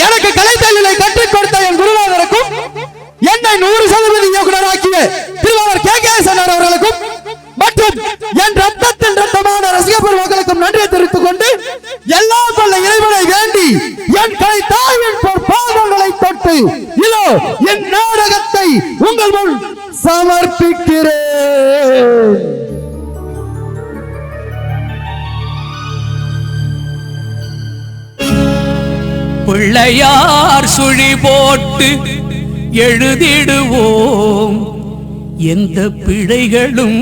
எனக்கு கலைத்தொழிலை கற்றுக் கொடுத்த என் குருநாதருக்கும் என்னை 100% இயக்குனராக்கிய திருவாளர் KKS அவர்களுக்கும் மற்றும் என் ரத்தத்தின் ரத்தமான ரசிகர் மக்களுக்கும் நன்றி தெரிவித்துக் கொண்டு எல்லாம் வல்ல இறைவனை வேண்டி என் கலை தாயின் பாதங்களை தொட்டு இதோ என் நாடகத்தை உங்கள் முன் சமர்ப்பிக்கிறேன். பிள்ளையார் சுழி போட்டு எழுதிடுவோம், எந்த பிழைகளும்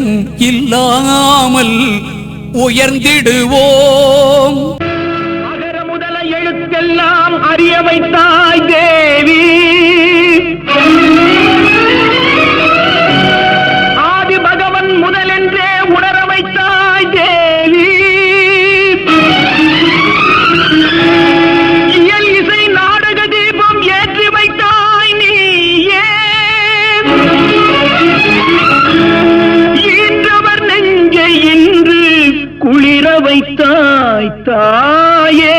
இல்லாமல் உயர்ந்திடுவோம். அகர முதல எழுத்தெல்லாம் அறிய வைத்தாய் தேவி, ஆதி பகவன் முதலென்றே உணர வைத்தாய் தேவி. இயல் இசை நாடக தீபம் ஏற்றி வைத்தாய் நீயே. ஈன்றவர் நெஞ்சை இன்று குளிர வைத்தாய் தாயே.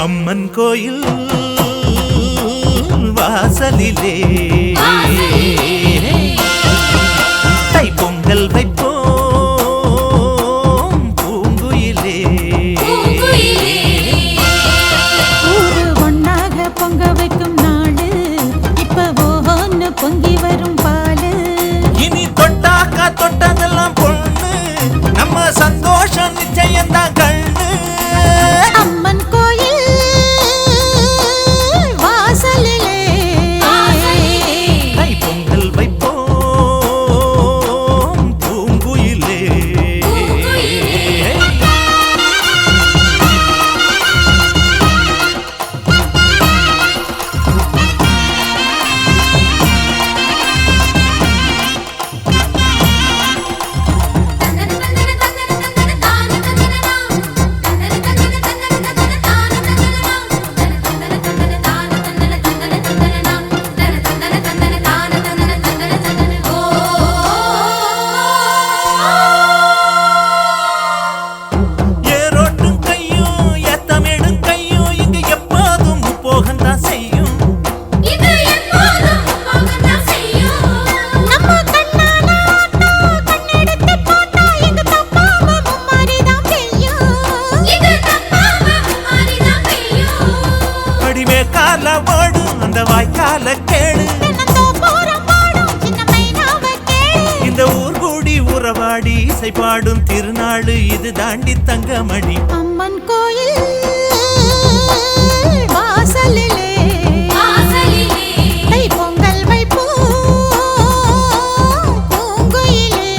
அம்மன் கோயில் வாசலிலே தை பொங்கல் வைப்போம் பூங்குயிலே. ஊரு ஒன்னாக பொங்க வைக்கும் நாடு இப்ப ஒன்னு பொங்கி வரும் பாலு. இனி தொட்டாக்கா தொட்டதெல்லாம் பொண்ணு, நம்ம சந்தோஷம் நிச்சயம்தான் கண்ணு. அம்மன் கோயில் வாசலிலே தை பொங்கல் வைப்போம் பூங்குயிலே. ஏரோட்டும் கையும் ஏத்தமிடும் கையும் இங்கு எப்போதும் போகத்தான் செய்யும். நம்ம கண்ணால கண்ணெடுத்து பார்த்தா எங்க தப்பாம மும்மாரிதான் பெய்யும். அடிமே கால ஓடும் அந்த வாய்க்கால கேளு, தென்னந்தோப்புறம் பாடும் சின்ன மைனாவ கேளு. இந்த ஊர் கூடி உறவாடி இசை பாடும் திருநாடு இது தாண்டி தங்கமணி. அம்மன் கோயில் வாசலிலே தை பொங்கல் வைப்போம் பூங்குயிலே.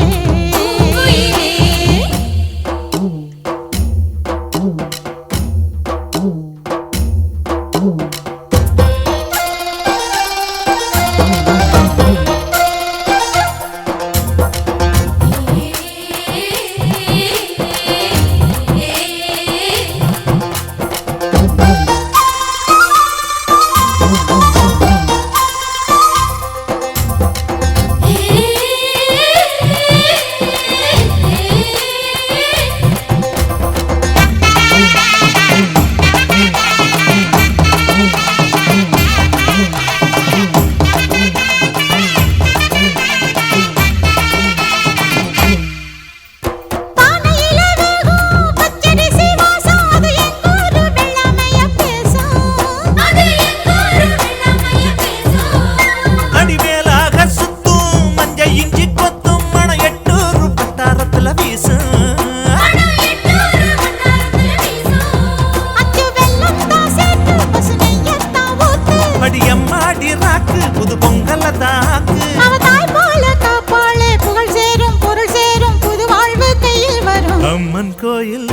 அம்மன் கோயில்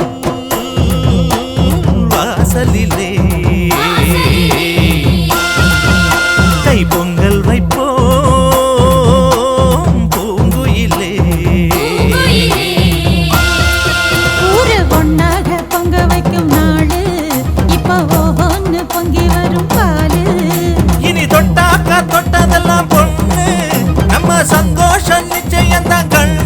வாசலிலே கை பொங்கல் வைப்போம் பூங்குயிலே. ஊரு ஒன்னாக பொங்க வைக்கும் நாளு இப்ப ஒவ்வொன்னு பொங்கி வரும் பாலு. இனி தொட்டாக்கா தொட்டதெல்லாம் பொண்ணு நம்ம சந்தோஷம் நிச்சயம் தான் கண்ணு.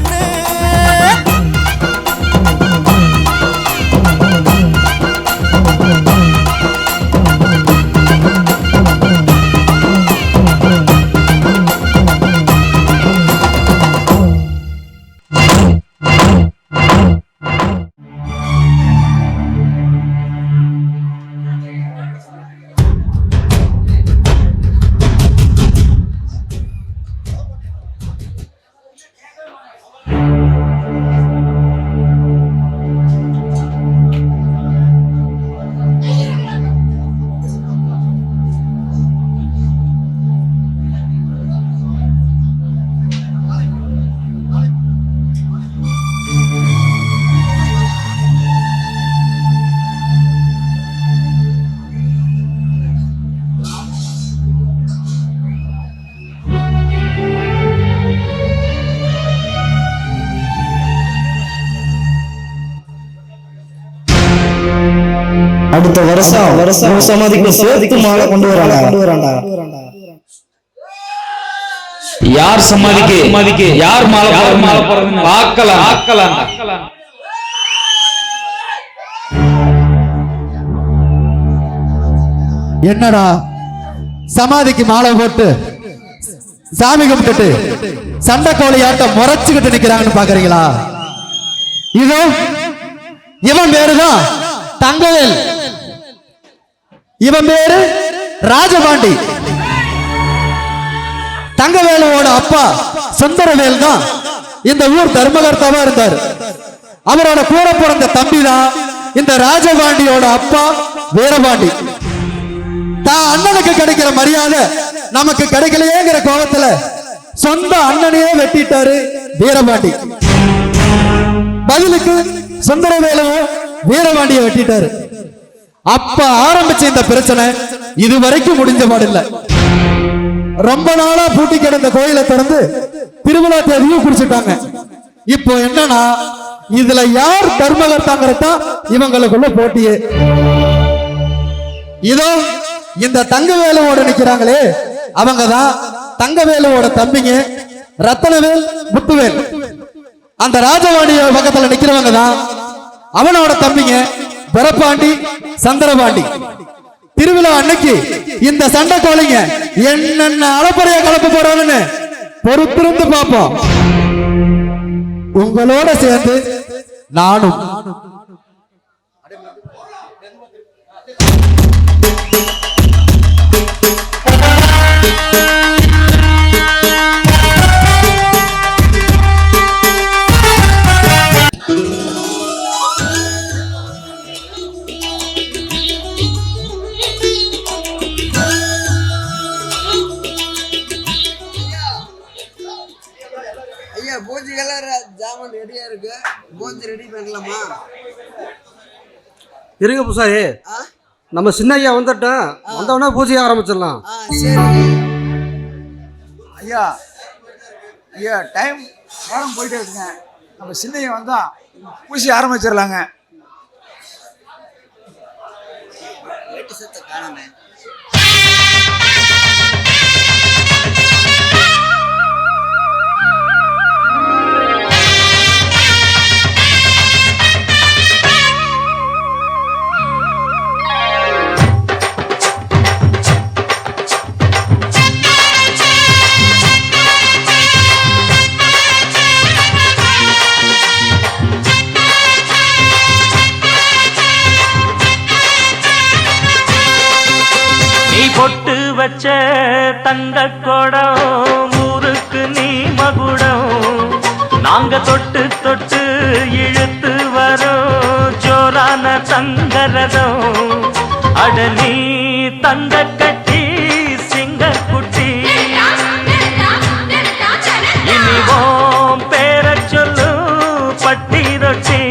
அடுத்த வருஷம் சமாதிக்கு சேர்த்து மாலை கொண்டு வராண்டா. யார் சமாதிக்கு யார் மாலை பார்க்கலாம். என்னடா சமாதிக்கு மாலை போட்டு சாமி கும்பிட்டு சண்டை கோழியாட்டம் முறைச்சுக்கிட்டு நிக்கிறாங்கன்னு பாக்குறீங்களா? இதோ இவன் பேருதான் தங்கவேல், இவன் பேரு ராஜபாண்டி. தங்கவேலோட அப்பா சுந்தரவேல் தான் இந்த ஊர் தர்மகர்த்தாவா இருந்தார். அவரோட கூட பிறந்த தம்பி தான் இந்த ராஜபாண்டியோட அப்பா வீரபாண்டி. தான் அண்ணனுக்கு கிடைக்கிற மரியாதை நமக்கு கிடைக்கலையேங்கிற கோபத்துல சொந்த அண்ணனையே வெட்டிட்டாரு வீரபாண்டி. பதிலுக்கு சுந்தரவேலுவும் வீரபாண்டிய வெட்டிட்டாரு. அப்ப ஆரம்பிச்ச இந்த பிரச்சனை இதுவரைக்கும் முடிஞ்ச பாடில்ல. ரொம்ப நாளா பூட்டி கிடந்த கோயிலை திறந்து திருவிழா தேதியும் குறிச்சிட்டாங்க. இப்போ என்னன்னா இதுல யார் தர்மகர்த்தாங்கிறதா இவங்களுக்குள்ள போட்டியே. இதோ இந்த தங்கவேலுவோட நிக்கிறாங்களே அவங்கதான் தங்கவேலுவோட தம்பிங்க ரத்தனவேல் முத்துவேல். அந்த ராஜபாண்டிய பக்கத்துல நிக்கிறவங்க தான் அவனோட தம்பிங்க பெரப்பாண்டி சந்திரபாண்டி. திருவிழா அன்னைக்கு இந்த சண்டை கோழிங்க என்னென்ன அளப்பறையா கலப்பு போறாங்கன்னு பொறுத்திருந்து பார்ப்போம். உங்களோட சேர்ந்து நானும். இருங்க பூசாரி, நம்ம சின்ன ஐயா வந்துட்டோம், வந்தவொடனே பூஜையை ஆரம்பிச்சிடலாம். ஐயா ஐயா டைம் நேரம் போயிட்டே இருக்குங்க. நம்ம சின்னையா வந்தா பூஜை ஆரம்பிச்சிடலாங்க. பொட்டு வச்ச தங்க கொடம் ஊருக்கு நீ மகுடம். நாங்க தொட்டு தொட்டு இழுத்து வரோம் ஜோரான தங்கரதம். அட நீ தங்க கட்டி சிங்க குட்டி இனிவோம் பேர சொல்லு பட்டி ரொட்டி.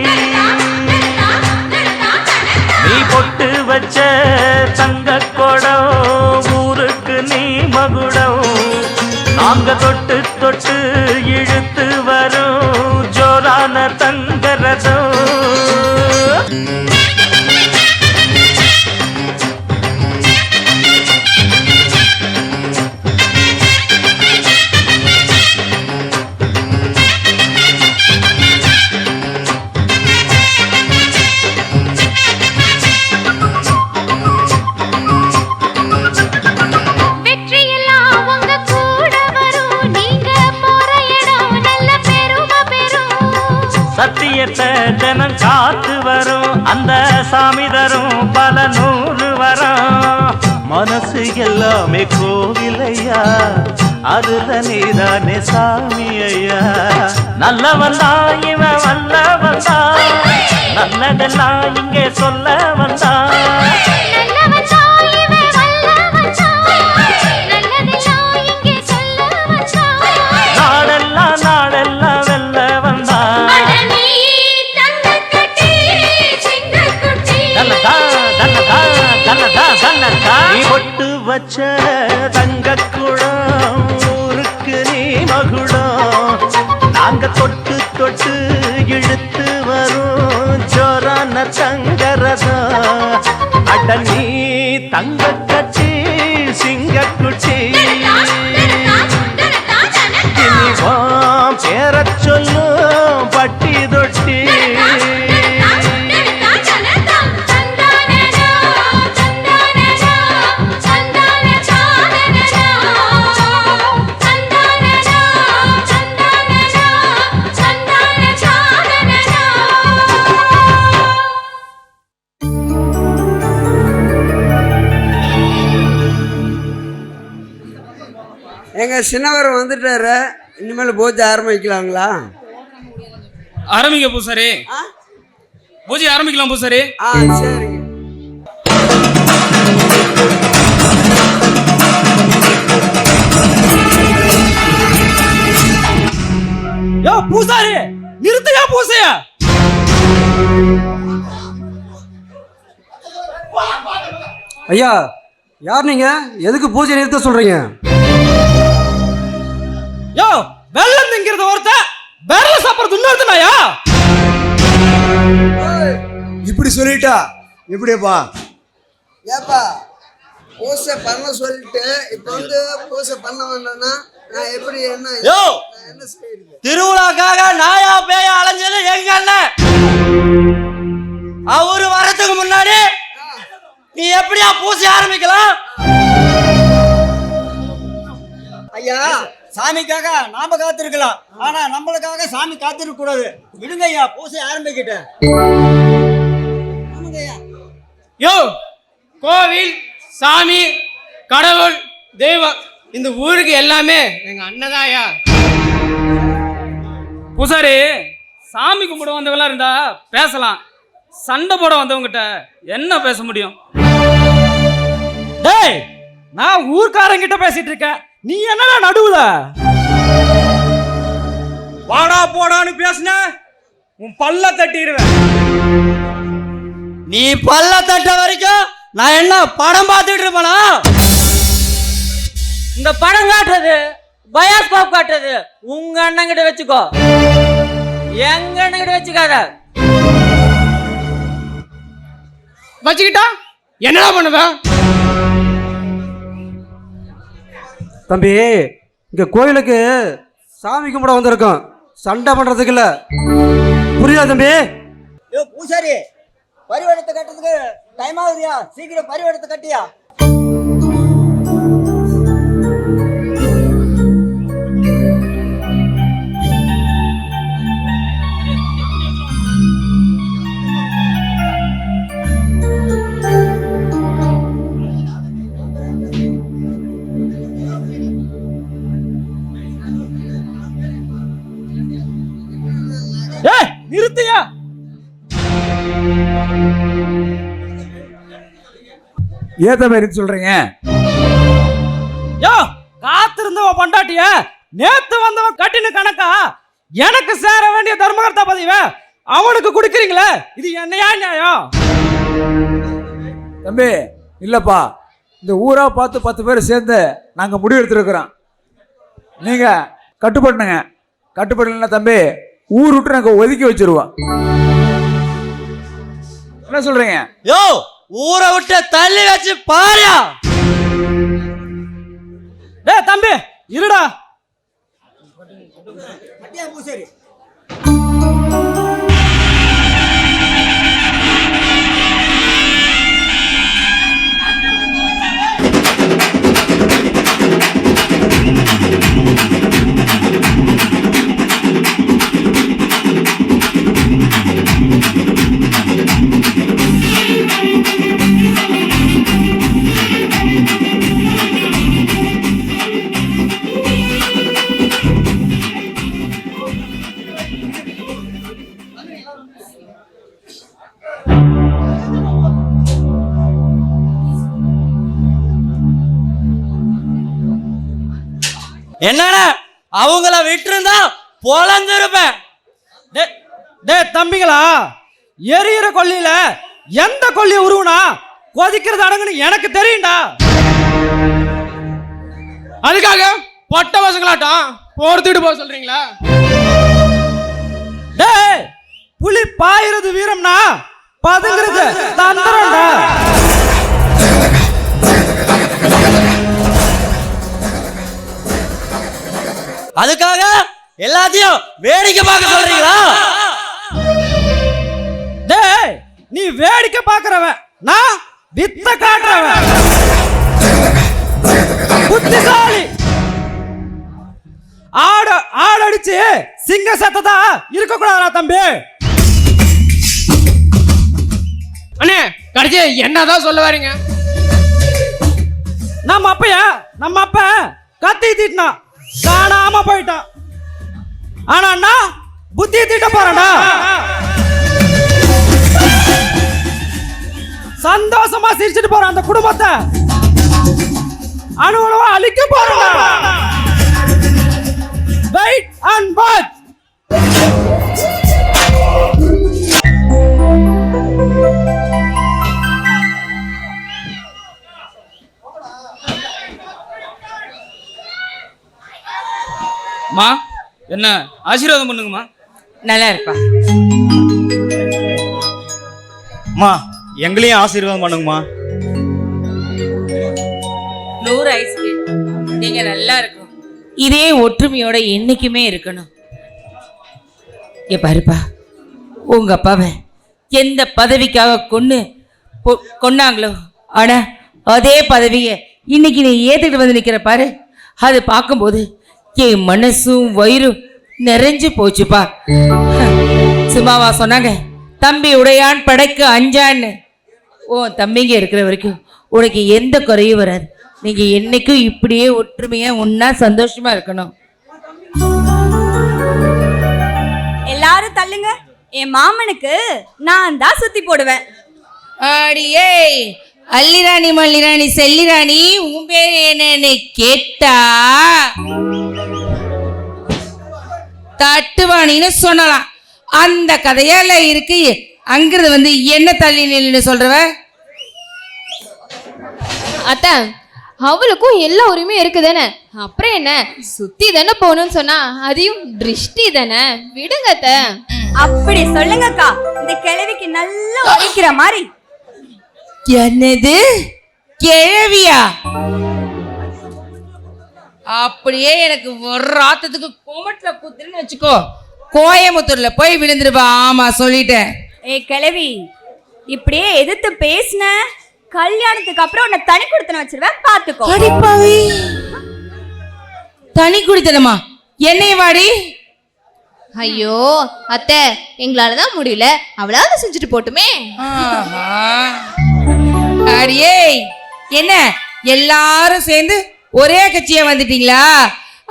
தொட்டு தொட்டு இழுத்து வரும் ஜோரான தங்கரதம். சத்தியத்தை ஜனம் காத்து வரும் அந்த சாமி தரும் பல 100 வரம். மனசு எல்லாமே கோவிலையா, அதுல நீதானே சாமி ஐயா. நல்லவன் தான் இவன் வல்லவன் தான், நல்லதெல்லாம் இங்கே சொல்ல வந்தான். நாடெல்லாம் நாடெல்லாம் வெல்ல வந்தான். நீ பொட்டு வச்ச தங்க குடம் ஊருக்கு நீ மகுடம். நாங்க தொட்டு தொட்டு இழுத்து வரும் ஜோரான தங்கரதம். அட நீ தங்க கட்டி சிங்கக்குட்டி, இனிவான் பேரச் சொல்லும் பட்டி தொட்டி. எங்க சின்னவர் வந்துட்டாரு, இனிமேல் பூஜை ஆரம்பிக்கலாங்களா? ஆரம்பிங்க பூசாரி, பூஜை ஆரம்பிக்கலாம் பூசாரி. சரிங்க. யோ பூசாரி, நிறுத்தையா பூசையா? ஐயா, யார் நீங்க? எதுக்கு பூஜை நிறுத்த சொல்றீங்க? யோ, வெள்ளம் திங்கிறது ஒருத்த, பேரல சாப்பிடுறது இன்னொருத்தனாயா? இப்படி சொல்லிட்டா எப்படிப்பா? ஏப்பா, பூசை பண்ண சொல்லிட்டு இப்ப வந்து பூசை பண்ண வேண்டாம்னா நான் எப்படி என்ன செய்யறது? திருவிழாக்காக நாயா பேயா அலைஞ்சது எங்க அண்ணன். அவரு வரதுக்கு முன்னாடி நீ எப்படியா பூசை ஆரம்பிக்கலாம்? ஐயா, சாமிக்காக நாம காத்திருக்கலாம், ஆனா நம்மளுக்காக சாமி காத்திருக்க கூடாது. விடுங்க ஐயா, பூசை ஆரம்பிக்கிட்டேன். யோ, கோவில், சாமி, கடவுள், தெய்வம், இந்த ஊருக்கு எல்லாமே எங்க அண்ணதாயா. பூசாரி, சாமி கும்பிட வந்தவங்களா இருந்தா பேசலாம், சண்டை போட வந்தவங்கிட்ட என்ன பேச முடியும்? டேய், நான் ஊர்க்காரங்கிட்ட பேசிட்டு இருக்கேன், நீ என்னடா நடுவுல? வாடா போடான்னு பேசுன உன் பல்ல தட்டிடுவேன். நீ பல்ல தட்ட வரைக்கும் நான் என்ன படம் பார்த்துட்டு இருப்பேனா? இந்த படம் காட்டுறது, பயோஸ்கோப் காட்டுறது உங்க அண்ணன் கிட்ட வச்சுக்கோ, எங்க அண்ணன் கிட்ட வச்சுக்காத. வச்சுக்கிட்டா என்னடா பண்ணுவேன்? தம்பி, இங்க கோயிலுக்கு சாமி கும்பிட வந்திருக்கோம், சண்டை பண்றதுக்கு இல்ல. புரியுதா தம்பி? பூசாரி, பரிவடத்தை கட்டுறதுக்கு டைம் ஆகுதியா? சீக்கிரம் பரிவடத்தை கட்டியா. நிறுத்தியா? ஏத்த மாதிரி சொல்றீங்க? யோ, காத்திருந்தவ பண்டாட்டிய நேத்து வந்தவன் கட்டின கணக்கா எனக்கு சேர வேண்டிய தர்மகர்த்தா பதிவ அவனுக்கு கொடுக்குறீங்களே, இது என்னையா நியாயம்? தம்பி, இல்லப்பா, இந்த ஊரா பார்த்து 10 பேர் சேர்ந்து நாங்க முடிவு எடுத்துருக்கிறோம். நீங்கள் கட்டுப்படணுங்க. கட்டுப்படலைன்னா தம்பி ஊர் விட்டு நாங்கள் ஒதுக்கி வச்சிருவோம். என்ன சொல்றீங்க? யோ ஊரை விட்டு தள்ளி வச்சு பாரியா. டேய் தம்பி இருடா. பூசாரி என்னடா அவங்கள விட்டுருந்தா பொழந்திருப்பேன். டேய் தம்பிங்களா, எரியிற கொல்லியில எந்த கொல்லியை உருவுனா கொதிக்கிறது அடங்குன்னு எனக்கு தெரியும்டா. அதுக்காக பொட்ட பசங்களாட்டம் போர்த்துட்டு போக சொல்றீங்களா? டேய் புலி பாயிறது வீரம்னா பதுங்கிறது தந்திரம்டா. அதுக்காக எல்லாத்தையும் வேடிக்கை பார்க்க சொல்றீங்களா? டேய் நீ வேடிக்கை பார்க்கறவன், நான் வித்த காட்டுறவன். புத்திசாலி. ஆடடிச்சு சிங்க சத்ததா இருக்க கூடாதா தம்பி? அண்ணே கடைசி என்னதான் சொல்ல வரீங்க? நம்ம அப்ப கத்தி தீட்டினா காணாம போயிட்டான். ஆனா அண்ணா புத்தி தீட்ட போறேன்டா. சந்தோஷமா சிரிச்சிட்டு போற அந்த குடும்பத்தை அணுவா அழிக்க போறேன்டா. Wait and watch. மா என்ன ஆசீர்வாதம் பண்ணுங்கம்மா. நல்லா இருப்பா. அம்மா எங்களையும் ஆசீர்வாதம் பண்ணுங்கம்மா. 100 ஐஸ்கிரீம். நீங்க நல்லா இருக்கணும். இதே ஒற்றுமையோட என்னைக்குமே இருக்கணும். இங்க பாருப்பா, உங்க அப்பாவை எந்த பதவிக்காக கொன்னாங்களோ, ஆனா அதே பதவியை இன்னைக்கு நீ ஏத்துக்கிட்டு வந்து நிக்கிற பாரு. அது பார்க்கும்போது என் மனசும் வயிறும் நிறைஞ்சு போச்சுப்பா. சும்மாவா சொன்னாங்க தம்பி உடையான் படைக்கு அஞ்சான்னு? ஓ தம்பிங்க இருக்கிற வரைக்கும் உனக்கு எந்த குறையும் வராது. நீங்க என்னைக்கும் இப்படியே ஒற்றுமையா ஒன்னா சந்தோஷமா இருக்கணும். எல்லாரும் தள்ளுங்க. என் மாமனுக்கு நான் தான் சுத்தி போடுவேன். அடியே அல்லிராணி மல்லிராணி செல்லிராணி, உன் பேர் என்னன்னு கேட்டா தட்டுவாணின்னு சொல்லலாம். அந்த கதையால இருக்கு. அங்கிறது வந்து என்ன தள்ளி நில்லுன்னு சொல்றவ? அத்த அவளுக்கும் எல்லா உரிமையும் இருக்குதானே. அப்புறம் என்ன, சுத்தி தானே போகணும்னு சொன்னா அதையும் திருஷ்டி தானே, விடுங்க அத்த. அப்படி சொல்லுங்கக்கா, இந்த கிழவிக்கு நல்லா உரைக்கிற மாதிரி. என்னது கிழவியா? அப்படியே எனக்கு ஒரு ராத்தத்துக்கு கோமட்ல குத்துன்னு வச்சுக்கோ, கோயம்புத்தூர்ல போய் விழுந்துருப்பா. ஆமா சொல்லிட்டேன். ஏ கிழவி, இப்படியே எதிர்த்து பேசின கல்யாணத்துக்கு அப்புறம் உன்னை தனி கொடுத்தன வச்சிருவேன், பாத்துக்கோ. அடிப்பாவி, தனி குடித்தனமா? என்னைய வாடி. ஐயோ அத்தை, எங்களாலதான் முடியல, அவளாவது செஞ்சுட்டு போட்டுமே. அடியே என்ன எல்லாரும் சேர்ந்து ஒரே கட்சியா வந்துட்டீங்களா?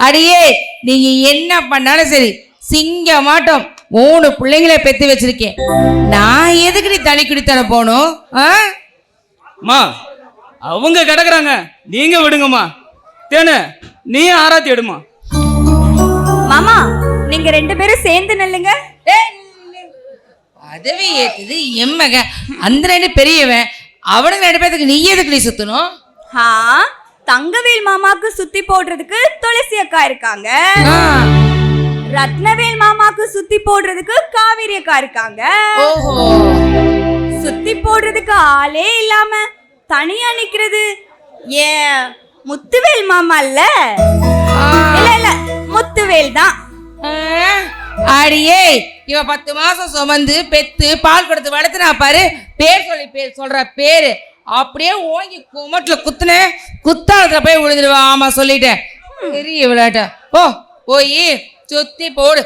அடியே நீங்க என்ன பண்ணாலும் சரி சிங்க மாட்டோம். 3 பிள்ளைங்களை பெத்து வச்சிருக்கேன். நான் எதுக்கு நீ தனி குடித்தன போகணும்? மா அவங்க கிடக்குறாங்க, நீங்க விடுங்கம்மா. தேனு நீ ஆராத்தி எடுமா. மாமா நீங்க 2 பேரும் சேர்ந்து நெல்லுங்க. பதவி ஏத்துது எம்மக, அந்த 2 பெரியவன், அவனுக்கு 2 பேத்துக்கு நீ எதுக்கு நீ சுத்தணும்? தங்கவேல் மாமாக்கு சுத்தி போடுறதுக்கு துளசி அக்கா இருக்காங்க. ரத்னவேல் மாமாக்கு சுத்தி போடுறதுக்கு காவேரி அக்கா இருக்காங்க. சுத்தி போடுறதுக்கு ஆளே இல்லாம தனியா நிக்கிறது ஏன் முத்துவேல் மாமா இல்ல? இல்ல முத்துவேல் தான். அடியே, இவ 10 மாசம் சுமந்து பெத்து பால் கொடுத்து வளர்த்துனா பாரு, பேர் சொல்லி பேர் சொல்ற பேரு அப்படியே ஓங்கி குமட்டுல குத்துன குத்தாலத்துல போய் விழுந்துடுவா. ஆமா சொல்லிட்டேன், பெரிய விளையாட்ட. ஓ போய் சுத்தி போடு.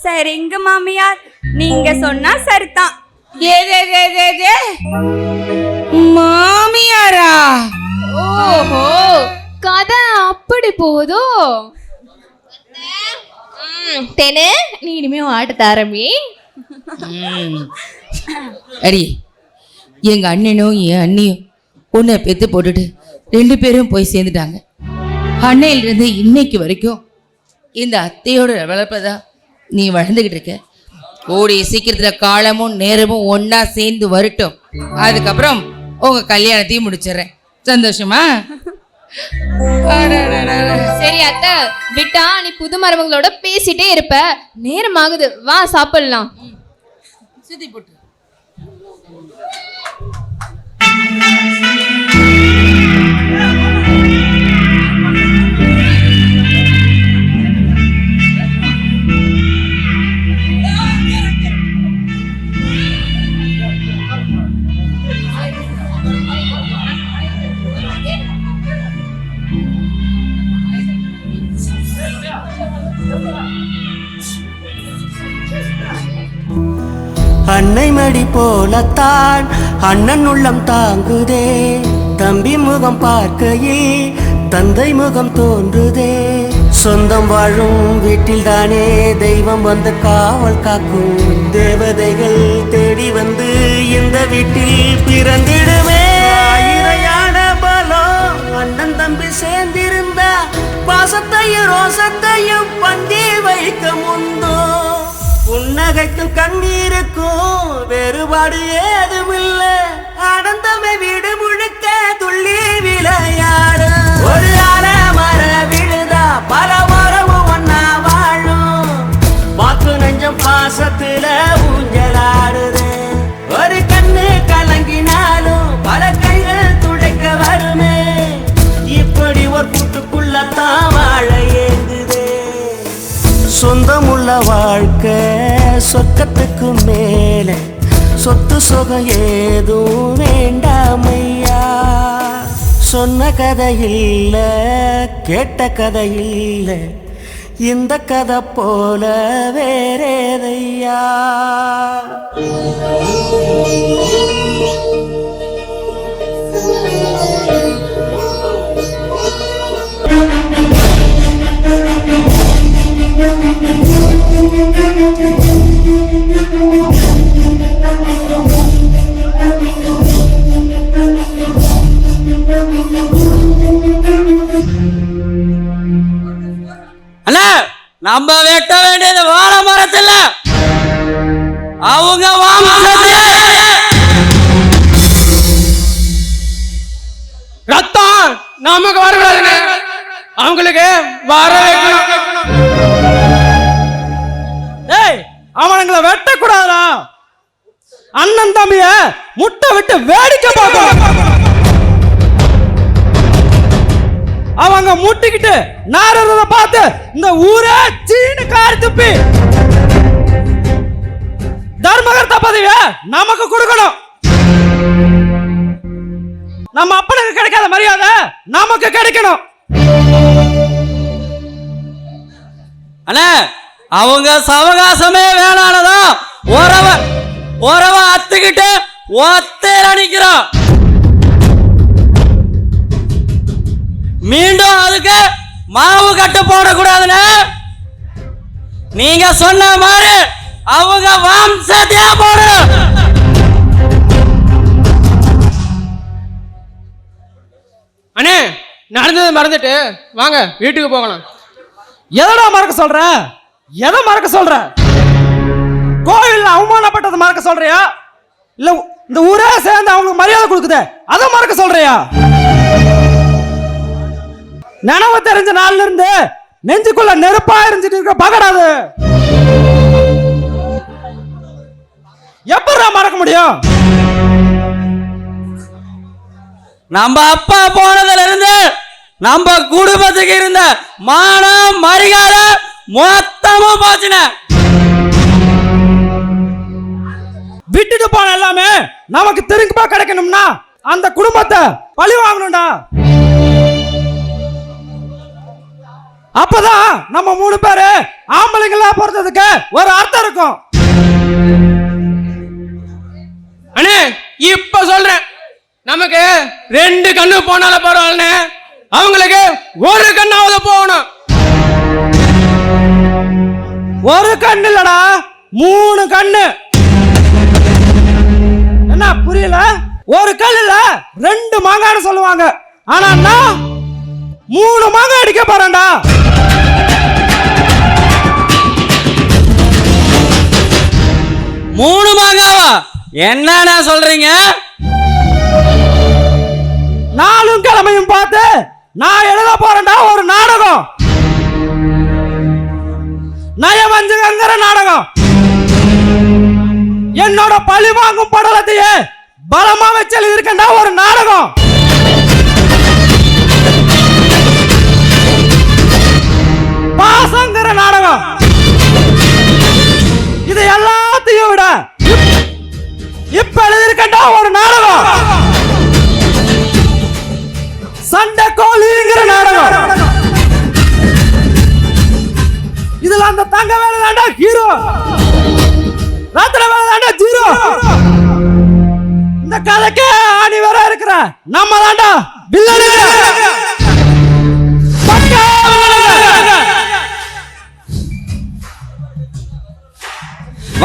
சரிங்க மாமியார், நீங்க சொன்னா சரிதான். மாமியாரா? ஓஹோ, கதை அப்படி போதோ? தெனே நீ இனிமே ஆட்ட ஆரம்பி. அடி, எங்க அண்ணனும் என் அண்ணியும் உன்னை பெத்து போட்டுட்டு 2 பேரும் போய் சேர்ந்துட்டாங்க. அன்னையிலிருந்து இன்னைக்கு வரைக்கும் இந்த அத்தையோட வளர்ப்பதான் நீ வளர்ந்துகிட்டு இருக்க. கூடிய சீக்கிரத்துல காலமும் நேரமும் ஒன்னா சேர்ந்து வரட்டும். அதுக்கப்புறம் உங்க கல்யாணத்தையும் முடிச்சிடுறேன். சந்தோஷமா? சரி அத்தை, விட்டா நீ புது மருமகளோட பேசிட்டே இருப்ப. நேரம் ஆகுது, வா சாப்பிடலாம். சுத்தி போட்டு அன்னை மடி போலத்தான் அண்ணன் உள்ளம் தாங்குதே. தம்பி முகம் பார்க்கையில் தந்தை முகம் தோன்றுதே. சொந்தம் வாழும் வீட்டில் தானே தெய்வம் வந்து காவல் காக்கும். தேவதைகள் தேடி வந்து இந்த வீட்டில் பிறந்திடுமே. இறையான பலம் அண்ணன் தம்பி சேர்ந்திருந்தா பாசத்தையும் ரோசத்தையும் பந்தி வைக்க முந்தோ. புன்னகைக்கும் கண்ணீருக்கும் வேறுபாடு ஏதுமில்ல. அடந்தமை வீடு முழுக்க துள்ளி விளையாடு. ஒரு அலமர விழுதா பல மரமும் ஒன்னா வாழும். வாக்கு நெஞ்சம் பாசத்துல ஊஞ்சலாடுது. ஒரு கண்ணு கலங்கினாலும் பல கைகள் துடைக்க வருமே. இப்படி ஒரு கூட்டுக்குள்ளத்தான் வாழ ஏங்குதே. சொந்தமுள்ள வாழ்க்கை சொர்க்கத்துக்கு மேல. சொத்து சுகம் ஏதும் வேண்டாமையா. சொன்ன கதை இல்ல, கேட்ட கதை இல்ல. இந்த கதை போல வேறேதையா. அண்ணா, நம்ம வெட்ட வேண்டியது வாழை மரத்துல அவங்க ரத்தம் நமக்கு வரக்கூடாதுங்க, அவங்களுக்கு வர வைக்கணும். ஏய், அவனுங்களை வெட்டக்கூடாதா? அண்ணன் தம்பிய முட்டை விட்டு வேடிக்கை பார்க்கணும். அவங்க முட்டிக்கிட்டு நாரத பார்த்து இந்த ஊரே சீனு காரி துப்பி தர்மகர்த்த பதவிய நமக்கு கொடுக்கணும். நம்ம அப்பனுக்கு கிடைக்காத மரியாதை நமக்கு கிடைக்கணும். அண்ணா, அவங்க சவகாசமே வேணானதா உறவ அத்துக்கிட்டு ஒத்தையில நிக்கிறோம். மீண்டும் அதுக்கு மாவு கட்டு போடக்கூடாதுன்னு நீங்க சொன்ன மாதிரி அவங்க வம்சத்தையா போடணும். அண்ணே, நடந்தது மறந்துட்டு வாங்க வீட்டுக்கு போகலாம். எதடா மறக்க சொல்ற? எதை மறக்க சொல்ற? கோவில் அவமானப்பட்டது மறக்க சொல்றியா? இல்ல இந்த ஊரே சேர்ந்து அவங்களுக்கு மரியாதை கொடுக்குது அதை மறக்க சொல்றியா? நினைவு தெரிஞ்ச நாள்ல இருந்து நெஞ்சுக்குள்ள நெருப்பா இருந்துட்டு இருக்க பகடாது. எப்படா மறக்க முடியும்? நம்ம அப்பா போனதுல இருந்து நம்ம குடும்பத்துக்கு இருந்த மானம் மரியாதை மொத்தமும் போச்சுன. விட்டுட்டு போன எல்லாமே நமக்கு திரும்ப கிடைக்கணும்னா அந்த குடும்பத்தை பழி வாங்கணும்டா. அப்பதான் நம்ம 3 பேரு ஆம்பளைங்களா பொறுத்ததுக்கு ஒரு அர்த்தம் இருக்கும். அண்ணே இப்ப சொல்றேன், நமக்கு 2 கண்ணு போனாலும் பரவாயில்ல, அவங்களுக்கு 1 கண்ணாவது போகணும். 1 கண்ணு இல்லடா 3 கண்ணு. என்ன புரியல? 1 கல் இல்ல 2 மாங்கான்னு சொல்லுவாங்க. ஆனா நான் 3 மாங்காய் அடிக்க போறேன்டா. மூணு மாங்காவா? என்ன சொல்றீங்க? 4 கிழமையும் பார்த்து நான் எழுத போறேன்டா ஒரு நாடகம். நயவஞ்சகங்கிற நாடகம். என்னோட பழி வாங்கும் படலத்தையே பலமா வச்சு எழுதியிருக்கேன்டா ஒரு நாடகம். பாசங்கிற நாடகம். இது எல்லாத்தையும் விட இப்ப எழுதியிருக்கேன்டா ஒரு நாடகம். சண்டை கோழிங்கிற நாடகம். இதுல அந்த தங்க வேலை தாண்டா ஹீரோ, ரத்ன வேலை தாண்டா ஜீரோ. இந்த கதைக்கே ஆணி வேற இருக்கிற நம்ம தாண்டா வில்லனுங்க.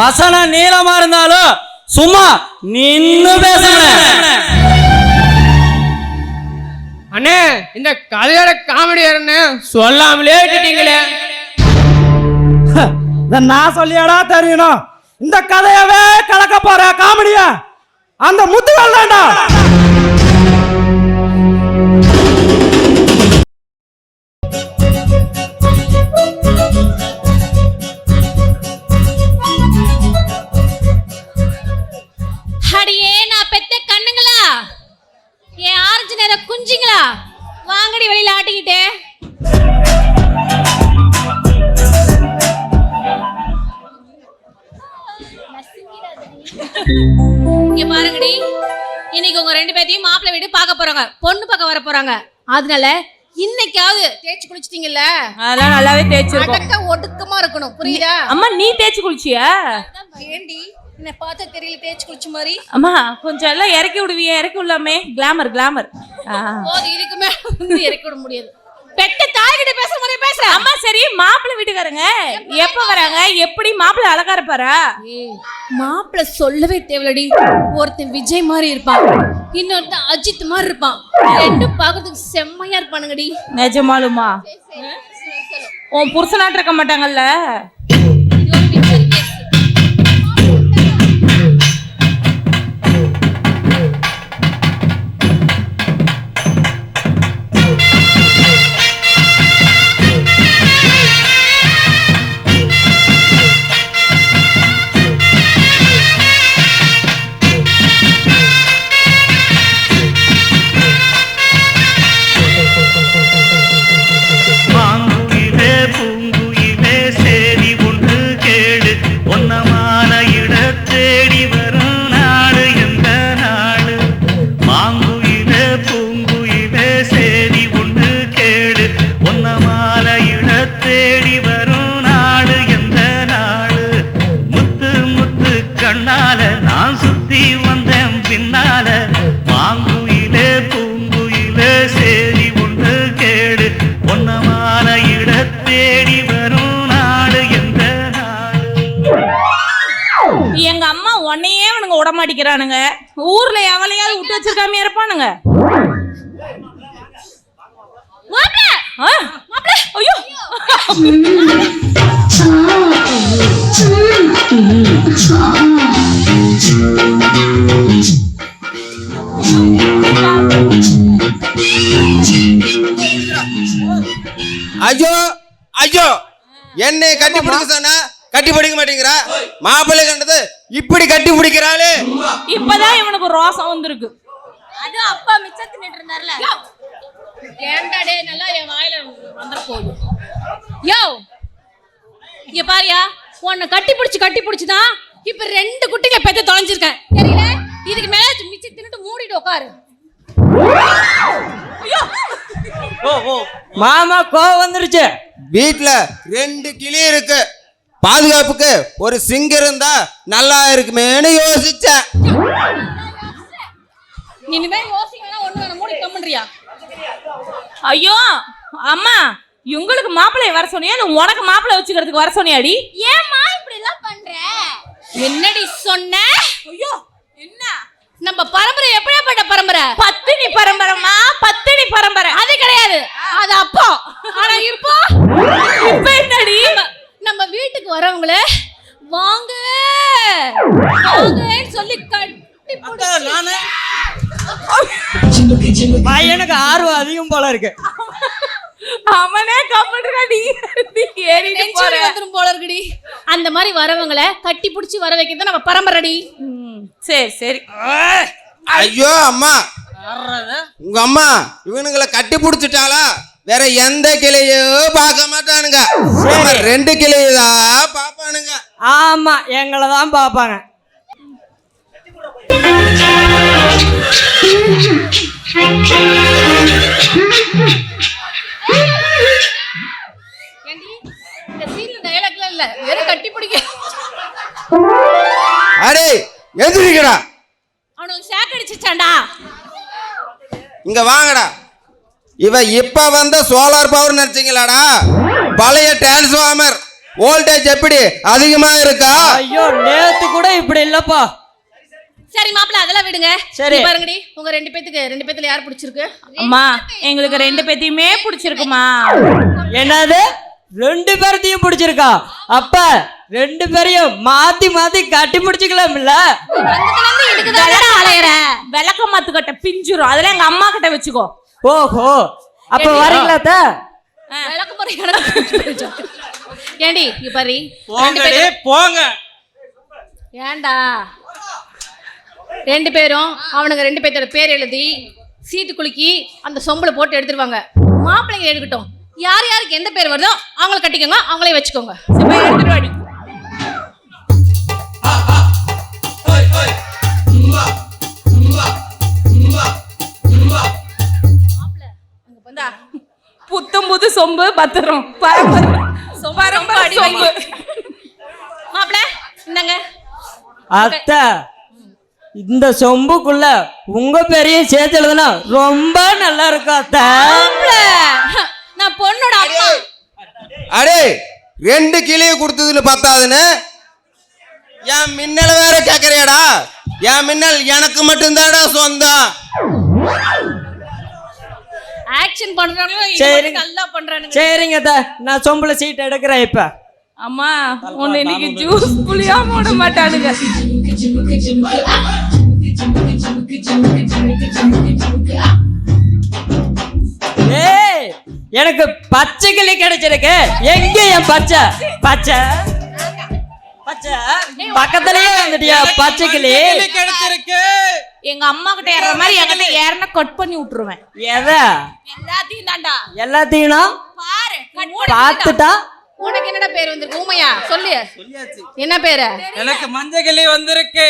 வசனம் நீளமா இருந்தாலும் சும்மா நின்னு பேசுங்க. அண்ணே இந்த கதையோட காமெடி சொல்லாமலே விட்டுட்டீங்களே. நான் சொல்லியாடா தெரியணும். இந்த கதையவே கலக்க போற காமெடியா அந்த முத்துவேல் தாண்டா. அடியே நான் பெத்த கண்ணுங்களா, என் ஆரஞ்சு நேர குஞ்சுங்களா, வாங்கடி வெளியில ஆட்டிக்கிட்டே. இங்க பாருங்கடி, இன்னைக்கு உங்க 2 பேத்தையும் மாப்பிள்ளை வீடு பார்க்க போறாங்க, பொண்ணு பார்க்க வர போறாங்க. அதனால இன்னைக்காவது தேய்ச்சி குளிச்சிட்டீங்கல்ல? அதெல்லாம் நல்லாவே தேய்ச்சிருக்கோம். அடக்க ஒடுக்கமா இருக்கணும், புரியுதா? அம்மா நீ தேய்ச்சி குளிச்சியா? ஏண்டி என்ன பார்த்தா தெரியல தேய்ச்சி குளிச்ச மாதிரி? அம்மா கொஞ்சம் எல்லாம் இறக்கி விடுவியே. இறக்கி விடலாமே. Glamour glamour. போது, இதுக்கு மேல வந்து இறக்கி விட முடியாது. பெட்ட தாய்கிட்ட பேசுற மாதிரி பேசுற. அம்மா சரி, மாப்பிள்ளை வீட்டுக்காரங்க எப்ப வராங்க? எப்படி மாப்பிள்ளை அழகா இருப்பாரா? மாப்பிள்ளை சொல்லவே தேவலடி. ஒருத்தன் விஜய் மாதிரி இருப்பான், இன்னொருத்தன் அஜித் மாதிரி இருப்பான். 2 பார்க்கறதுக்கு செம்மையா இருப்பானுங்கடி. நிஜமாலுமா? உன் புருஷனாட்டு இருக்க மாட்டாங்கல்ல? எங்க அம்மா உன்னையே அவனுங்க விட மாட்டேங்கிறானுங்க. ஊர்ல எவளையாவது விட்டு வச்சிருக்காம இருப்பானுங்க. ஐயோ என்னை கட்டி பிடிக்க சொன்னா கட்டி பிடிக்க மாட்டேங்கிறா. மாப்பிள்ளை கண்டது இப்படி கட்டி பிடிக்கிறாளே. இப்பதான் இவனுக்கு ரோசம் வந்திருக்கு. அது அப்பா மிச்சம் தின்னுட்டு இருந்தார்ல. ஏன்டா டேய் நல்லா என் வாயில வந்துற போகுது. யோ இங்க பாரியா, உன்னை கட்டி பிடிச்சு தான் இப்ப 2 குட்டிங்க பெத்து தொலைஞ்சிருக்கேன் தெரியல. இதுக்கு மேல மிச்சம் தின்னுட்டு மூடிட்டு உட்காரு. மாமா கோவம் வந்துருச்சு. வீட்டுல 2 கிளி இருக்கு. பாதுகாப்புக்கு ஒரு சிங்கம் இருந்தா நல்லா இருக்குமேன்னு யோசிச்சேன். இனிமே யோசிக்கலாம் ஒண்ணு வேணாம், மூடி கம்மன்றியா? ஐயோ அம்மா, உங்களுக்கு மாப்பிள்ளை வர சொன்னியா இல்ல உனக்கு மாப்பிள்ளை வச்சுக்கிறதுக்கு வர சொன்னியாடி? ஏம்மா இப்படி எல்லாம் பண்ற? என்னடி சொன்ன? ஐயோ என்ன நம்ம பரம்பரை எப்படியாப்பட்ட பரம்பரை? பத்தினி பரம்பரைமா, பத்தினி பரம்பரை. அது கிடையாது, அது அப்போ. ஆனா இப்போ என்னடி? நம்ம வீட்டுக்கு வரவங்கள வாங்க வாங்கன்னு சொல்லி கட்டி போடு. பையனுக்கு ஆர்வம் அதிகம் போல இருக்கு. அவனே கம்மிடுறாடி, ஏறிட்டு வந்துரும் போல இருக்குடி. அந்த மாதிரி வரவங்கள கட்டி பிடிச்சி வர வைக்கிறது நம்ம பரம்பரைடி. சரி சரி. ஐயோ அம்மா, உங்க அம்மா இவனுங்களை கட்டி பிடிச்சிட்டாளா? வேற எந்த கிளையோ பார்க்க மாட்டானுங்க. 2 கிளையதான் பாப்பானுங்க. ஆமா, எங்களை தான் பாப்பாங்க. இந்த சீன்ல டயலாக்லாம் இல்ல, வெறும் கட்டி பிடிக்க. அடே எந்திரிக்கடா, அவனுக்கு ஷாக் அடிச்சிச்சாண்டா. இங்க வாங்கடா. இவ இப்ப வந்த சோலார் பவர் நினைச்சீங்களாடா? பழைய டிரான்ஸ்ஃபார்மர் வோல்டேஜ் எப்படி அதிகமா இருக்கா? ஐயோ நேத்து கூட இப்படி இல்லப்பா. சரி மாப்பிள்ள அதெல்லாம் விடுங்க. சரி பாருங்கடி, உங்க 2 பேத்துல யார் பிடிச்சிருக்கு? அம்மா எங்களுக்கு 2 பேத்தையுமே பிடிச்சிருக்குமா. என்னது 2 பேர்த்தையும் பிடிச்சிருக்கா? அப்ப 2 பேரையும் மாத்தி மாத்தி கட்டி பிடிச்சிக்கலாம்ல. விளக்க மாத்து கட்ட பிஞ்சிரும், அதெல்லாம் எங்க அம்மா கிட்ட வச்சுக்கோ. ஓஹோ, அப்ப வரீங்களா? விளக்க முறை ஏண்டி இங்க பாரு, போங்க. ஏண்டா 2 பேரும் அவனுங்க 2 பேர்த்தோட பேர் எழுதி சீட்டு குலுக்கி அந்த சொம்புல போட்டு எடுத்துருவாங்க. மாப்பிள்ளைங்க எடுக்கட்டும், யார் யாருக்கு எந்த பேர் வருதோ அவங்கள கட்டிக்கோங்க, அவங்களே வச்சுக்கோங்க. எடுத்துருவாடி. புத்தம் புது சொம்பு பத்திரம் பரம்பரை சொம்பு. மாப்பிள்ள இந்தாங்க. அத்தை, இந்த சொம்புக்குள்ள உங்க பேரையும் சேர்த்து எழுதுனா ரொம்ப நல்லா இருக்கும் அத்தை. நான் பொண்ணோட அம்மா. அடே 2 கிளியை கொடுத்ததுல பத்தாதுன்னு என் மின்னல் வேற கேக்குறியாடா? என் மின்னல் எனக்கு மட்டும்தாடா சொந்தம். ஆக்ஷன் பண்றாங்க, சரிங்க நல்லா பண்றானுங்க. சரிங்க அத்தை, நான் சொம்புல சீட் எடுக்கிறேன். இப்ப அம்மா உன்னை இன்னைக்கு ஜூஸ் புளியாம விட மாட்டானுங்க. ஏய், எனக்கு பச்சை கிளி கிடைச்சிருக்கு. எங்க என் பச்சை பச்சை பச்சை பக்கத்துலயே வந்துட்டியா? பச்சை கிளி கிடைச்சிருக்கு. எங்க அம்மா கிட்ட ஏற மாதிரி என்கிட்ட ஏறனா கட் பண்ணி விட்டுருவேன். எதை? எல்லாத்தையும் தாண்டா. எல்லாத்தையும் பாரு, பார்த்துட்டா. உனக்கு என்னடா பேர் வந்திருக்கு? ஊமையா சொல்லு, என்ன பேரு? எனக்கு மஞ்சள் கிளி வந்திருக்கு.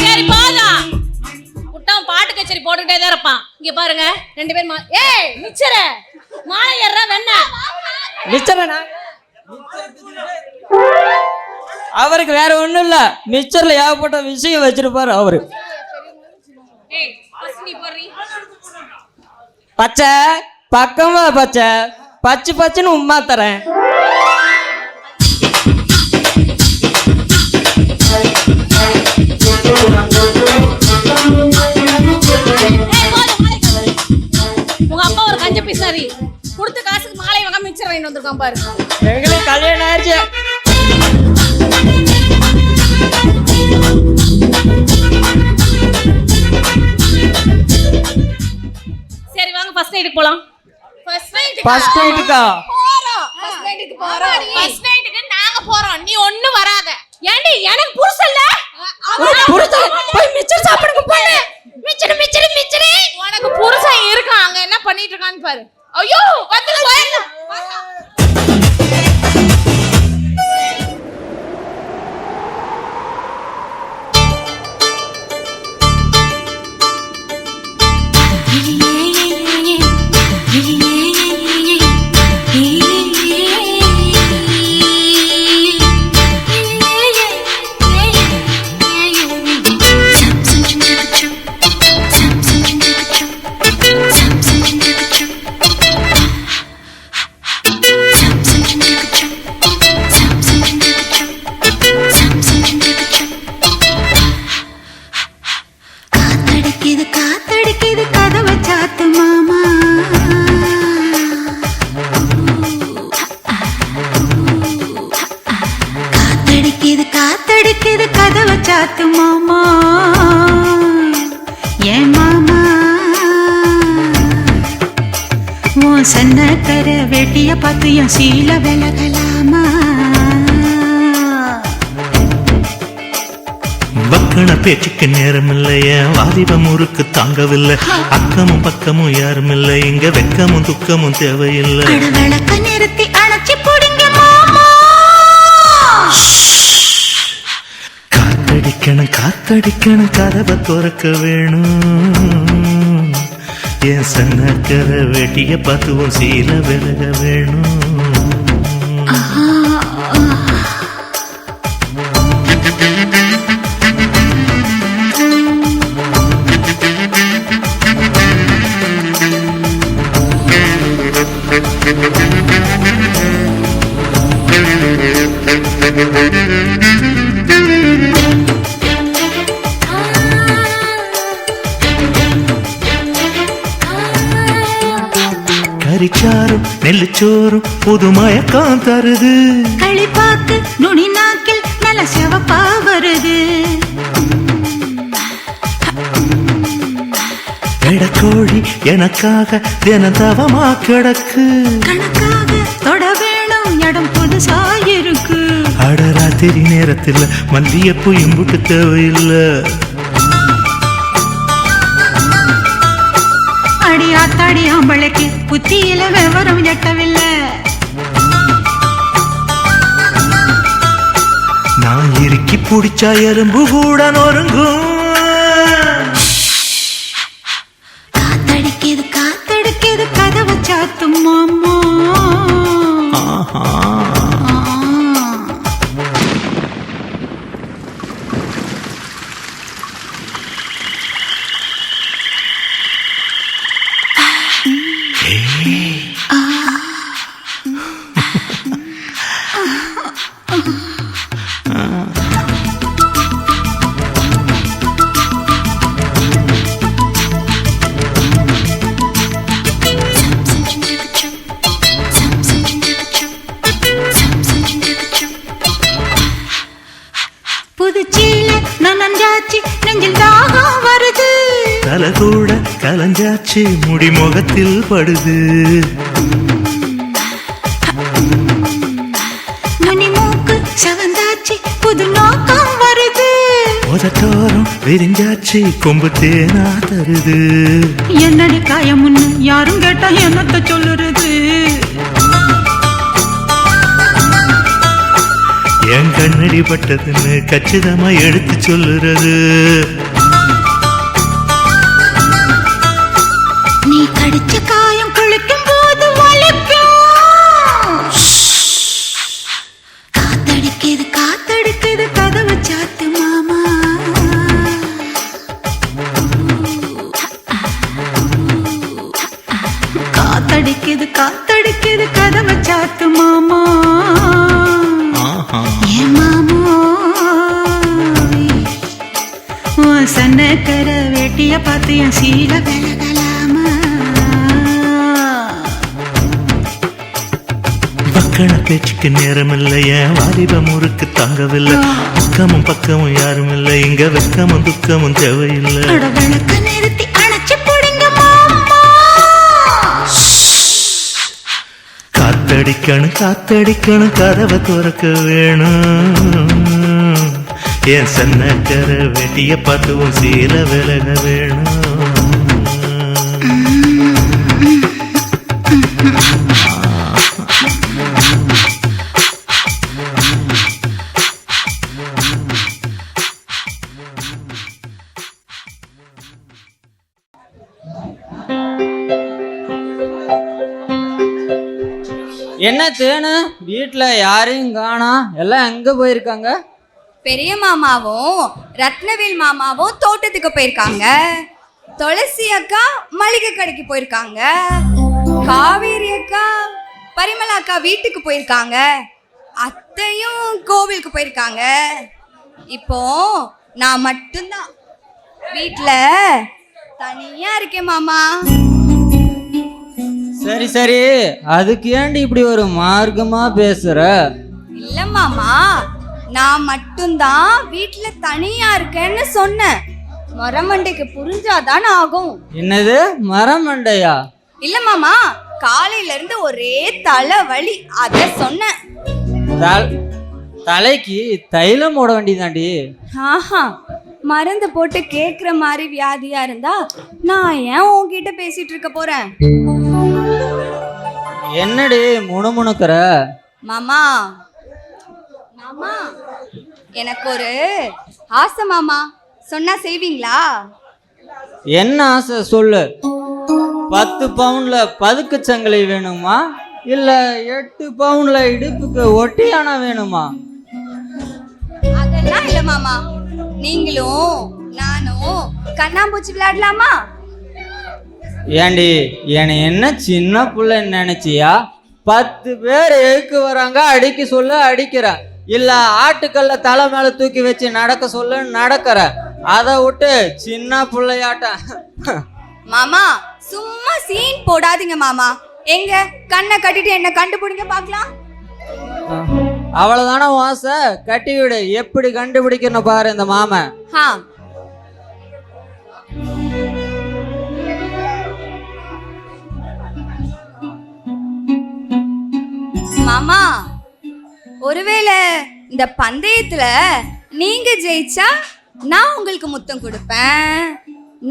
சரி போதா, விட்டான் பாட்டு கச்சேரி போட்டுக்கிட்டே தான் இருப்பான். இங்க பாருங்க 2 பேர் ஏய் மிச்சர மாலை ஏறா வெண்ண மிச்சரனா? அவருக்கு வேற ஒண்ணும் இல்ல, மிச்சர்ல ஏகப்பட்ட விஷயம் வச்சிருப்பாரு அவரு. பச்சை பக்கமா பச்சை பச்சை பச்சைன்னு உம்மா தரேன். உங்க அப்பா ஒரு கஞ்ச பிசாரி, கொடுத்த காசுக்கு மாலை வாங்க மிச்சர் வாங்கி வந்திருக்கான் பாரு. எங்களுக்கு கல்யாணம் ஆயிடுச்சு. சரி வாங்க ஃபர்ஸ்ட் நைட்டுக்கு போலாம். ஃபர்ஸ்ட் நைட்டுக்கா ஃபர்ஸ்ட் நைட்டுக்கு நாங்க போறோம், நீ ஒண்ணும் வராத. ஏண்டி எனக்கு புருஷன் இல்ல? போய் மிச்சர் சாப்பிடுங்க போய். மிச்சரு உனக்கு புருஷன் இருக்கான், அங்க என்ன பண்ணிட்டு இருக்கான்னு பாரு. ஐயோ வந்து போயிடலாம். காத்தடிக்குது கதவை சாத்து மாமா. காத்தடிக்குது கதவை சாத்து மாமா. ஏன் மாமா உன் சன்னக்கர வெட்டிய பார்த்து என் சீல விலகலாமா? வக்கண பேச்சுக்கு நேரம் இல்லைய, வாலிப முறுக்கு தாங்கவில்லை. அக்கமும் பக்கமும் யாரும் இல்லை, இங்க வெக்கமும் துக்கமும் தேவையில்லை. விளக்க நிறுத்தி அணைச்சி போடுங்க மாமா. காத்தடிக்கணும் கதவை திறக்க வேணும். என் சன்னக்கர வெட்டிய பார்த்துவும் சீல விலக வேணும். கரிச்சாரும் நெல்லுச்சோறும் புது மயக்கம் தருது. களிப்பாக்கு நுனி நாக்கில் நல்ல சிவப்பா வருது. எடக்கோழி எனக்காக தினதவமா கிடக்கு. கணக்காக தொட வேணும் இடம் புதுசா இருக்கு. அடராத்திரி நேரத்தில் மல்லியப்பூ இம்புட்டு தேவையில்லை. அடி ஆத்தாடி ஆம்பளைக்கு புத்தியில விவரம் எட்டவில்லை. நான் இறுக்கி பிடிச்சா எறும்பு கூட நொறுங்கும். காத்தடிக்குது கதவை சாத்தும் மாமா. புதுச்சீல நனஞ்சாச்சு நெஞ்சில் தாகம் வருது. தலை கூட கலஞ்சாச்சு முடி முகத்தில் படுது. நுனி மூக்கு செவந்தாச்சு புது நோக்கம் வருது. உதட்டோரம் விரிஞ்சாச்சு கொம்பு தேனா தருது. என்னடி காயமுன்னு யாரும் கேட்டா என்னத்த சொல்லுறது. என் கண்ணடி பட்டதுன்னு கச்சிதமா எடுத்து சொல்லுறது. நீ கடிச்ச காயம் குளிக்கும் போது வலிக்கும். காத்தடிக்குது கதவை சாத்து மாமா. காத்தடிக்குது கதவை சாத்து மாமா. ஏன் மாமோ உன் சன்னக்கர வெட்டிய பார்த்து என் சீல விலகலாமா? வழக்கண பேச்சுக்கு நேரம் இல்லையா வாலிப முறுக்கு தாங்கவில்லை அக்கமும் பக்கமும் யாரும் இல்லை இங்க வெக்கமும் துக்கமும் தேவையில்லை விளக்க நிறுத்தி அணைச்சு போடுங்க மாமா. காத்தடிக்கணும் கதவை துறக்க வேணும் என் சன்னக்கர வெட்டிய பார்த்துவும் சீல விலக வேணும் என்ன தேனு வீட்டுல யாரையும் காணோம், எல்லாம் எங்க போயிருக்காங்க? பெரிய மாமாவும் ரத்னவேல் மாமாவும் தோட்டத்துக்கு போயிருக்காங்க. துளசி அக்கா மளிகை கடைக்கு போயிருக்காங்க. காவேரி அக்கா பரிமளா அக்கா வீட்டுக்கு போயிருக்காங்க. அத்தையும் கோவிலுக்கு போயிருக்காங்க. இப்போ நான் மட்டும்தான் வீட்டுல தனியா இருக்கேன் மாமா. சரி சரி, அதுக்கு ஏண்டி இப்படி ஒரு மார்க்கமா பேசுற? இல்ல மாமா, நான் மட்டும்தான் வீட்டுல தனியா இருக்கேன்னு சொன்னேன். மரமண்டைக்கு புரிஞ்சாதானே ஆகும். என்னது மரமண்டையா? இல்ல மாமா, காலையில இருந்து ஒரே தலைவலி, அத சொன்னேன். தலைக்கு தைலம் போட வேண்டியதாண்டி. ஆஹா, மருந்து போட்டு கேக்குற மாதிரி வியாதியா இருந்தா நான் ஏன் உன்கிட்ட பேசிட்டு இருக்க போறேன்? என்னடி முணுமுணுக்கிற? மாமா மாமா, எனக்கு ஒரு ஆசை மாமா, சொன்னா செய்வீங்களா? என்ன ஆசை சொல்லு. 10 பவுன்ல பதுக்கு சங்கிலி வேணுமா, இல்ல 8 பவுன்ல இடுப்புக்கு ஒட்டியானா வேணுமா? அதெல்லாம் இல்ல மாமா, நீங்களும் நானும் கண்ணாம்பூச்சி விளையாடலாமா? ஏண்டி என்னை என்ன சின்ன பிள்ளைன்னு நினைச்சியா? 10 பேர் எதுக்கு வராங்க, அடிக்க சொல்ல அடிக்கிற, இல்ல ஆட்டுக்கல்ல தலை மேல தூக்கி வச்சு நடக்க சொல்ல நடக்கிற, அதை விட்டு சின்ன பிள்ளையாட்ட. மாமா சும்மா சீன் போடாதீங்க மாமா. எங்க கண்ணை கட்டிட்டு என்ன கண்டுபிடிங்க பாக்கலாம். அவ்வளவுதானே ஆசை? கட்டி விடு, எப்படி கண்டுபிடிக்கணும் பாரு இந்த மாமன். மாமா, ஒருவேளை இந்த பந்தயத்துல நீங்க ஜெயிச்சா நான் உங்களுக்கு முத்தம் கொடுப்பேன்,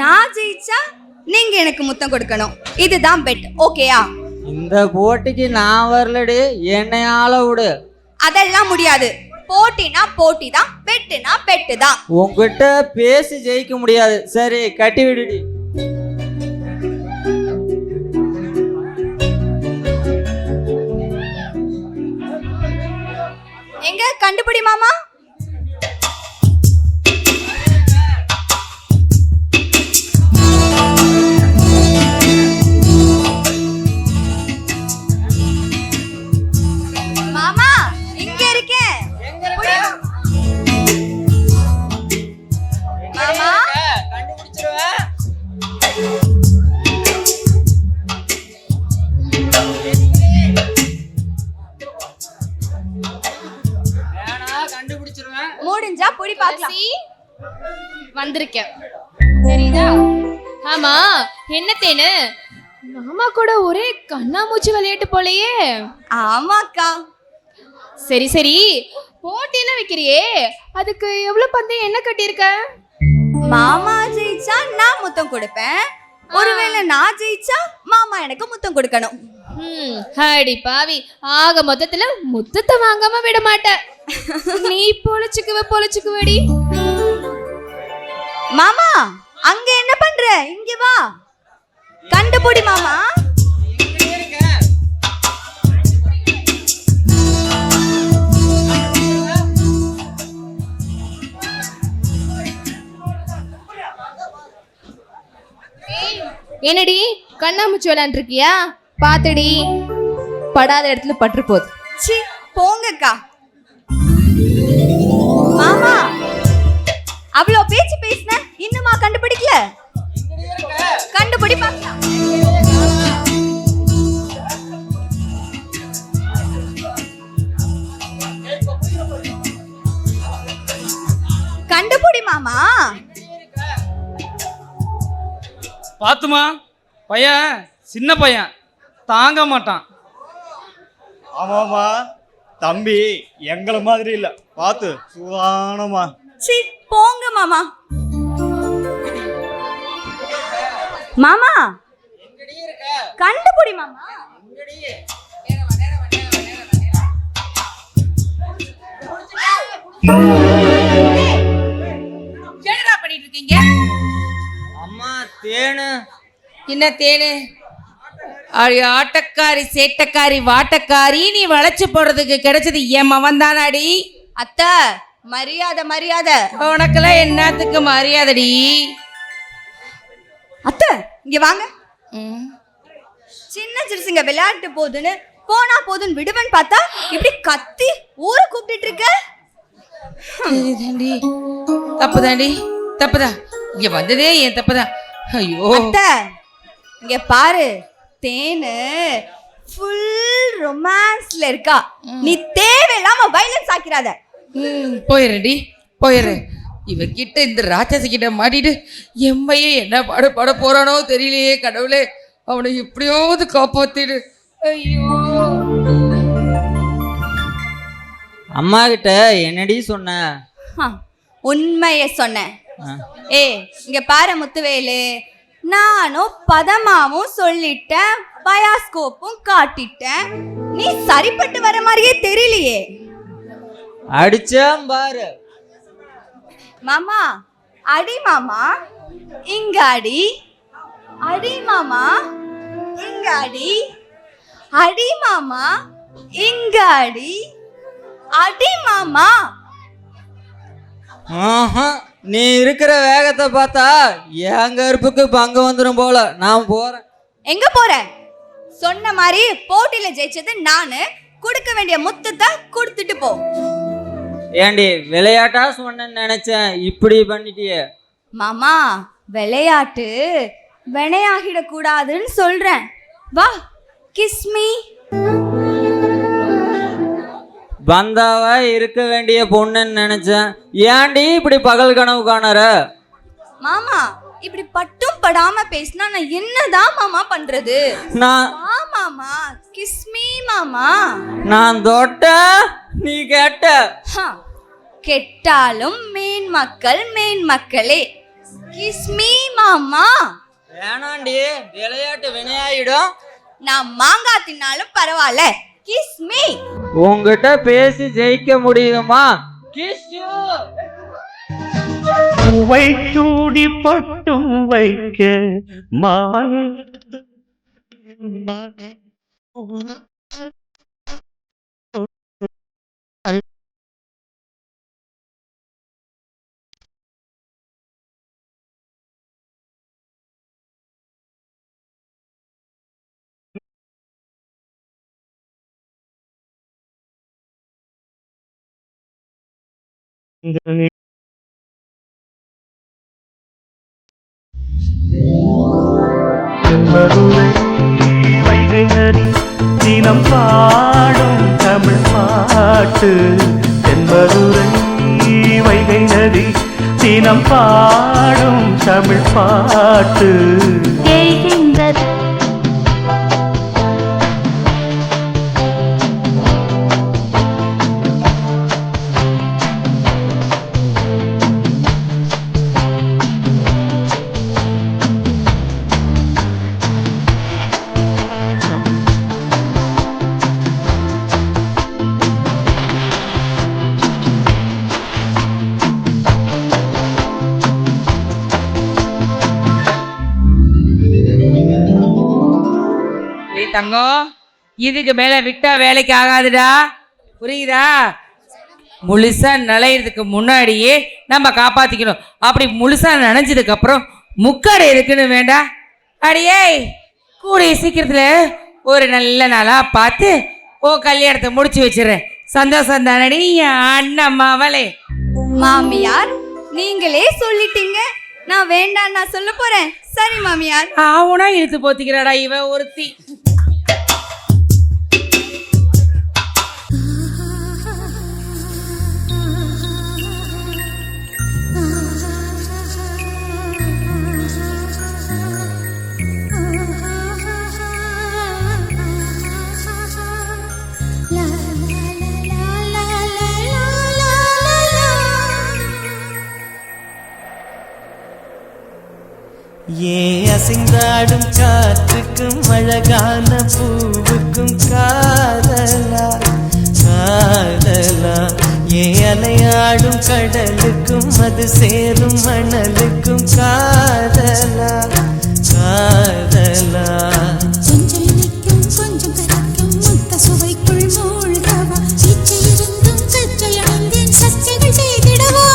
நான் ஜெயிச்சா நீங்க எனக்கு முத்தம் கொடுக்கணும். இதுதான் பெட், ஓகேயா? இந்த போட்டிக்கு நான் வரலடி, என்னையால விடு. அதெல்லாம் முடியாது. போட்டினா போட்டி தான், பெட்டுனா பெட்டு தான். உங்ககிட்ட பேசி ஜெயிக்க முடியாது. சரி கட்டி விடுடி. எங்க கண்டுபிடி மாமா. மாமா இங்க இருக்கேன். மாமா கண்டுபிடிச்சிருவேன். முடிஞ்சா புடி பார்க்கலாம். வந்திருக்கேன் தெரியுதா? ஆமா, என்ன தேனு மாமா கூட ஒரே கண்ணாமூச்சி விளையாட்டு போலயே. ஆமாக்கா. சரி சரி, போட்டியெல்லாம் வைக்கிறியே, அதுக்கு எவ்வளவு பந்தயம் என்ன கட்டியிருக்க? மாமா ஜெயிச்சா நான் முத்தம் கொடுப்பேன், ஒருவேளை நான் ஜெயிச்சா மாமா எனக்கு முத்தம் கொடுக்கணும். அடி பாவி, ஆக மொத்தத்துல முத்தத்தை வாங்காம விட மாட்ட. நீ பொழைச்சுக்குவடி. மாமா அங்க என்ன பண்ற? இங்க வா, கண்டுபிடி மாமா. என்னடி கண்ணாமூச்சி விளையாண்டு இருக்கியா? பாத்தடி, படாத இடத்துல பற்று போகுது. சி போங்கக்கா. மாமா அவ்வளோ பேச்சு பேசின, இன்னுமா கண்டுபிடிக்கல? கண்டுபிடி பார்க்கலாம். மாமா? பாத்துமா, பையன் சின்ன பையன் தாங்க மாட்டான். ஆமாமா, தம்பி எங்களை மாதிரி இல்ல, பார்த்து சுதானமா. சீ போங்க மாமா. மாமா கண்டுபிடி மாமா. என்னடா பண்ணிட்டு இருக்கீங்க? அம்மா தேனு. என்ன தேனு? ஆட்டக்காரி, சேட்டக்காரி, வாட்டக்காரி, நீ வளைச்சு போடுறதுக்கு கிடைச்சது என் மவன் தானாடி. அத்தை மரியாதை மரியாதை. உனக்கெல்லாம் என்னத்துக்கு மரியாதைடி? அத்தை இங்க வாங்க. சின்ன சிறுசுங்க விளையாட்டு போதுன்னு போனா போதுன்னு விடுவன் பார்த்தா இப்படி கத்தி ஊரை கூப்பிட்டு இருக்க. தப்புதாண்டி, தப்புதான். இங்க வந்ததே என் தப்புதான். ஐயோ அத்தை இங்க பாரு, தேனு ஃபுல் ரொமான்ஸ்ல இருக்கா. நீ தேவையில்லாம வயலன்ஸ் ஆக்கிறாத. போயிடுறேன்டி, போயிடுறேன். இவகிட்ட இந்த ராட்சசி கிட்ட மாட்டிட்டு எம்மையே என்ன பாட போறானோ தெரியலையே. கடவுளே, அவனை எப்படியாவது காப்பாத்திடு. ஐயோ அம்மா கிட்ட என்னடி சொன்ன? உண்மைய சொன்னேன். இங்க பாரு முத்துவேலு, நானும் பதமாவும் சொல்லிட்டேன், பயாஸ்கோப்பும் காட்டிட்டேன். நீ சரிப்பட்டு வர மாதிரியே தெரியலையே. அடிச்சேன் பாரு மாமா. அடி மாமா, இங்க அடி. அடி மாமா, இங்க அடி. அடி மாமா, இங்க அடி. அடி மாமா. நீ இருக்கிற வேகத்தை பார்த்தா என் கருப்புக்கு பங்கு வந்துடும் போல. நான் போறேன். எங்க போற? சொன்ன மாதிரி போட்டியில ஜெயிச்சது நானு. கொடுக்க வேண்டிய முத்தத்தை கொடுத்துட்டு போ. ஏண்டி விளையாட்டா சொன்னேன்னு நினைச்சேன், இப்படி பண்ணிட்டியே. மாமா விளையாட்டு வினையாகிட கூடாதுன்னு சொல்றேன். வா கிஸ் மீ. பந்தாவா இருக்க வேண்டிய பொண்ணுன்னு நினைச்சேன். ஏண்டி இப்படி பகல் கனவு காணற? மாமா இப்படி பட்டும் படாம பேசினா நான் என்னதான் மாமா பண்றது? மாமா கிஸ் மீ மாமா. நான் தொட்ட நீ கேட்ட. கெட்டாலும் மேன் மக்களே. கிஸ் மீ மாமா. வேணாண்டி, விளையாட்டு வினையாயிடும். நான் மாங்காய் தின்னாலும் பரவாயில்ல, கிஸ் மீ. உங்ககிட்ட பேசி ஜெயிக்க முடியுமா? Kiss you. பூவை சூடி பட்டும் வைக்க மாலை தினம் பாடும் தமிழ் பாட்டு. தென்மதுரை வைகை நதி தினம் பாடும் தமிழ் பாட்டு. தங்கம், இதுக்கு மேல விட்டா வேலைக்கு ஆகாதுடா, புரியுதா? முழுசா நனையிறதுக்கு முன்னாடியே நம்ம காப்பாத்திக்கணும். அப்படி முழுசா நனைஞ்சதுக்கு அப்புறம் முக்காடை இருக்குன்னு வேண்டாம். அடியே கூடிய சீக்கிரத்துல ஒரு நல்ல நாளா பார்த்து கல்யாணத்தை முடிச்சு வச்சிடறேன். சந்தோஷம் தானடி அண்ணன் மாவளே? மாமியார் நீங்களே சொல்லிட்டீங்க, நான் வேண்டாம் நான் சொல்ல போறேன். சரி மாமியார். ஆவுனா இழுத்து போத்திக்கிறாடா இவ ஒருத்தி. அசைந்தாடும் காற்றுக்கும் அழகான பூவுக்கும் காதலா காதலா அலையாடும் கடலுக்கும் அது சேரும் மணலுக்கும் காதலா காதலா கொஞ்சம் இனிக்கும் கொஞ்சம் கரைக்கும் முத்த சுவைக்குள் மூழ்கவா இச்சை இருந்தும் கச்சை அணிந்தேன் சச்சைகள் செய்திடவா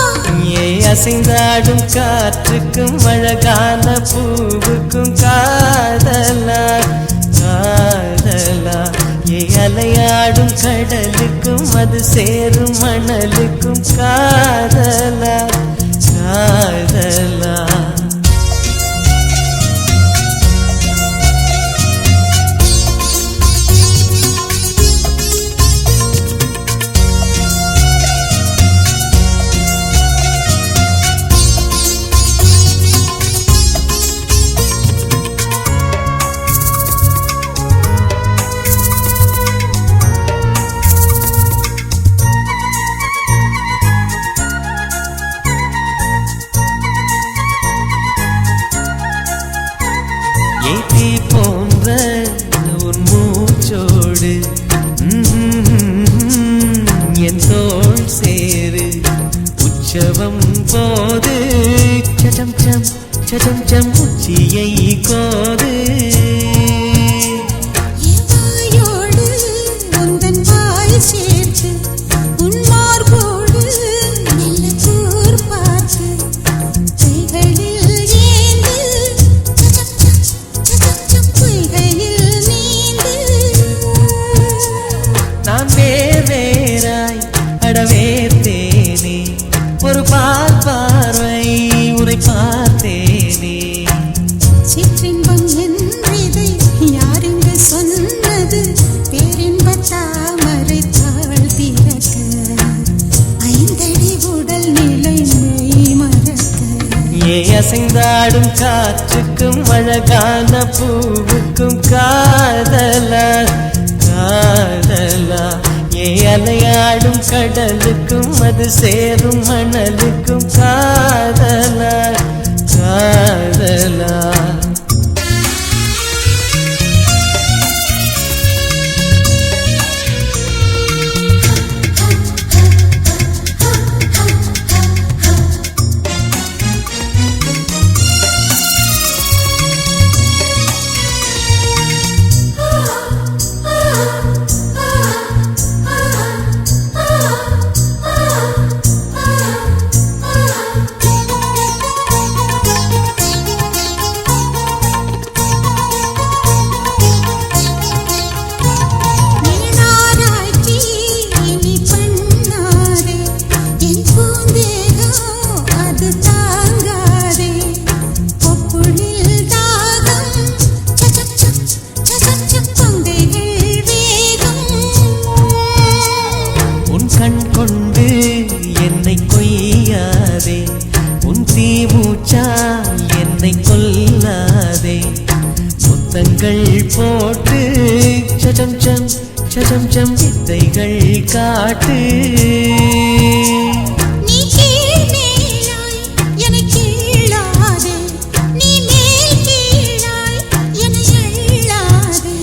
அசைந்தாடும் காற்றுக்கும் அழகான பூவுக்கும் காதலா காதலா அலையாடும் கடலுக்கும் அது சேரும் மணலுக்கும் காதலா காதலா ஏத்தி போன்ற உன் மூச்சோடு என் தோள் சேரு உற்சவம் போது சடம் சம் சடம் சம் உச்சியை கோது வாயோடு உந்தன் வாய் சேர்த்து உன் மார்போடு நல்ல கூர் பார்த்து கைகளில் ஏந்து பொய்கையில் நீந்து நான் வேறாய் அடவேத்தேனே ஒரு பார்வை உரை பார்த்தேனே சிற்றின்பம் என்றதை யாரெங்கு சொன்னது பேரின்ப தாமரை தாழ் திறக்க ஐந்தடி உடல் நிலை மெய் மறக்க அசைந்தாடும் காற்றுக்கும் அழகான பூவுக்கும் காதலா காதலா அலையாடும் கடலுக்கும் அது சேரும் மணலுக்கும் காதலா காதலா நீனாராய்ச்சி இனி பண்ணாதே என் பூந்தேகம் அது தாங்காதே பொப்புளில் தாகம் சச்சச்சம் பொந்தைகள் வேகம் உன் கண் கொண்டு என்னை கொய்யாதே உன் தீமூச்சா என்னை கொல்லாதே முத்தங்கள் போட்டு சடம் சம் வித்தைகள் காட்டு நீ கீழ் மேலாய் என்னை கீழாதே நீ மேல் கீழாய் என்னை அள்ளாதே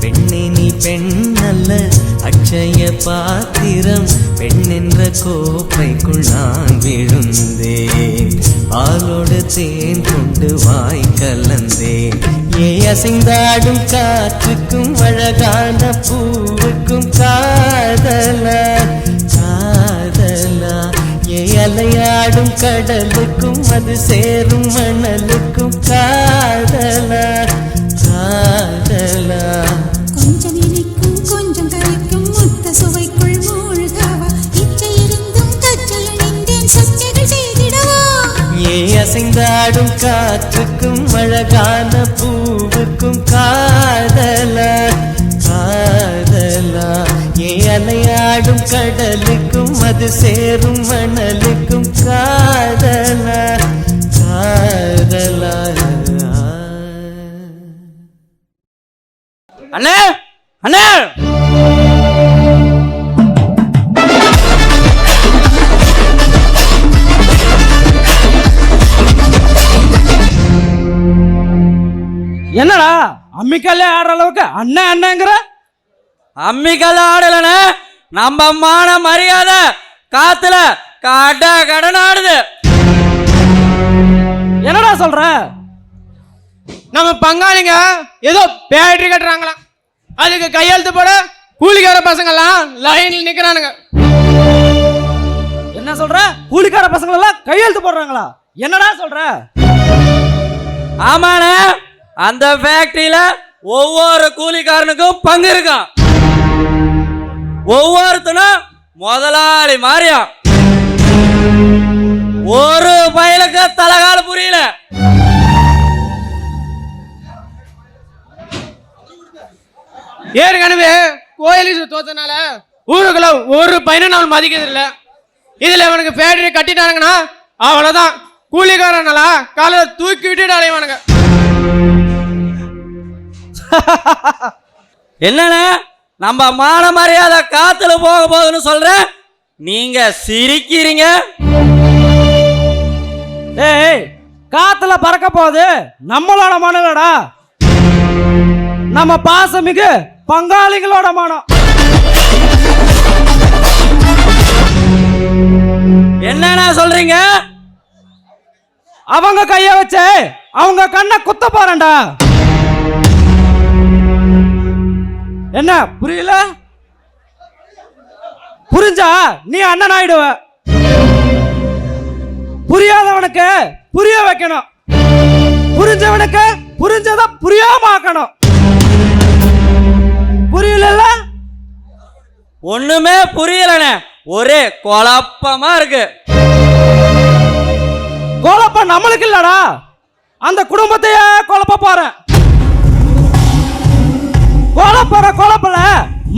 பெண்ணே நீ பெண் அல்ல அட்சய பாத்திரம் பெண் என்ற கோப்பைக்குள் நான் விழுந்தேன் பாலோடு தேன் கொண்டு வாய் கலந்தேன் அசைந்தாடும் காற்றுக்கும் அழகான பூவுக்கும் காதலா காதலா அலையாடும் கடலுக்கும் அது சேரும் மணலுக்கும் காதலா காதலா கொஞ்சம் இனிக்கும் கொஞ்சம் கரைக்கும் முத்த சுவைக்குள் மூழ்கவா இச்சை இருந்தும் கச்சை அணிந்தேன் சச்சைகள் செய்திடவா அசைந்தாடும் காற்றுக்கும் அழகான பூவுக்கும் காதலா காதலா அலையாடும் கடலுக்கும் அது சேரும் மணலுக்கும் காதலா காதலா அண்ணே அண்ணே என்னடா அம்மிக்கல்லே ஆடுற அளவுக்கு அண்ணன் அண்ணங்கிற? அம்மிக்கல்ல ஆடலண்ணே, நம்ம மான மரியாதை காத்துல கடன் ஆடுது. என்னடா சொல்ற? நம்ம பங்காளிங்க ஏதோ பேட்டரி கட்டுறாங்களாம், அதுக்கு கையெழுத்து போட கூலிக்கார பசங்கெல்லாம் லைன்ல நிக்கிறானுங்க. என்ன சொல்ற? கூலிக்கார பசங்க எல்லாம் கையெழுத்து போடுறாங்களா? என்னடா சொல்ற? ஆமாண்ணே, அந்த ஃபேக்டரியில ஒவ்வொரு கூலிக்காரனுக்கும் பங்கு இருக்கும். ஒவ்வொருத்தனும் முதலாளி மாதிரியா. ஒரு பயலுக்கு தலகால புரியல. ஏற்கனவே கோயிலுக்கு தோத்தனால ஊருக்குள்ள ஒரு பையனும் அவன் மதிக்கிறது இல்லை. இதுல இவனுக்கு ஃபேக்டரி கட்டிட்டானுங்கன்னா அவ்வளவுதான், கூலிக்காரனால காலையில தூக்கி விட்டுட்டு அலைவானுங்க. என்னண்ணே, நம்ம மான மரியாதை காத்துல போக போகுதுன்னு சொல்ற, நீங்க சிரிக்கிறீங்க. ஏய், காத்துல பறக்க போகுது நம்மளோட மனலடா, நம்ம பாசமிகு பங்காளிகளோட மனம். என்னண்ணா சொல்றீங்க? அவங்க கைய வச்சு அவங்க கண்ணை குத்த போறேன்டா. என்ன புரியல? புரிஞ்சா நீ அண்ணன் ஆயிடுவ. புரியாதவனுக்கு புரிய வைக்கணும், புரிஞ்சவனுக்கு புரிஞ்சத புரியாம ஆக்கணும். புரியல? ஒண்ணுமே புரியலண்ணே, ஒரே குழப்பமா இருக்கு. குழப்பம் நம்மளுக்கு இல்லடா, அந்த குடும்பத்தையே குழப்ப போறேன். குழப்பல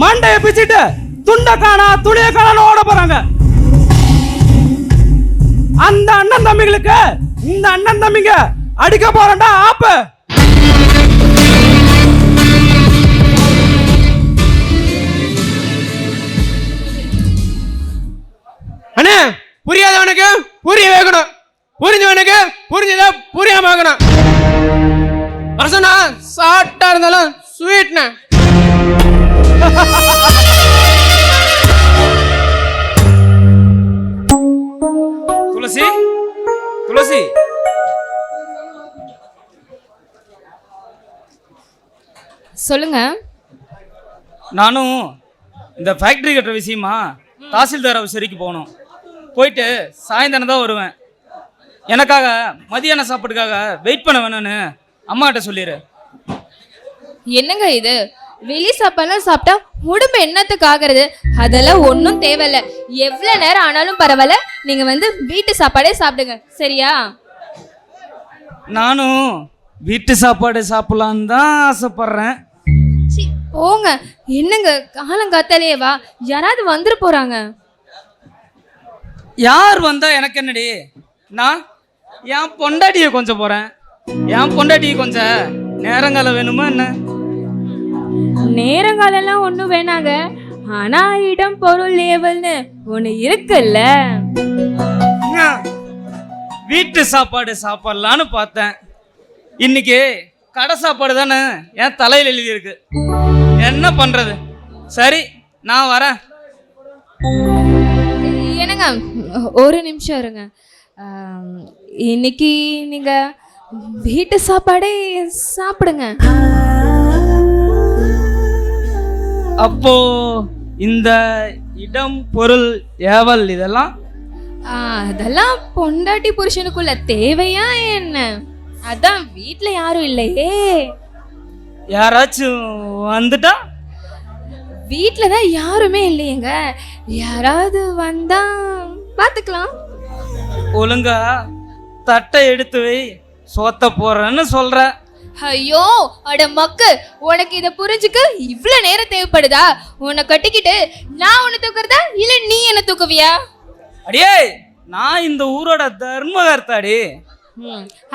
மண்டைய பிச்சுட்டு துண்டை காணா துணிய காணான்னு ஓட போறாங்க. அந்த அண்ணன் தம்பிகளுக்கு இந்த அண்ணன் தம்பிங்க அடிக்க போறேன்டா ஆப்பு. அண்ணே, புரியாதவனுக்கு புரிய வைக்கணும், புரிஞ்சவனுக்கு புரிஞ்சத புரியாம வைக்கணும். பர்சனா சாட்டா இருந்தாலும் ஸ்வீட்ண்ணே. துளசி, துளசி, சொல்லுங்க. நானும் இந்த ஃபேக்டரி கட்டுற விஷயமா தாசில்தார் ஆஃபீஸருக்கு போகணும். போயிட்டு சாயந்தரம் தான் வருவேன். எனக்காக மதியான சாப்பாட்டுக்காக வெயிட் பண்ண வேணும்னு அம்மாகிட்ட சொல்லிடு. என்னங்க இது, வெளி சாப்பாடுலாம் சாப்பிட்டா உடம்பு என்னத்துக்கு ஆகிறது? அதெல்லாம் ஒன்றும் தேவையில்ல. எவ்வளோ நேரம் ஆனாலும் பரவாயில்ல, நீங்க வந்து வீட்டு சாப்பாடே சாப்பிடுங்க, சரியா? நானும் வீட்டு சாப்பாடு சாப்பிடலான்னு தான் ஆசைப்படுறேன். போங்க, என்னங்க காலங்காத்தாலேயே வா, யாராவது வந்துட போறாங்க. யார் வந்தா எனக்கு என்னடி? நான் என் பொண்டாட்டியை கொஞ்சம் போறேன். என் பொண்டாட்டியை கொஞ்சம் நேரங்காலம் வேணுமா என்ன? நேரங்காலெல்லாம் ஒன்றும் வேணாங்க, ஆனா இடம் பொருள் லேவல்னு ஒன்று இருக்குல்ல. வீட்டு சாப்பாடு சாப்பிடலான்னு பார்த்தேன். இன்னைக்கு கடை சாப்பாடு தானே என் தலையில் எழுதியிருக்கு. என்ன பண்றது? சரி, நான் வரேன். என்னங்க, ஒரு நிமிஷம் இருங்க. இன்னைக்கு நீங்க வீட்டு சாப்பாடே சாப்பிடுங்க. அப்போ இந்த இடம் பொருள் ஏவல் இதெல்லாம் அதெல்லாம் பொண்டாட்டி புருஷனுக்குள்ள தேவையா என்ன? அதான் வீட்ல யாரும் இல்லையே. யாராச்சும் வந்துட்டா? வீட்ல தான் யாருமே இல்லையேங்க, யாராவது வந்தா பாத்துக்கலாம். ஒழுங்கா தட்டை எடுத்து வை, சோத்த போறேன்னு சொல்ற. ஐயோ அட மக்கு, உனக்கு இதை புரிஞ்சுக்க இவ்வளோ நேரம் தேவைப்படுதா? உன்னை கட்டிக்கிட்டு நான் உன்னை தூக்குறதா இல்லை நீ என்ன தூக்குவியா? அடியே, நான் இந்த ஊரோட தர்மகர்த்தாடி.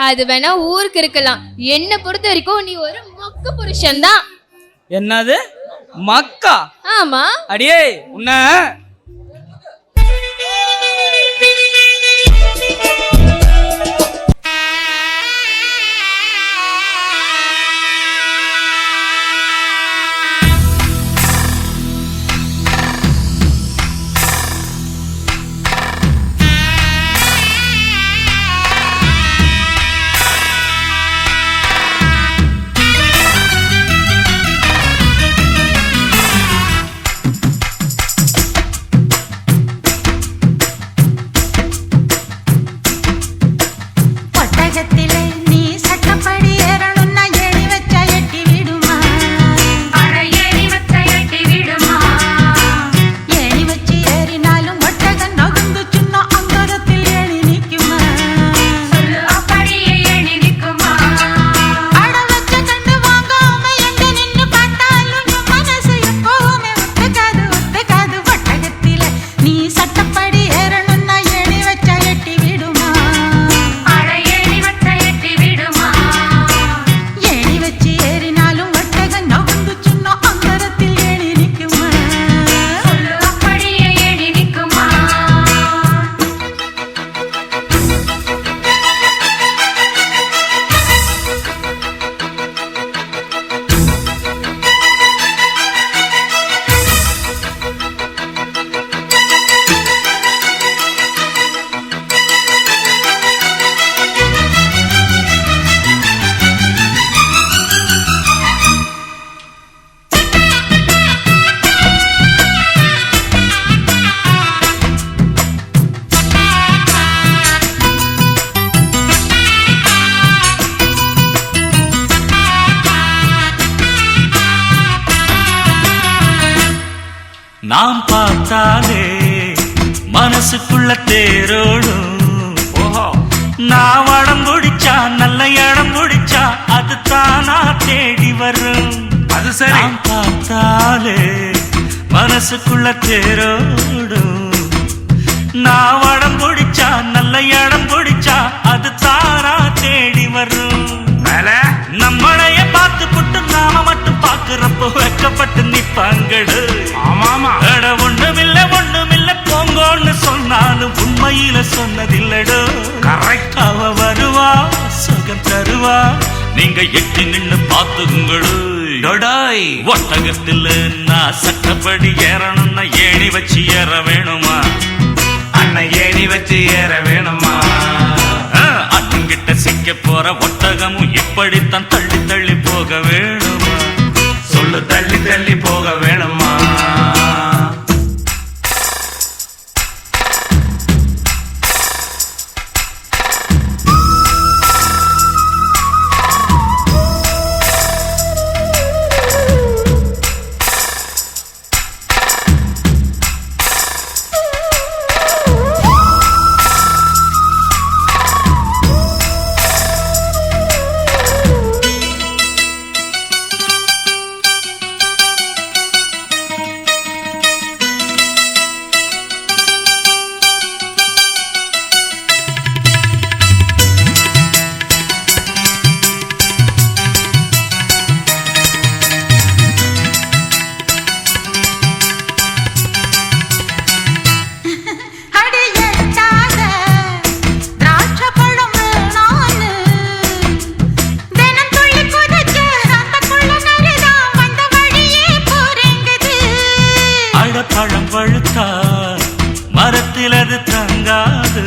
அது வேணா ஊருக்கு இருக்கலாம், என்னை பொறுத்த வரைக்கும் நீ ஒரு மக்கு புருஷன் தான். என்னது மக்கா? ஆமா. அடியே உன்ன நாம் பார்த்தாலே மனசுக்குள்ள தேரோடும். நான் வடம் பிடிச்சா நல்ல இடம் பிடிச்சா அது தானா தேடி வரும். அது சரி. நாம் பார்த்தாலே மனசுக்குள்ள தேரோடும். நான் வடம் பிடிச்சா நல்ல இடம் பிடிச்சா அது தானா தேடி வரும். நம்மளைய பார்த்து புட்டு நாம மட்டும் பாக்குறப்போ வெக்கப்பட்டு நிப்பாங்கடு. ஒண்ணுமில்ல போங்கோன்னு சொன்னாலும் உண்மையில சொன்னதில்லடோ. அவ வருவா சுகம் தருவா நீங்க எட்டி நின்னு பாத்துங்களு. ஒட்டகத்தில் நான் சட்டப்படி ஏறணும்னா ஏணி வச்சு ஏற வேணுமா? அண்ணன் ஏணி வச்சு ஏற வேணுமா? அட்டுங்கிட்ட சிக்க போற ஒட்டகமும் இப்படித்தான் தள்ளி தள்ளி போக வேணுமா? சொல்லு தள்ளி தள்ளி போக வேணுமா? மரத்தில் அது தங்காது,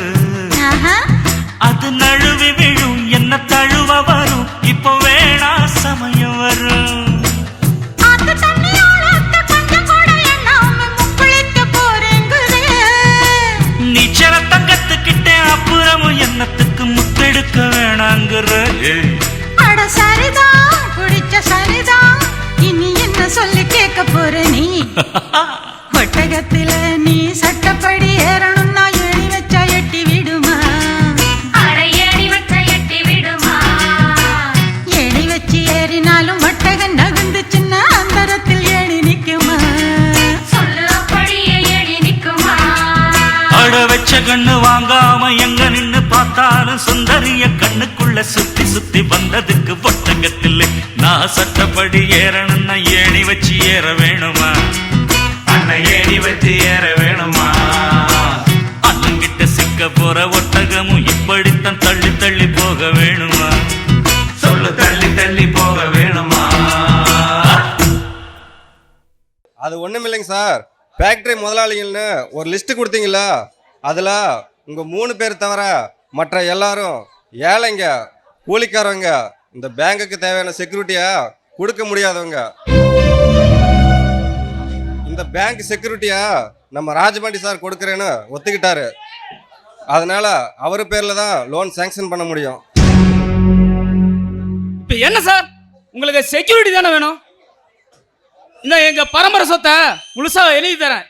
அது நழுவி விழும் என்ன தழுவ வரும். இப்போ வேணா சமயம் வரும். நீச்சல தங்கத்துக்கிட்டே அப்புறமும் என்னத்துக்கு முத்தெடுக்க வேணாங்கிற. சரிதான் குடிச்ச சரிதான் இனி என்ன சொல்லி கேட்க போற நீ? ஒட்டகத்தில நீ சட்டப்படி ஏறணும்னா ஏணி வச்சா எட்டி விடுமா? ஏணி வச்சா எட்டி விடுமா? ஏணி வச்சு ஏறினாலும் ஒட்டகம் நகர்ந்துச்சுன்னா அந்தரத்தில் ஏணி நிக்குமா? சொல்லு அப்படியே ஏணி நிக்குமா? அட வச்ச கண்ணு வாங்காம எங்க நின்னு பார்த்தாலும் சுந்தரிய கண்ணுக்குள்ள சுத்தி சுத்தி வந்ததுக்கு ஒட்டகத்தில் நான் சட்டப்படி ஏறணும்னா ஏணி வச்சு ஏற வேணுமா? ஏணி வச்சு ஏற வேணுமா? அண்ணங்கிட்ட சிக்க போற ஒட்டகமும் இப்படித்தான் தள்ளி தள்ளி போக வேணுமா? சொல்லு தள்ளி தள்ளி போக வேணுமா? அது ஒண்ணும் இல்லைங்க சார். ஃபேக்டரி முதலாளிகள்னு ஒரு லிஸ்ட் கொடுத்தீங்களா, அதுல உங்க 3 பேர் தவிர மற்ற எல்லாரும் ஏழைங்க, கூலிக்காரவங்க, இந்த பேங்குக்கு தேவையான செக்யூரிட்டியா கொடுக்க முடியாதவங்க. இந்த பேங்க் செக்யூரிட்டியா நம்ம ராஜபாண்டி சார் கொடுக்கறேன்னு ஒத்துக்கிட்டாரு. அதனால அவர் பேர்ல தான் லோன் சாங்ஷன் பண்ண முடியும். இப்போ என்ன சார் உங்களுக்கு செக்யூரிட்டி தானே வேணும்? இந்த எங்க பரம்பரை சொத்தை முழுசா எழுதி தரேன்.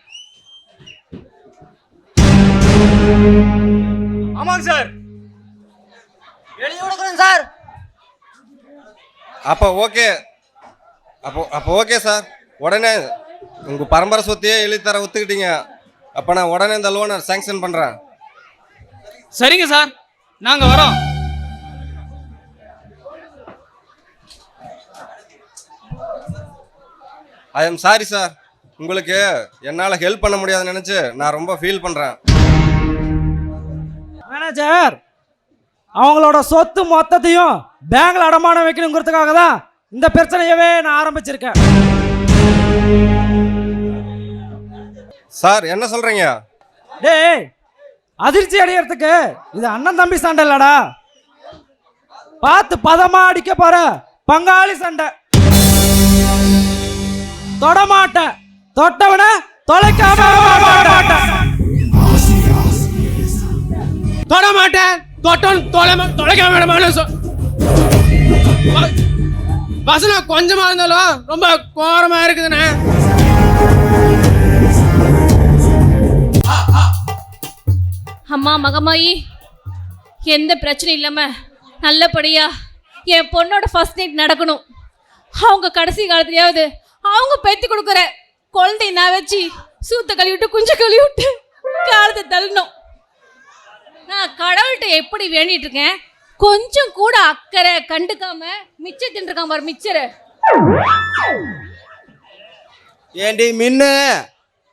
ஆமாங்க சார், எழுதி கொடுக்குறேன் சார். அப்போ ஓகே சார். உடனே உங்க பரம்பரை சொத்தையே எழுதி தர ஒத்துக்கிட்டீங்க. அப்ப நான் உடனே இந்த லோனை சாங்ஷன் பண்றேன். சரிங்க சார், நாங்க வரோம். I am sorry sir. உங்களுக்கு என்னால் ஹெல்ப் பண்ண முடியாதுன்னு நினச்சி நான் ரொம்ப ஃபீல் பண்ணுறேன். மேனேஜர், அவங்களோட சொத்து மொத்தத்தையும் பேங்க்ல அடமானம் வைக்கணுங்கிறதுக்காக தான் இந்த பிரச்சனையவே நான் ஆரம்பிச்சிருக்கேன். சார் என்ன சொல்றீங்க? டேய், அதிர்ச்சி அடையறதுக்கு இது அண்ணன் தம்பி சண்டை இல்லடா, பார்த்து பதமா அடிக்க போற பங்காளி சண்டை. தொடமாட்டேன், தொட்டவன தொலைக்காம தொடமாட்டேன், தொலைக்காம வசனம் கொஞ்சமா இருந்தாலும் ரொம்ப கோரமா இருக்குதுண்ணே. அம்மா மகமாயி எந்த பிரச்சனையும் இல்லாம நல்லபடியா என் பொண்ணோட ஃபர்ஸ்ட் நைட் நடக்கணும். அவங்க கடைசி காலத்துலயாவது அவங்க பெத்து கொடுக்குற குழந்தைய நான் வச்சு சூத்த கழுவிட்டு குஞ்ச கழுவிட்டு காலத்தை தள்ளணும். நான் கடவுள்கிட்ட எப்படி வேண்டிட்டு இருக்கேன், கொஞ்சம் கூட அக்கறை கண்டுக்காம மிச்சம் தின்றுருக்கான் பாரு மிச்சரை. ஏண்டி மின்னு,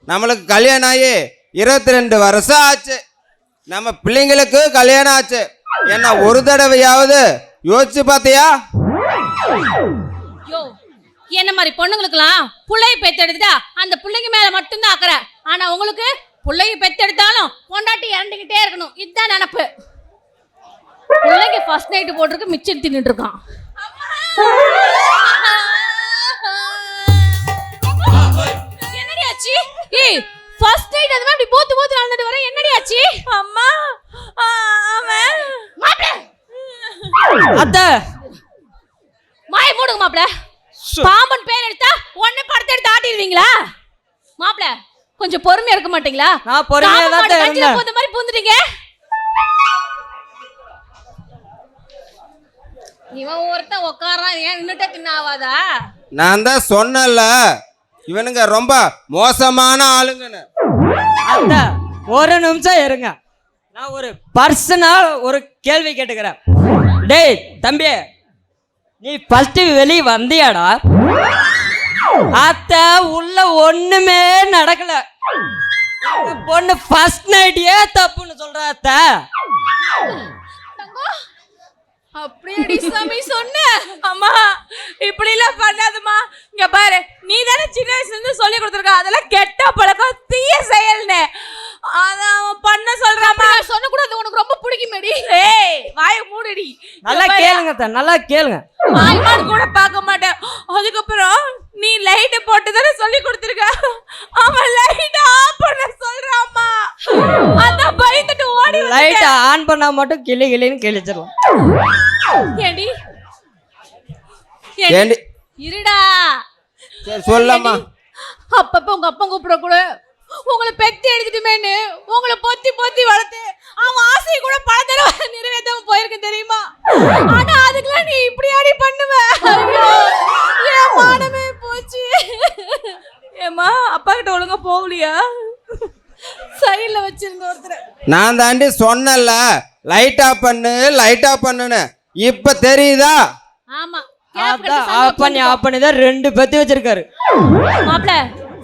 நம்மளுக்கு கல்யாணம் ஆகி 22 வருஷம் ஆச்சு. நம்ம பிள்ளைங்களுக்கு கல்யாணம் ஆச்சு. என்ன ஒரு தடவையாவது யோசிச்சு பார்த்தியா? யோ, என்ன மாதிரி பொண்ணுங்களுக்குலாம் பிள்ளைய பெத்தெடுத்துட்டா அந்த பிள்ளைங்க மேல மட்டும்தான் அக்கறை. ஆனா உங்களுக்கு பிள்ளைய பெத்தெடுத்தாலும் பொண்டாட்டி இறந்துகிட்டே இருக்கணும், இதுதான் நினப்பு. பிள்ளைங்க ஃபர்ஸ்ட் நைட்டு போட்டிருக்கு மிச்சம் தின்னுட்டு இருக்கான். என்னடி ஆச்சு? ஏய், ஃபர்ஸ்ட் நைட் அது மாதிரி போத்து போத்து நடந்துட்டு வர, என்னடி ஆச்சு? அம்மா அவன் மாப்ள அத்தை மாய் மூடுங்க மாப்ள. பாம்பன் பேர் எடுத்தா உடனே படத்தை எடுத்து ஆட்டிடுவீங்களா? மாப்ள கொஞ்சம் பொறுமையா இருக்க மாட்டீங்களா? நான் பொறுமையா தான் இருந்தேன். போந்த மாதிரி பூந்துட்டீங்க. இவன் ஒருத்தன் உட்காரான், ஏன் நின்னுட்டே தின்னாவாதா? நான் தான் சொன்னல, இவனுங்க ரொம்ப மோசமான ஆளுங்கன்னு. அத்தை ஒரு நிமிஷம் இருங்க, நான் ஒரு பர்சனல் ஒரு கேள்வி கேட்டுக்கிறேன். டேய் தம்பி, நீ ஃபர்ஸ்ட் வெளியே வந்தியாடா? அத்தை உள்ள ஒண்ணுமே நடக்கல, பொண்ணு ஃபர்ஸ்ட் நைட்டே தப்புன்னு சொல்ற அத்தை. அப்படியேடி சாமி சொன்ன. அம்மா இப்படி எல்லாம் பண்ணாதம்மா. இங்க பாரு, நீ தானே சின்ன வயசுல இருந்து சொல்லி கொடுத்துருக்க அதெல்லாம் கெட்ட பழக்கம், தீய செயல்னு. அதான் பண்ண சொல்றாமா? சொன்ன கூட அது உனக்கு ரொம்ப பிடிக்குமேடி. ஏய் வாயை மூடுடி. நல்லா கேளுங்க அத்தை, நல்லா கேளுங்க. வாய்மாடு கூட பார்க்க மாட்டேன். அதுக்கப்புறம் நீ லைட் போட்டு தானே சொல்லி கொடுத்துருக்க. அவன் லைட் ஆஃப் பண்ண சொல்றாமா. அதான் பயந்துட்டு ஓடி வந்து லைட் ஆன் பண்ணா மட்டும் கிளி கிளின்னு கிழிச்சிடலாம். ஏண்டி ஏண்டி இருடா. சரி சொல்லம்மா. அப்பப்ப உங்க அப்பா கூப்பிட கூட உங்களை பெத்தி எடுத்துட்டுமேன்னு உங்களை பொத்தி பொத்தி வளர்த்து அவன் ஆசையை கூட பல தடவை நிறைவேற்றாம போயிருக்கு தெரியுமா? ஆனா அதுக்கெல்லாம் நீ இப்படி ஆடி பண்ணுவ. ஐயோ, என் மானமே போச்சு. ஏமா அப்பா கிட்ட ஒழுங்கா போகலையா? சைடுல வச்சிருந்த ஒருத்தர் நான் தாண்டி சொன்னல, லைட் ஆஃப் பண்ணு லைட் ஆஃப் பண்ணுன்னு. இப்ப தெரியுதா? ஆமா, ஆஃப் பண்ணி தான் 2 பெத்தி வச்சிருக்காரு. மாப்ள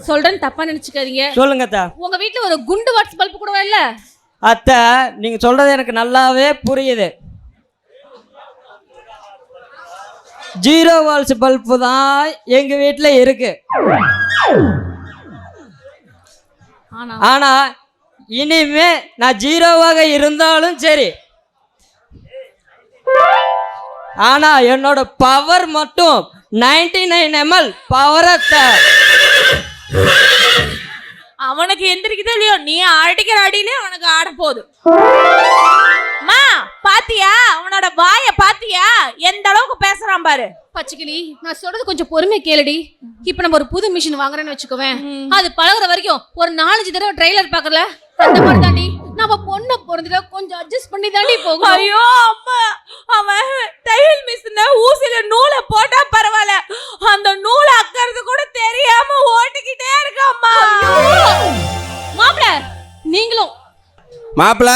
சொல்றேன், தப்பா நினைச்சுக்காதீங்க. சொல்லுங்க அத்தை. உங்க வீட்ல ஒரு குண்டு வாட்ஸ் பல்ப் கூட இல்ல? அத்தை நீங்க சொல்றது எனக்கு நல்லாவே புரியுது. 0 வால்ஸ் பல்பு தான் எங்க வீட்டுல இருக்கு. ஆனா இனிமே நான் 0வாக இருந்தாலும் சரி, ஆனா என்னோட பவர் மட்டும் 99 ml பவரத்தை. அவனுக்கு எந்திரிக்குதோ இல்லையோ, நீ அடிக்கிற அடியிலே அவனுக்கு ஆட போகுது. மா பாத்தியா அவனோட வாய பாத்தியா எந்த அளவுக்கு பேசுறான் பாரு. பச்சைக்கிளி, நான் சொல்றது கொஞ்சம் பொறுமையா கேளுடி. இப்ப நம்ம ஒரு புது மிஷின் வாங்குறேன்னு வச்சுக்கோவேன், அது பழகுற வரைக்கும் ஒரு 4-5 தடவை ட்ரைலர் பாக்கல. அந்த மாதிரி தாண்டி நம்ம பொண்ணை பொறுத்துட்டா கொஞ்சம் அட்ஜஸ்ட் பண்ணி தாண்டி போகும். ஐயோ அம்மா, அவன் தையல் மிஷின்ல ஊசியில நூலை போட்டா பரவாயில்ல, அந்த நூலை அக்கறது கூட தெரியாம ஓட்டிக்கிட்டே இருக்காம்மா. மாப்ள நீங்களும் மாப்பிள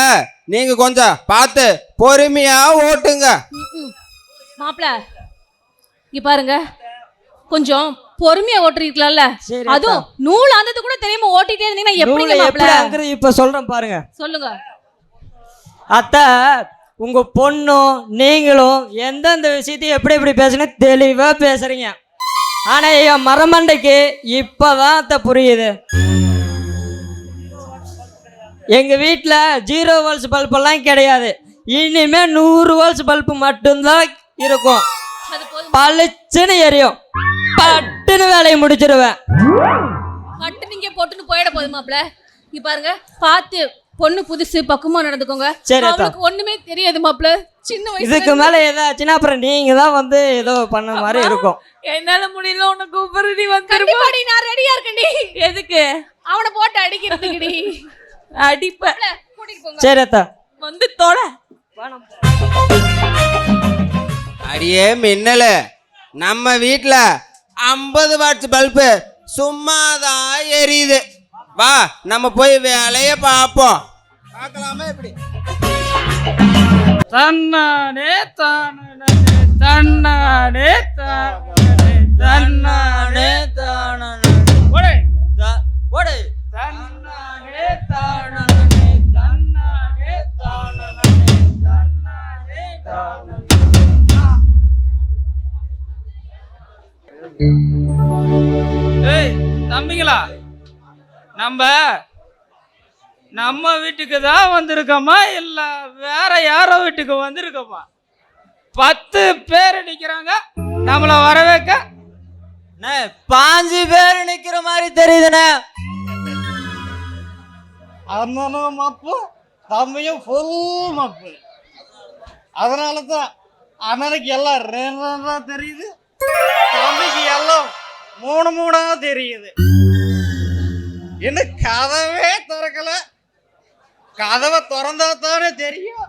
நீங்க கொஞ்சம் பார்த்து பொறுமையா ஓட்டுங்க. மாப்ள இங்க பாருங்க, கொஞ்சம் பொறுமையா ஓட்டிருக்கலாம்ல. அதுவும் நூல் அந்தது கூட தெரியாம ஓட்டிட்டே இருந்தீங்கன்னா எப்படிங்க மாப்ள? இப்ப சொல்றேன் பாருங்க. சொல்லுங்க அத்தை, உங்க பொண்ணும் நீங்களும் எந்தெந்த விஷயத்தையும் எப்படி எப்படி பேசுன்னு தெளிவா பேசுறீங்க. ஆனா என் மரமண்டைக்கு இப்பதான் அத்தை புரியுது. எங்க வீட்டுல 0 வால்ஸ் பல்பெல்லாம் கிடையாது, இனிமே 100 வால்ஸ் பல்பு மட்டும்தான் இருக்கும். பளிச்சுன்னு எரியும், பட்டுன்னு வேலையை முடிச்சிருவேன். பட்டு நீங்க போட்டுன்னு போயிட போகுது மாப்ள. இங்க பாருங்க, பார்த்து பொண்ணு புதுசு பக்குவமா நடந்துக்கோங்க. அவளுக்கு ஒண்ணுமே தெரியாது மாப்ள, சின்ன வயசு. இதுக்கு மேல ஏதாச்சுன்னா அப்புறம் நீங்க தான் வந்து ஏதோ பண்ண மாதிரி இருக்கும். என்னால முடியல, உனக்கு கூப்பிடுறடி வந்துருடி. நான் ரெடியா இருக்கேன்டி. எதுக்கு? அவனை போட்டு அடிக்கிறதுக்குடி. அடிப்ப சரி அத்தா. வந்து தோல அடியே மின்னலு, நம்ம வீட்ல 50 வாட்ஸ் பல்பு சும்மாதான் எரியுது. வா நம்ம போய் வேலைய பார்ப்போம். பார்க்கலாமா எப்படி? தன்னானே தானே தன்னானே தானே தன்னானே தானே ஓடே ஓடே தன்னானே தானே தன்னானே தானே தன்னானே தானே. ஏய் தம்பிங்களா, நம்ம வீட்டுக்கு தான் வந்திருக்கோமா இல்ல வேற யாரோ வீட்டுக்கு வந்திருக்கோமா? 10 பேர் நிக்கிறாங்க நம்மள வரவேற்க. 5 பேர் நிக்கிற மாதிரி தெரியுதுண்ணே. அண்ணனும் மப்பு, தம்பியும் ஃபுல் மப்பு. அதனால தான் அண்ணனுக்கு எல்லாம் 2 தெரியுது, தம்பிக்கு எல்லாம் 3 தெரியுது. இன்னும் கதவே திறக்கல. கதவை திறந்தா தானே தெரியும்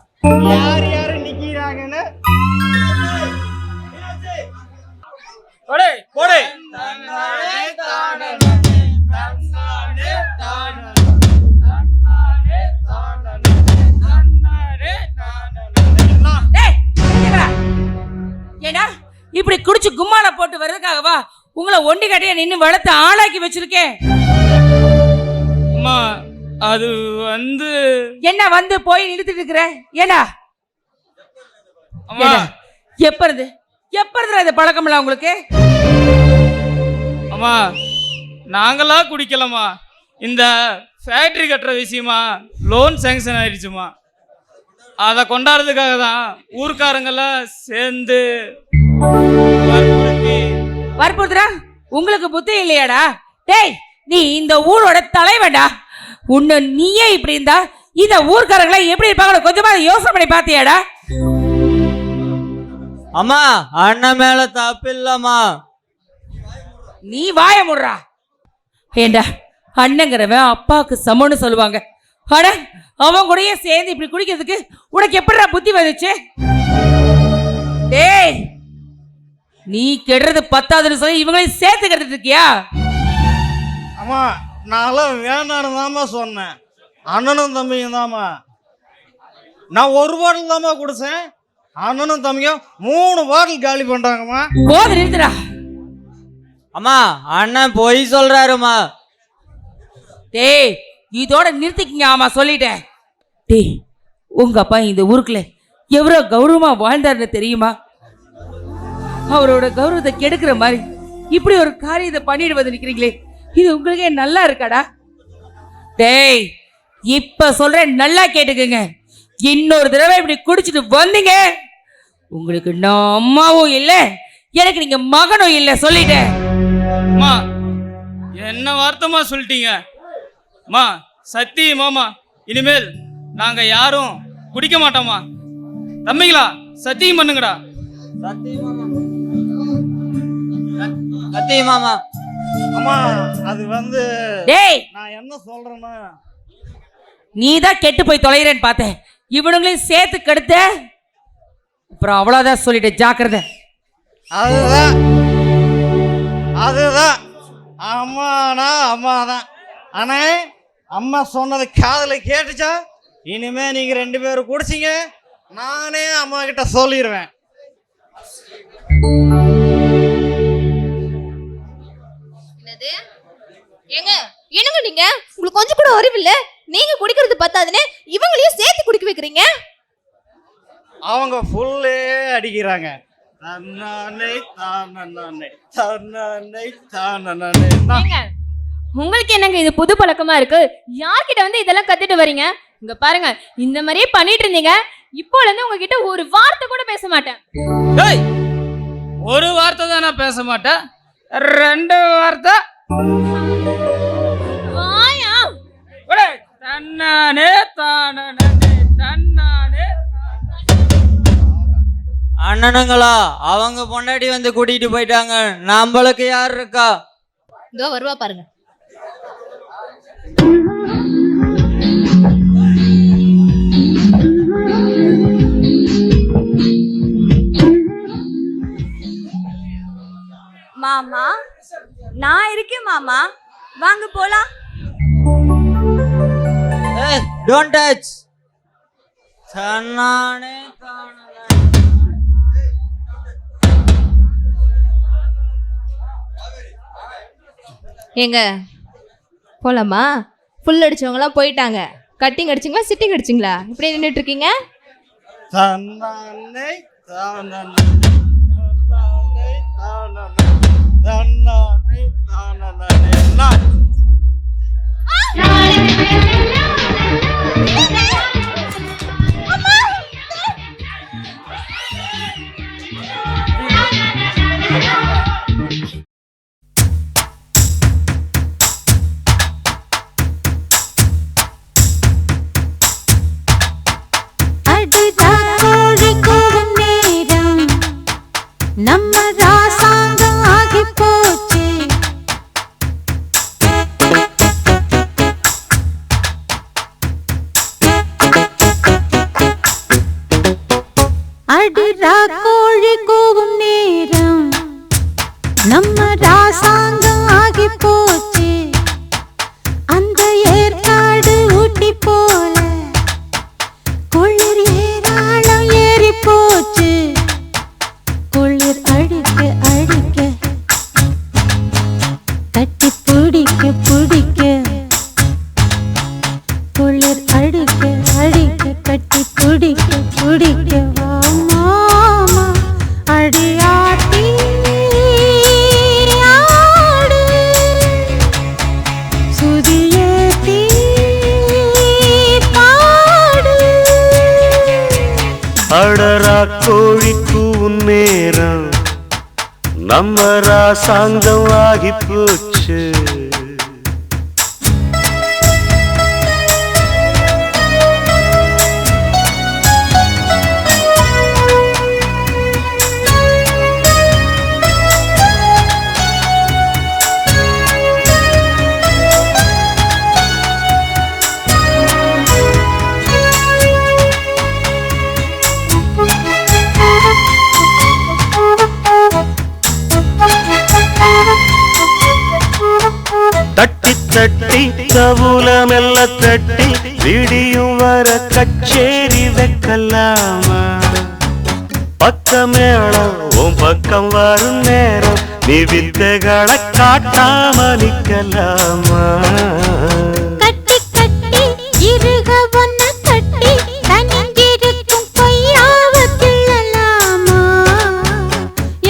யார் யாரு நிக்கிறாங்கன்னு. போடே போடே. ஏடா இப்படி குடிச்சு கும்மால போட்டு வர்றதுக்காகவா உங்களை ஒண்டி கட்டையா நின்னு வளர்த்து ஆளாக்கி வச்சிருக்கேன். அம்மா அது வந்து என்ன வந்து போய் நிறுத்திட்டு இருக்கிற? ஏடா அம்மா எப்ப இருந்து இந்த பழக்கம் இல்ல உங்களுக்கு? அம்மா நாங்களா குடிக்கலம்மா, இந்த ஃபேக்டரி கட்டுற விஷயமா லோன் சேங்ஷன் ஆயிடுச்சுமா. அதை கொண்டாடுறதுக்காக தான் ஊர்க்காரங்கெல்லாம் சேர்ந்து வற்புறுத்துறா. உங்களுக்கு புத்தி இல்லையாடா? டேய் நீ இந்த ஊரோட தலைவன்டா. உன்னை நீயே இப்படி இருந்தா இந்த ஊர்க்காரங்களை எப்படி இருப்பாங்க கொஞ்சமா யோசனை பண்ணி பாத்தியாடா? அம்மா அண்ணன் மேல தப்பு இல்லம்மா. நீ வாய முடுறா. ஏண்டா அண்ணங்கிறவன் அப்பாவுக்கு சமம்னு சொல்லுவாங்க. அட அவன் கூடயே சேர்ந்து இப்படி குடிக்கிறதுக்கு உனக்கு எப்படிடா புத்தி வந்துச்சு? டேய் நீ கெடுறது 10ஆவதுன்னு சொல்லி இவங்களையும் சேர்த்து கெடுத்துட்டு இருக்கியா? அம்மா நான்லாம் வேணான்னு தாம்மா சொன்னேன். அண்ணனும் தம்பியும் தாம்மா. நான் 1 பாட்டில் தாம்மா குடிச்சேன். அண்ணனும் தம்பியும் 3 பாட்டில் காலி பண்றாங்கம்மா. போது நிறுத்துடா. அம்மா அண்ணன் பொய் சொல்றாருமா. டேய் இதோட நிறுத்திக்கிங்க. ஆமா சொல்லிட்டேன். டேய் உங்க அப்பா இந்த ஊருக்குள்ள எவ்வளவு கௌரவமா வாழ்ந்தாருன்னு தெரியுமா? அவரோட கௌரவத்தை கெடுக்கிற மாதிரி இப்படி ஒரு காரியத்தை பண்ணிட்டு வந்து நிக்கிறீங்களே, இது உங்களுக்கே நல்லா இருக்காடா? டேய் இப்ப சொல்றேன், நல்லா கேட்டுக்கங்க. இன்னொரு தடவை இப்படி குடிச்சிட்டு வந்தீங்க உங்களுக்கு நான் அம்மாவும் இல்ல, எனக்கு நீங்க மகனும் இல்ல சொல்லிட்டேன். அம்மா என்ன வார்த்தைமா சொல்லிட்டீங்க? அம்மா சத்தியமாமா இனிமேல் நாங்க யாரும் குடிக்க மாட்டோமா. தம்பிங்களா சத்தியம் பண்ணுங்கடா. சத்தியமாமா. அம்மா அது வந்து டேய் நான் என்ன சொல்றேன்னா, நீ தான் கெட்டு போய் தொலைகிறேன்னு பார்த்தேன். இவனுங்களையும் சேர்த்து கெடுத்த அப்புறம் அவ்வளோதான் சொல்லிட்டு ஜாக்கிரதை. அதுதான் அம்மானா அம்மா தான். ஆனா அம்மா சொன்னது காதுல கேட்டுச்சா? இனிமே நீங்க 2 பேரும் குடிச்சிங்க, நானே அம்மா கிட்ட சொல்லிடுவேன். ஏங்க என்னங்க நீங்க, உங்களுக்கு கொஞ்சம் கூட அறிவு இல்ல? நீங்க குடிக்கிறது பத்தாதுன்னு இவங்களையும் சேர்த்து குடிக்க வைக்கிறீங்க. அவங்க ஃபுல்லே அடிக்கிறாங்க. தன்னானே தானே தன்னானே தானே. உங்களுக்கு என்னங்க இது புது பழக்கமா இருக்கு? யார்கிட்ட வந்து இதெல்லாம் கத்துட்டு வரீங்க? இங்க பாருங்க, இந்த மாதிரியே பண்ணிட்டு இருந்தீங்க, இப்போ இருந்து உங்ககிட்ட ஒரு வார்த்தை கூட பேச மாட்டேன். டேய் ஒரு வார்த்தை தான் நான் பேச மாட்டேன், 2 வார்த்தை. வாயா தன்னானே தானே தன்னானே. அண்ணனுங்களா அவங்க பொண்டாட்டி வந்து கூட்டிட்டு போயிட்டாங்க, நம்மளுக்கு யார் இருக்கா? இதோ வருவா பாருங்க. மாமா நான் இருக்கேன் மாமா வாங்க போலாம் டோன்ட் டச் தன்னானே ஏங்க போலாமா? ஃபுல் அடிச்சவங்கலாம் போயிட்டாங்க. கட்டிங் அடிச்சிங்களா சிட்டிங் அடிச்சிங்களா? இப்படியே நின்றுட்டு இருக்கீங்க. தன்னானே தானனே தன்னானே தானனே தன்னானே தானனே நான் நம்ம ராசாங்கம் ஆகி போச்சு அடிரா கோழி கூவும் நேரம் நம்ம ராசாங்கம் ஆகி போச்சு அந்த ஏற்காடு ஊட்டி போல குளிர் ஏராளம் ஏறி போச்சு குளிர் அடிக்க அடிக்க கட்டி பிடிக்க பிடிக்க குளிர் அடிக்க அடிக்க கட்டி பிடிக்க பிடிக்க வா மாமா அடியாட்டி ஆடு சுதியேத்தி பாடு அடரா கோழி கூவும் நேரம் நம்ம ராசாங்கம் ஆகி போச்சு தட்டி தட்டி கவுல மெல்ல தட்டி விடியும் வர கச்சேரி வைக்கலாமா பக்கமேளம் உன் பக்கம் வரும் நேரம் நீ வித்தைகளை காட்டாம நிக்கலாமா கட்டி கட்டி இருக ஒன்ன கட்டி தனிங்கிருக்கும் கொய்யாவ கிள்ளலாமா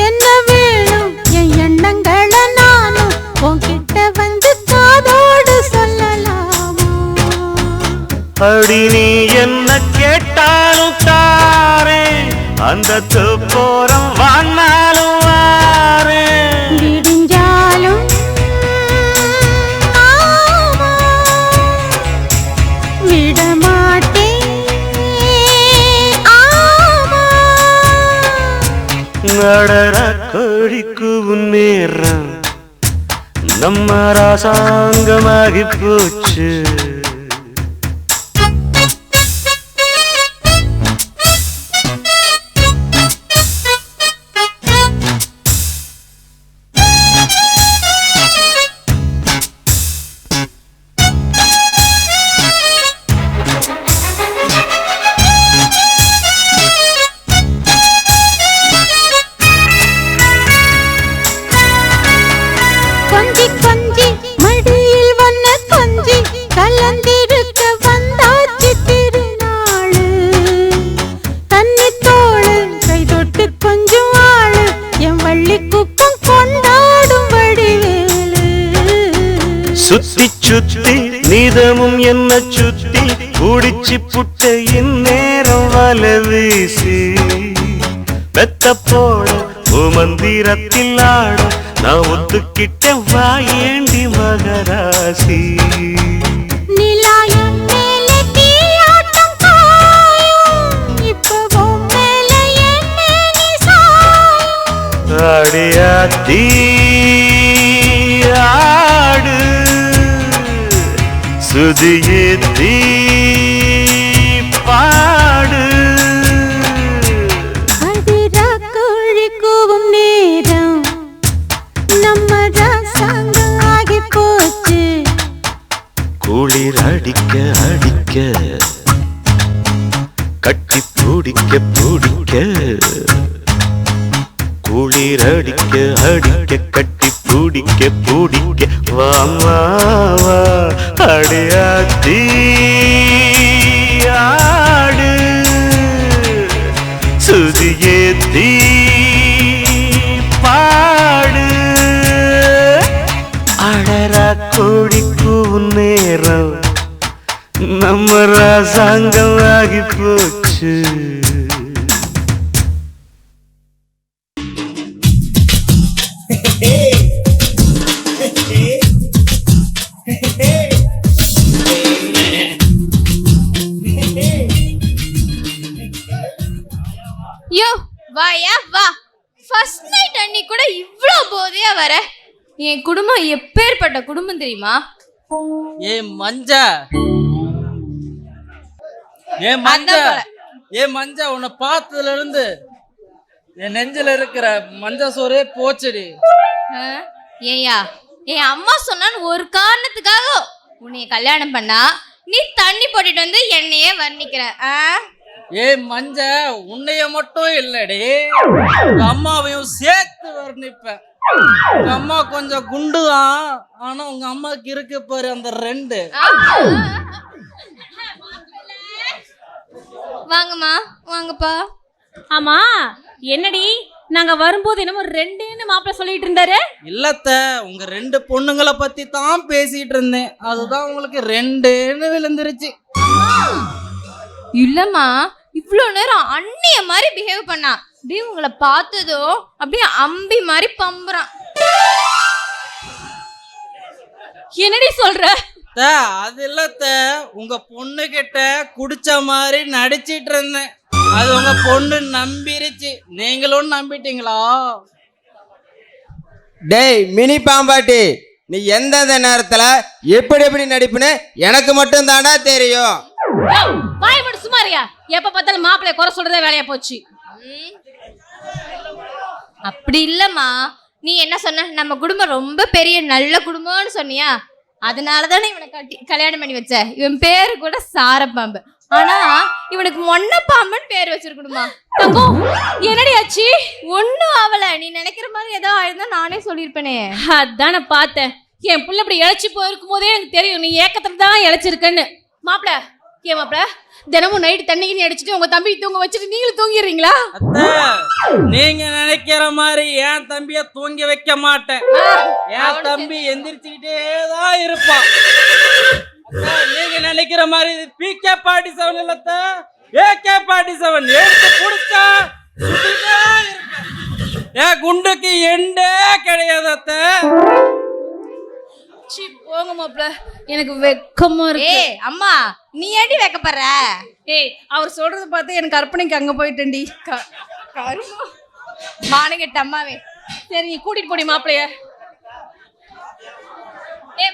என்ன வேணும் என் எண்ணங்களை நானும் உன்கிட்ட வந்து காதோடு சொல்லலாமா அடி நீ என்ன கேட்டாலும் தாரே அந்த போறம் வானாலும் வாரே விடிஞ்சாலும் ஆமா விடமாட்டேன் ஆமா நடர கோழிக்கு நேரம் நம்ம ராசாங்கமாகி போச்சு கொஞ்சி கொஞ்சி மடியில் வண்ண கொஞ்சி கலந்திருக்க வந்தாச்சு திருநாளு தண்ணி தோளு கை தொட்டு கொஞ்சம் ஆளு என் வள்ளி குப்பம் கொண்டாடும் வடிவேலு சுத்தி சுத்தி நீதமும் என்ன சுத்தி குடிச்சு புட்ட இந்நேரம் வல வீசி வெத்த போட மந்திரத்தில் ஆட நான் ஒத்துக்கிட்ட வாயேண்டி மகராசி நிலாயம் மேல தீயாட்டம் காயும் இப்பவும் மேல என்ன நீ சாயும் அடியாத்தி ஆடு சுதியேத்தி பாடு அதிரா கோழி கூவும் நேரம் அடிக்க அடிக்க கட்டி பிடிக்க பிடிக்க குளிர் அடிக்க அடிக்க கட்டி பிடிக்க பிடிக்க வாமா வா அடியாத்தி ஆடு சுதியேத்தி பாடு அடரா கோடி கூவும் நேரம் நம்ம ராசாங்கம் ஆகி போச்சு. யோ வாயா வா. ஃபர்ஸ்ட் நைட் அன்னி கூட இவ்ளோ போதையா வர. என் குடும்பம் எப்பேற்பட்ட குடும்பம் தெரியுமா? ஏ மஞ்சா உன்னை பார்த்ததுல இருந்து என் நெஞ்சில இருக்கிற மஞ்சா சோறே போச்சுடி. ஏயா என் அம்மா சொன்னான்னு ஒரு காரணத்துக்காக உன்னைய கல்யாணம் பண்ணா நீ தண்ணி போட்டுட்டு வந்து என்னையே வர்ணிக்கிற. ஏ மஞ்ச உன்னைய மட்டும் இல்லடி உங்க அம்மாவையும் சேர்த்து வர்ணிப்பேன். உங்க அம்மா கொஞ்சம் குண்டுதான், ஆனா உங்க அம்மாக்கு இருக்கு பாரு அந்த ரெண்டு. வாங்கம்மா வாங்கப்பா. ஆமா என்னடி நாங்க வரும்போது என்னமோ ரெண்டுன்னு மாப்பிள்ள சொல்லிட்டு இருந்தாரு. இல்லத்த உங்க ரெண்டு பொண்ணுங்களை பத்தி தான் பேசிட்டு இருந்தேன், அதுதான் உங்களுக்கு ரெண்டுன்னு விழுந்துருச்சு. இல்லம்மா இவ்வளோ நேரம் அண்ணிய மாதிரி பிஹேவ் பண்ணா, அப்படியே உங்களை பார்த்ததோ அப்படியே அம்பி மாதிரி பம்புறான். என்னடி சொல்ற? அது இல்லத்த உங்க பொண்ணு கிட்ட குடிச்ச மாதிரி நடிச்சிட்டு இருந்தேன், அது உங்க பொண்ணு நம்பிருச்சு. நீங்களும் நம்பிட்டீங்களா? டேய் மினி பாம்பாட்டி, நீ எந்தெந்த நேரத்துல எப்படி எப்படி நடிப்புன்னு எனக்கு மட்டும் தாண்டா தெரியும். வாய் மட்டும் சுமாரியா, எப்ப பார்த்தாலும் மாப்பிள்ளைய குறை சொல்றதே வேலையா போச்சு. அப்படி இல்லம்மா, நீ என்ன சொன்ன, நம்ம குடும்பம் ரொம்ப பெரிய நல்ல குடும்பம்னு சொன்னியா, அதனாலதானே இவனை கல்யாணம் பண்ணி வச்ச. இவன் பேரு கூட சாரப்பாம்பு, ஆனா இவனுக்கு மொன்னப்பாம்புன்னு பேர் வச்சிருக்கணுமா? தங்கம் என்னடி ஆச்சு? ஒன்னும் ஆவல, நீ நினைக்கிற மாதிரி ஏதோ ஆயிருந்தா நானே சொல்லியிருப்பேனே. அதான பார்த்தேன், என் புள்ள இப்படி இழைச்சி போயிருக்கும் போதே எனக்கு தெரியும் நீ ஏக்கத்துல தான் இழைச்சிருக்கன்னு. மாப்பிள்ள ஏன் மாப்பிள்ள தினமும் நைட்டு தண்ணிக்கு அடிச்சுட்டு உங்க தம்பி தூங்க வச்சுட்டு நீங்களும் தூங்கிடுறீங்களா? நீங்க நினைக்கிற மாதிரி என் தம்பிய தூங்கி வைக்க மாட்டேன். என் தம்பி எந்திரிச்சுக்கிட்டே தான் இருப்பான். நீங்க நினைக்கிற மாதிரி PK-47 இல்லத்த, AK-47 எடுத்து குடிச்சா என் குண்டுக்கு எண்டே கிடையாதத்த. போங்க மாப்பிள்ள, எனக்கு வெக்கமா இருக்கு. அம்மா நீ ஏண்டி வெக்கப்படுற? அவர் சொல்றத பார்த்து எனக்கு கற்பனைக்கு அங்க போயிட்டேன்டி. கருமா மானங்கெட்ட அம்மாவே. சரி நீ கூட்டிட்டு போடி மாப்பிளைய.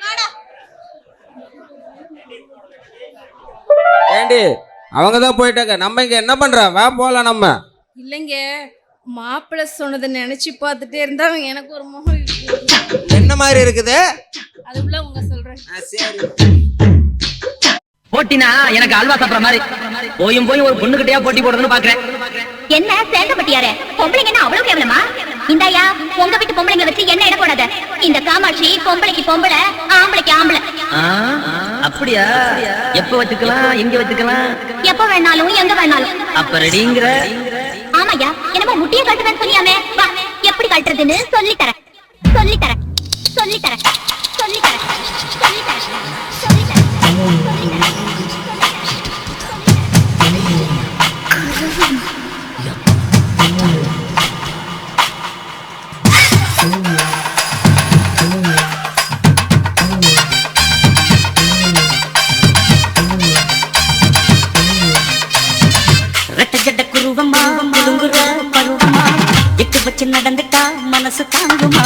வாடா. ஏண்டி அவங்க தான் போயிட்டாங்க, நம்ம இங்க என்ன பண்றோம்? வா போலாம் நம்ம. இல்லைங்க, மாப்பிள்ளை சொன்னதை நினைச்சு பார்த்துட்டே இருந்தா எனக்கு ஒரு முகம் என்ன மாதிரி இருக்குது? அதுக்குள்ள உங்க சொல்றேன். போட்டினா எனக்கு அல்வா சாப்பிடுற மாதிரி போயும் போய் ஒரு பொண்ணு கிட்டயா போட்டி போடுறதுன்னு பாக்குறேன். என்ன சேந்தப்பட்டியாரே, பொம்பளைங்க என்ன அவ்வளவு கேவலமா? இந்தாயா உங்க வீட்டு பொம்பளைங்க வச்சு என்ன இட போடாத. இந்த காமாட்சி பொம்பளைக்கு பொம்பளை, ஆம்பளைக்கு ஆம்பளை. அப்படியா? எப்ப வச்சுக்கலாம், எங்க வச்சுக்கலாம்? எப்ப வேணாலும் எங்க வேணாலும். அப்ப ரெடிங்கிற? ஆமாயா, என்னமோ முட்டிய கட்டுவேன்னு சொன்னியாமே, வா எப்படி கட்டுறதுன்னு சொல்லி தரேன். சொல்லி தரேன் சொல்லி தரேன் சொல்லி தரேன் சொல்லி தரேன் சொல்லி தரேன். குருவமா குடுங்குற பருவமா எட்டு வச்சு நடந்துட்டா மனசு தாங்குமா?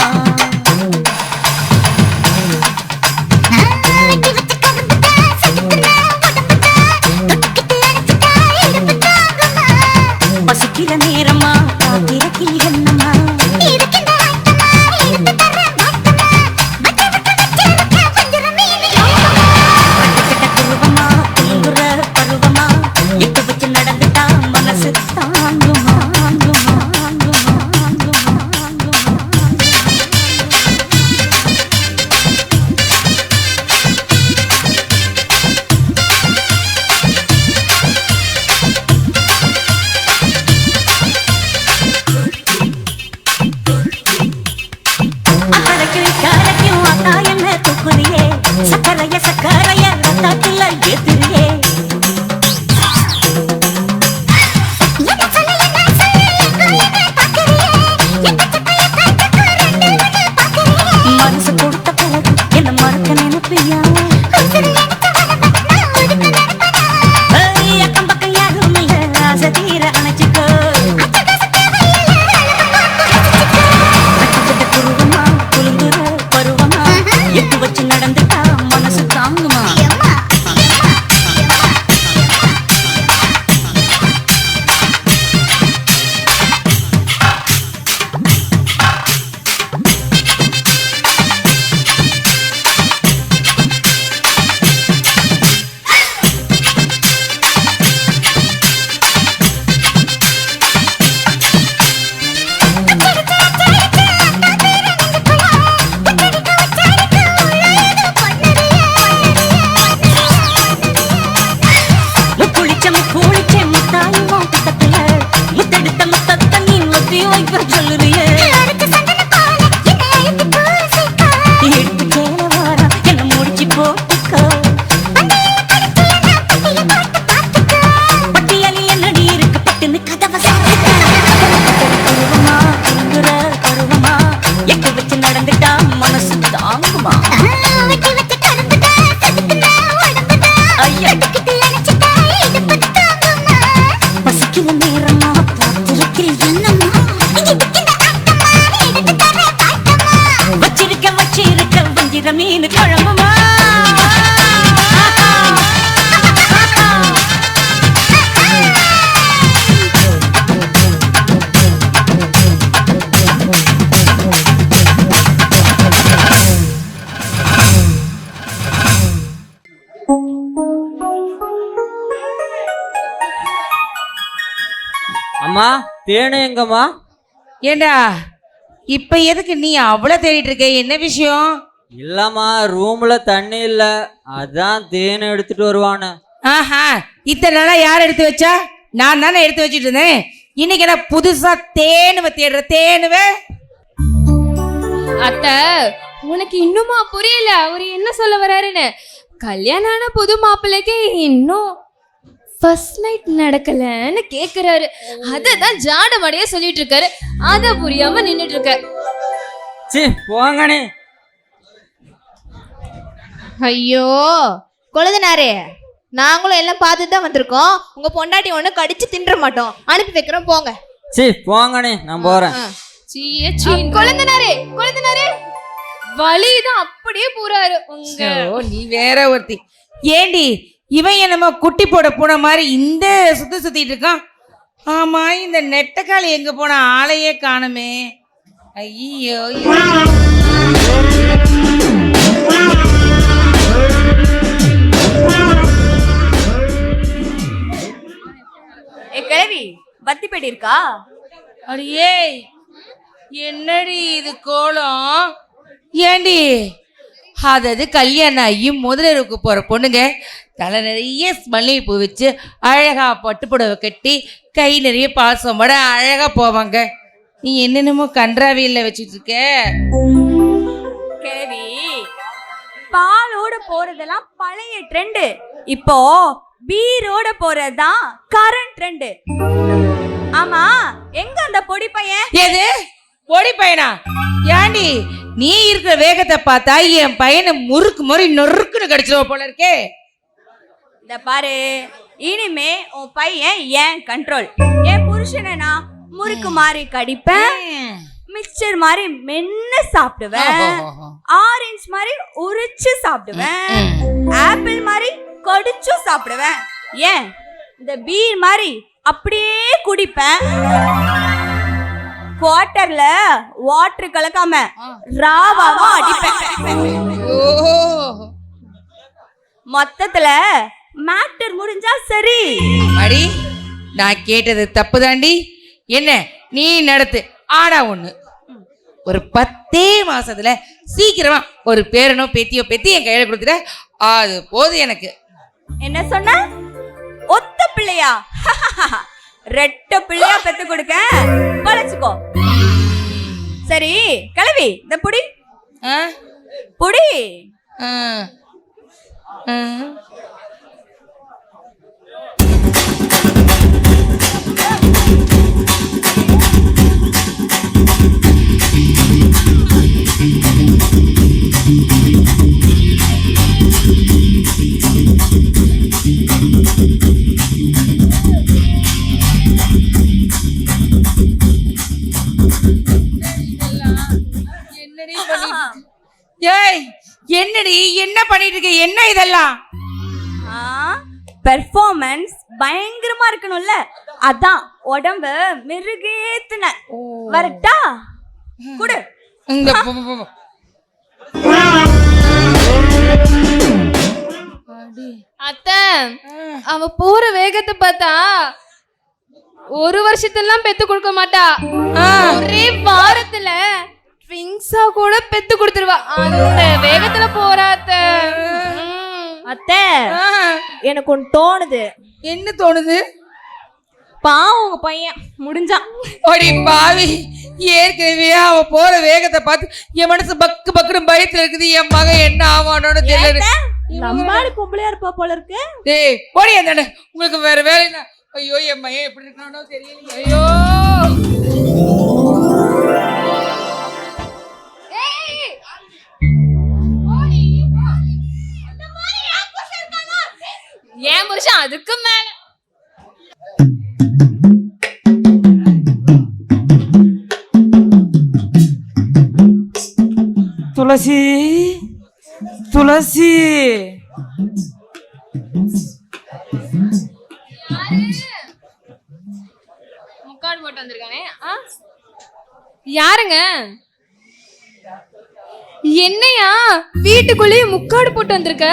பசிக்கிற நேரமா காத்திரக்கில் என்னமா? சொல்லி வைக்க சொல்லுறியே எடுத்து சேல வாரம் என்ன முடிச்சு போட்டுக்கோ பட்டியலி என்னடி இருக்கு பட்டுன்னு கதவை பருவமா குங்குற பருவமா எட்டு வச்சு நடந்துட்டா மனசு தாங்குமா பசிக்கிற நேரமா பார்த்திருக்கிறேன் என்னம்மா வச்சிருக்க வஞ்சிர மீன் குழம்புமா அம்மா தேனு எங்கம்மா? ஏண்டா இப்ப எதுக்கு நீ அவ்வளவு தேடிட்டு இருக்க? என்ன விஷயம்? இல்லம்மா ரூம்ல தண்ணி இல்ல, அதான் தேன் எடுத்துட்டு வருவானு. ஆஹா, இத்தனை நாளா யார் எடுத்து வச்சா? நான் தானே எடுத்து வச்சிட்டு இருந்தேன். இன்னைக்கு என்ன புதுசா தேனுவ தேடுற? தேனுவ அத்தை, உனக்கு இன்னுமா புரியல அவரு என்ன சொல்ல வராருன்னு? கல்யாணம் ஆன புது மாப்பிள்ளைக்கு இன்னும் ஃபர்ஸ்ட் நைட் நடக்கலன்னு கேக்குறாரு. அததான் ஜாடமடைய சொல்லிட்டு இருக்காரு. அத புரியாம நின்னுட்டு இருக்க. சீ போங்கனே. ஐயோ கொழுந்தனாரே, நாங்களும் எல்லாம் பார்த்துட்டு தான் வந்திருக்கோம். உங்க பொண்டாட்டி ஒண்ணு கடிச்சு தின்ற மாட்டோம். அனுப்பி வைக்கிறோம், போங்க. சீ போங்கனே, நான் போறேன். கொழுந்தனாரே, கொழுந்தனாரே, வலிதான் அப்படியே போறாரு. நீ வேற ஒருத்தி. ஏண்டி இவன் என்னமோ குட்டி போட போன மாதிரி இந்த சுத்திட்டு இருக்கான். ஆமா, இந்த நெட்டக்காளி எங்க போன ஆளையே காணுமே. ஐயோ கிழவி பத்தி பெட்டி இருக்கா? அடியே என்னடி இது கோலம்? ஏண்டி அதாவது கல்யாணம் ஆகி முதலிரவுக்கு போற பொண்ணுங்க தலை நிறைய மல்லிகைப்பூ வச்சு அழகா பட்டுப்புடவை கட்டி கை நிறைய பாசம் பட அழகா போவாங்க. நீ என்னென்னமோ கன்றாவியில் வச்சுட்டு இருக்க. கிழவி, பாலோட போறதெல்லாம் பழைய ட்ரெண்டு. இப்போ பீரோட போறதுதான் கரண்ட் ட்ரெண்டு. ஆமா, எங்க அந்த பொடி பையன்? எது பொடி பையனா? ஏண்டி நீ இருக்கிற வேகத்தை பார்த்தா என் பையனை முறுக்கு முறை நொறுக்குன்னு கடிச்சிருவ போல இருக்கே. இந்த பாரு, இனிமே உன் பையன் ஏன் கண்ட்ரோல். என் புருஷனா முறுக்கு மாதிரி கடிப்பேன், மிக்சர் மாதிரி மென்னு சாப்பிடுவேன், ஆரஞ்சு மாதிரி உரிச்சு சாப்பிடுவேன், ஆப்பிள் மாதிரி கடிச்சு சாப்பிடுவேன், ஏன் இந்த பீர் மாதிரி அப்படியே குடிப்பேன். குவார்டர்ல வாட்டர் கலக்காம ராவாவா அடிப்பேன். மொத்தத்துல மேட்டர் முடிஞ்சா சரி. அடி, நான் கேட்டது தப்பு தாண்டி. என்ன நீ நடத்து. ஆனா ஒண்ணு, ஒரு 10 மாசத்துல சீக்கிரமா ஒரு பேரனோ பேத்தியோ பெத்தி என் கையில கொடுத்துட்ட, அது போதும் எனக்கு. என்ன சொன்ன? ஒத்த பிள்ளையா? ரெட்ட பிள்ளையா பெத்து கொடுக்க பழச்சுக்கோ. சரி கிளவி, இந்த புடி புடி. ஏய் என்னடி என்ன பண்ணிட்டு இருக்க? என்ன இதெல்லாம்? பெர்ஃபார்மன்ஸ் பயங்கரமா இருக்கணும்ல, அதான் உடம்பு மெருகேத்துன. வரட்டா? குடு. இந்த அத்தை, அவ போற வேகத்தை பார்த்தா ஒரு வருஷத்தெல்லாம் பெத்து கொடுக்க மாட்டா. ஒரே வாரத்துல ட்விங்ஸா கூட பெத்து கொடுத்துருவா. அந்த வேகத்துல போறாத்த. அத்தை, எனக்கு ஒன்று தோணுது. என்ன தோணுது? பாவம் உங்க பையன் முடிஞ்சான். ஓடி பாவி, ஏற்கனவே அவ போற வேகத்தை பார்த்து என் மனசு பக்கு பக்குன்னு பயத்துல இருக்குது. என் மகன் என்ன ஆவானோன்னு தெரியல. லம்பாடி பொம்பளையா இருப்பா போல இருக்கு. டேய் போடி அந்த, உங்களுக்கு வேற வேலை என்ன? ஐயோ என் மகன் எப்படி இருக்கானோ தெரியல. ஐயோ ஏன் புருஷன் அதுக்கு மேல. துளசி துளசி முக்காடு போட்டு வந்திருக்கானே. யாருங்க? என்னையா வீட்டுக்குள்ளேயே முக்காடு போட்டு வந்திருக்க?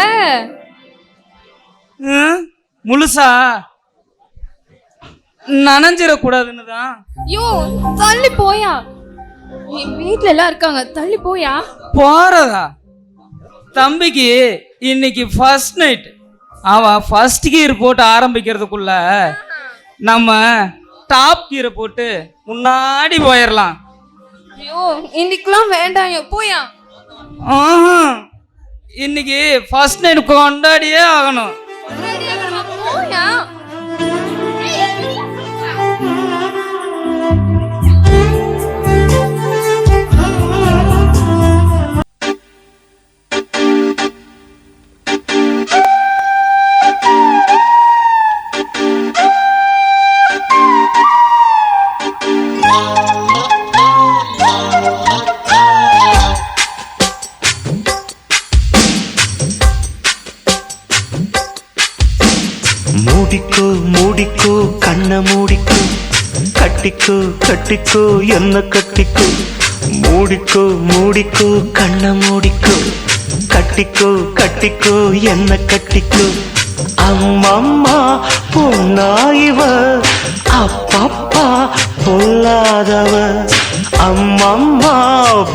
முழுசா நனைஞ்சிடக்கூடாதுன்னு தான். ஐயோ தள்ளி போயா, வீட்டுல எல்லாம் இருக்காங்க, தள்ளி போயா. போறதா? தம்பிக்கு இன்னைக்கு ஃபர்ஸ்ட் நைட். அவன் ஃபர்ஸ்ட் கியர் போட்டு ஆரம்பிக்கிறதுக்குள்ள நம்ம டாப் கியரை போட்டு முன்னாடி போயிடலாம். ஐயோ இன்னைக்குலாம் வேண்டாம், போயா. இன்னைக்கு ஃபர்ஸ்ட் நைட் கொண்டாடியே ஆகணும். போயா. மூடிக்கோ மூடிக்கோ கண்ண மூடிக்கோ, கட்டிக்கோ கட்டிக்கோ என்ன கட்டிக்கோ. மூடிக்கோ மூடிக்கோ கண்ண மூடிக்கோ, கட்டிக்கோ கட்டிக்கோ என்ன கட்டிக்கோ. அம்மம்மா பொன்னாயிவ, அப்பப்பா பொல்லாதவ. அம்மம்மா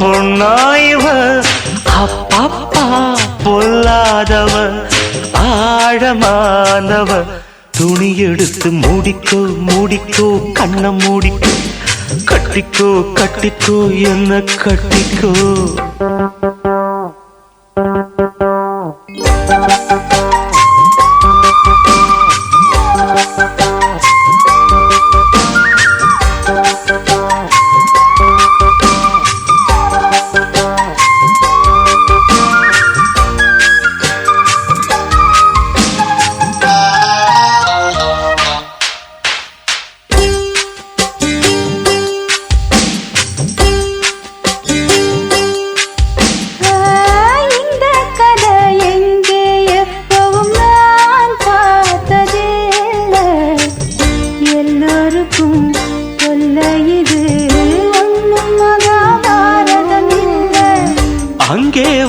பொன்னாயிவ, அப்பப்பா பொல்லாதவ. ஆழமானவ, துணி எடுத்து மூடிக்கோ மூடிக்கோ கண்ண மூடிக்கோ, கட்டிக்கோ கட்டிக்கோ என்ன கட்டிக்கோ.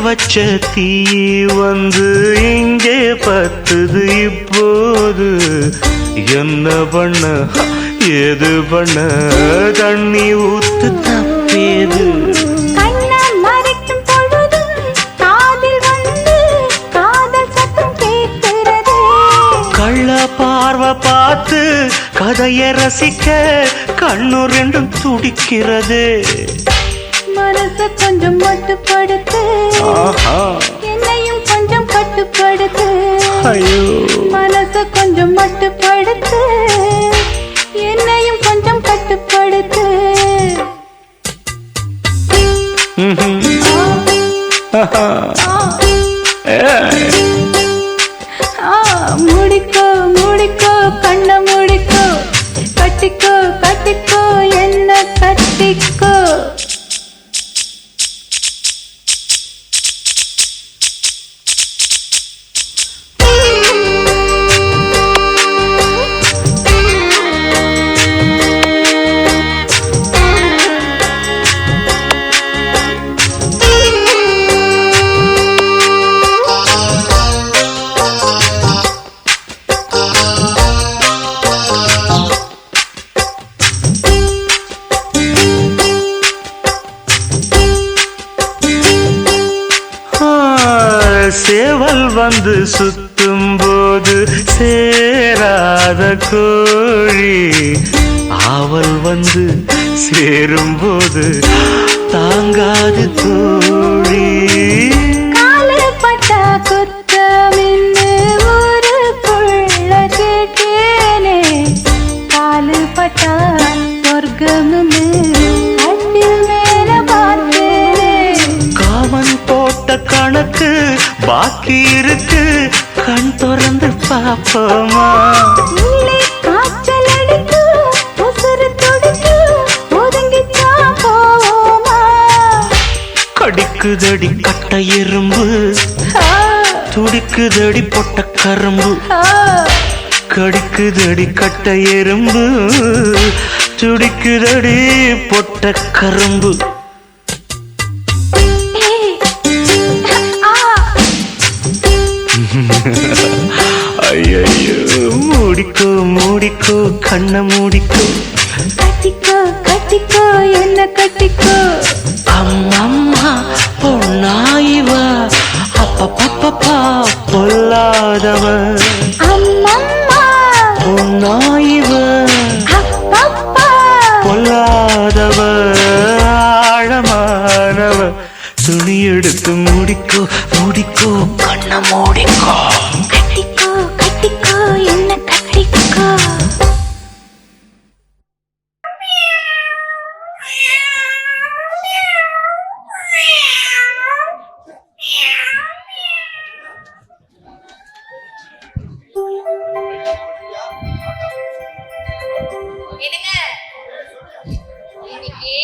வச்ச தீ வந்து இங்கே பத்துது இப்போது. என்ன பண்ண ஏது பண்ண, தண்ணி ஊத்து தப்பேது. கள்ள பார்வை பார்த்து கதைய ரசிக்க கண்ணு ரெண்டும் துடிக்கிறது. மனச கொஞ்சம் மட்டுப்படுத்து, என்னையும் கொஞ்சம் கட்டுப்படுத்து. மனச கொஞ்சம் மட்டுப்படுத்து, என்னையும் கொஞ்சம் கட்டுப்படுத்து. முடிக்கோ முடிக்கோ கண்ண முடிக்கோ, கட்டிக்கோ கட்டிக்கோ என்ன கட்டிக்கோ. வந்து சுத்தும் போது சேராத கோழி ஆவல் வந்து சேரும் போது தாங்காது தோழி. காலப்பட்டா குத்தமின்னு ஊருக்குள்ள கேட்டேனே, காலுப்பட்டா சொர்க்கம்னு கட்டில் மேல பார்த்தேனே. காமன் போட்ட கணக்கு பாக்கி இருக்கு, கண் திறந்து பாப்போமா. உள்ளே காய்ச்சல் அடிக்கும், உசுறு துடிக்கும், ஒதுங்கிச்சா போவோமா. கடிக்குதடி கட்ட எறும்பு, துடிக்குதடி பொட்ட கரும்பு. கடிக்குதடி கட்ட எறும்பு, துடிக்குதடி பொட்ட கரும்பு. ஐயோ மூடிக்கோ மூடிக்கோ கண்ண மூடிக்கோ. கட்டிக்கோ கட்டிக்கோ என்ன கட்டிக்கோ. அம்மம்மா பொன்னாயிவா அப்பப்பப்பா பொல்லாதவ. அம்மம்மா பொன்னாயிவ அப்பப்பா பொல்லாதவ ஆழமானவ. துணி எடுத்து மூடிக்கோ மூடிக்கோ கண்ண மூடிக்கோ. கட்டிக்கோ கட்டிக்கோ என்ன கட்டிக்கோ. இன்னைக்கு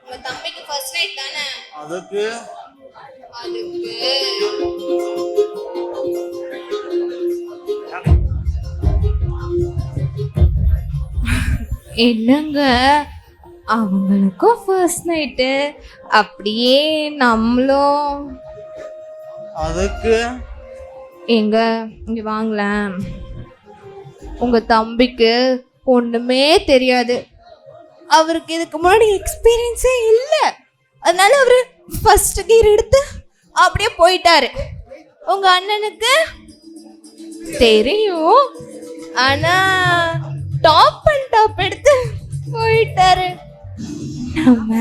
உங்க தம்பிக்கு ஃபர்ஸ்ட் நைட் தானே? அதுக்கு என்னங்க அவங்களுக்கும் ஃபர்ஸ்ட் நைட்டு, அப்படியே நம்மளும். அதுக்கு எங்க இங்க வாங்களேன். உங்க தம்பிக்கு ஒண்ணுமே தெரியாது, அவருக்கு இதுக்கு முன்னாடி எக்ஸ்பீரியன்ஸே இல்லை, அதனால அவரு ஃபர்ஸ்ட் கியர் எடுத்து அப்படியே போயிட்டாரு. உங்க அண்ணனுக்கு தெரியும், ஆனா டாப் அண்ட் டாப் எடுத்து போயிட்டாரு. நம்ம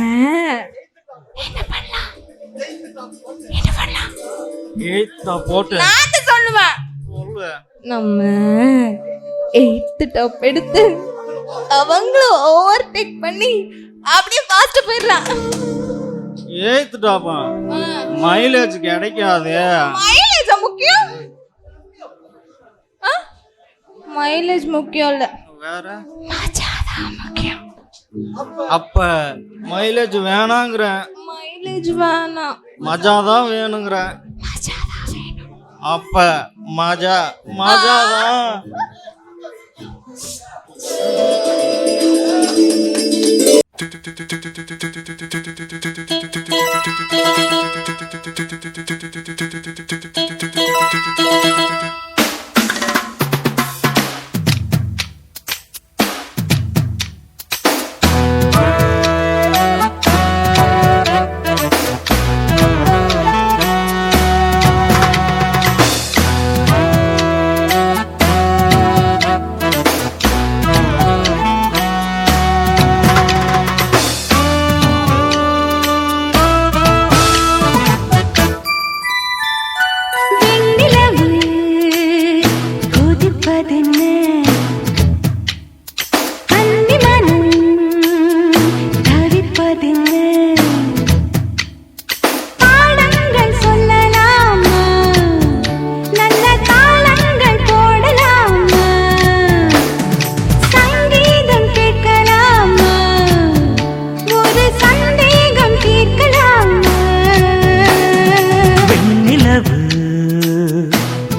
என்ன பண்ணலாம்? என்ன பண்ணலாம்? போட்டு நான் சொல்லுவேன். நம்ம 8th டாப் எடுத்து அவங்களும் ஓவர்டேக் பண்ணி அப்படியே ஃபாஸ்ட் போயிடலாம். 8th டாப்பா மைலேஜ் கிடைக்காது. மைலேஜ் முக்கியம்? மைலேஜ் முக்கியம் இல்ல, வேற மஜாதான் முக்கியம். அப்ப மைலேஜ் வேணாங்கிற. மைலேஜ் வேணாம், மஜாதான் வேணுங்கிற. மஜாதான் வேணும். அப்ப மஜாதான்.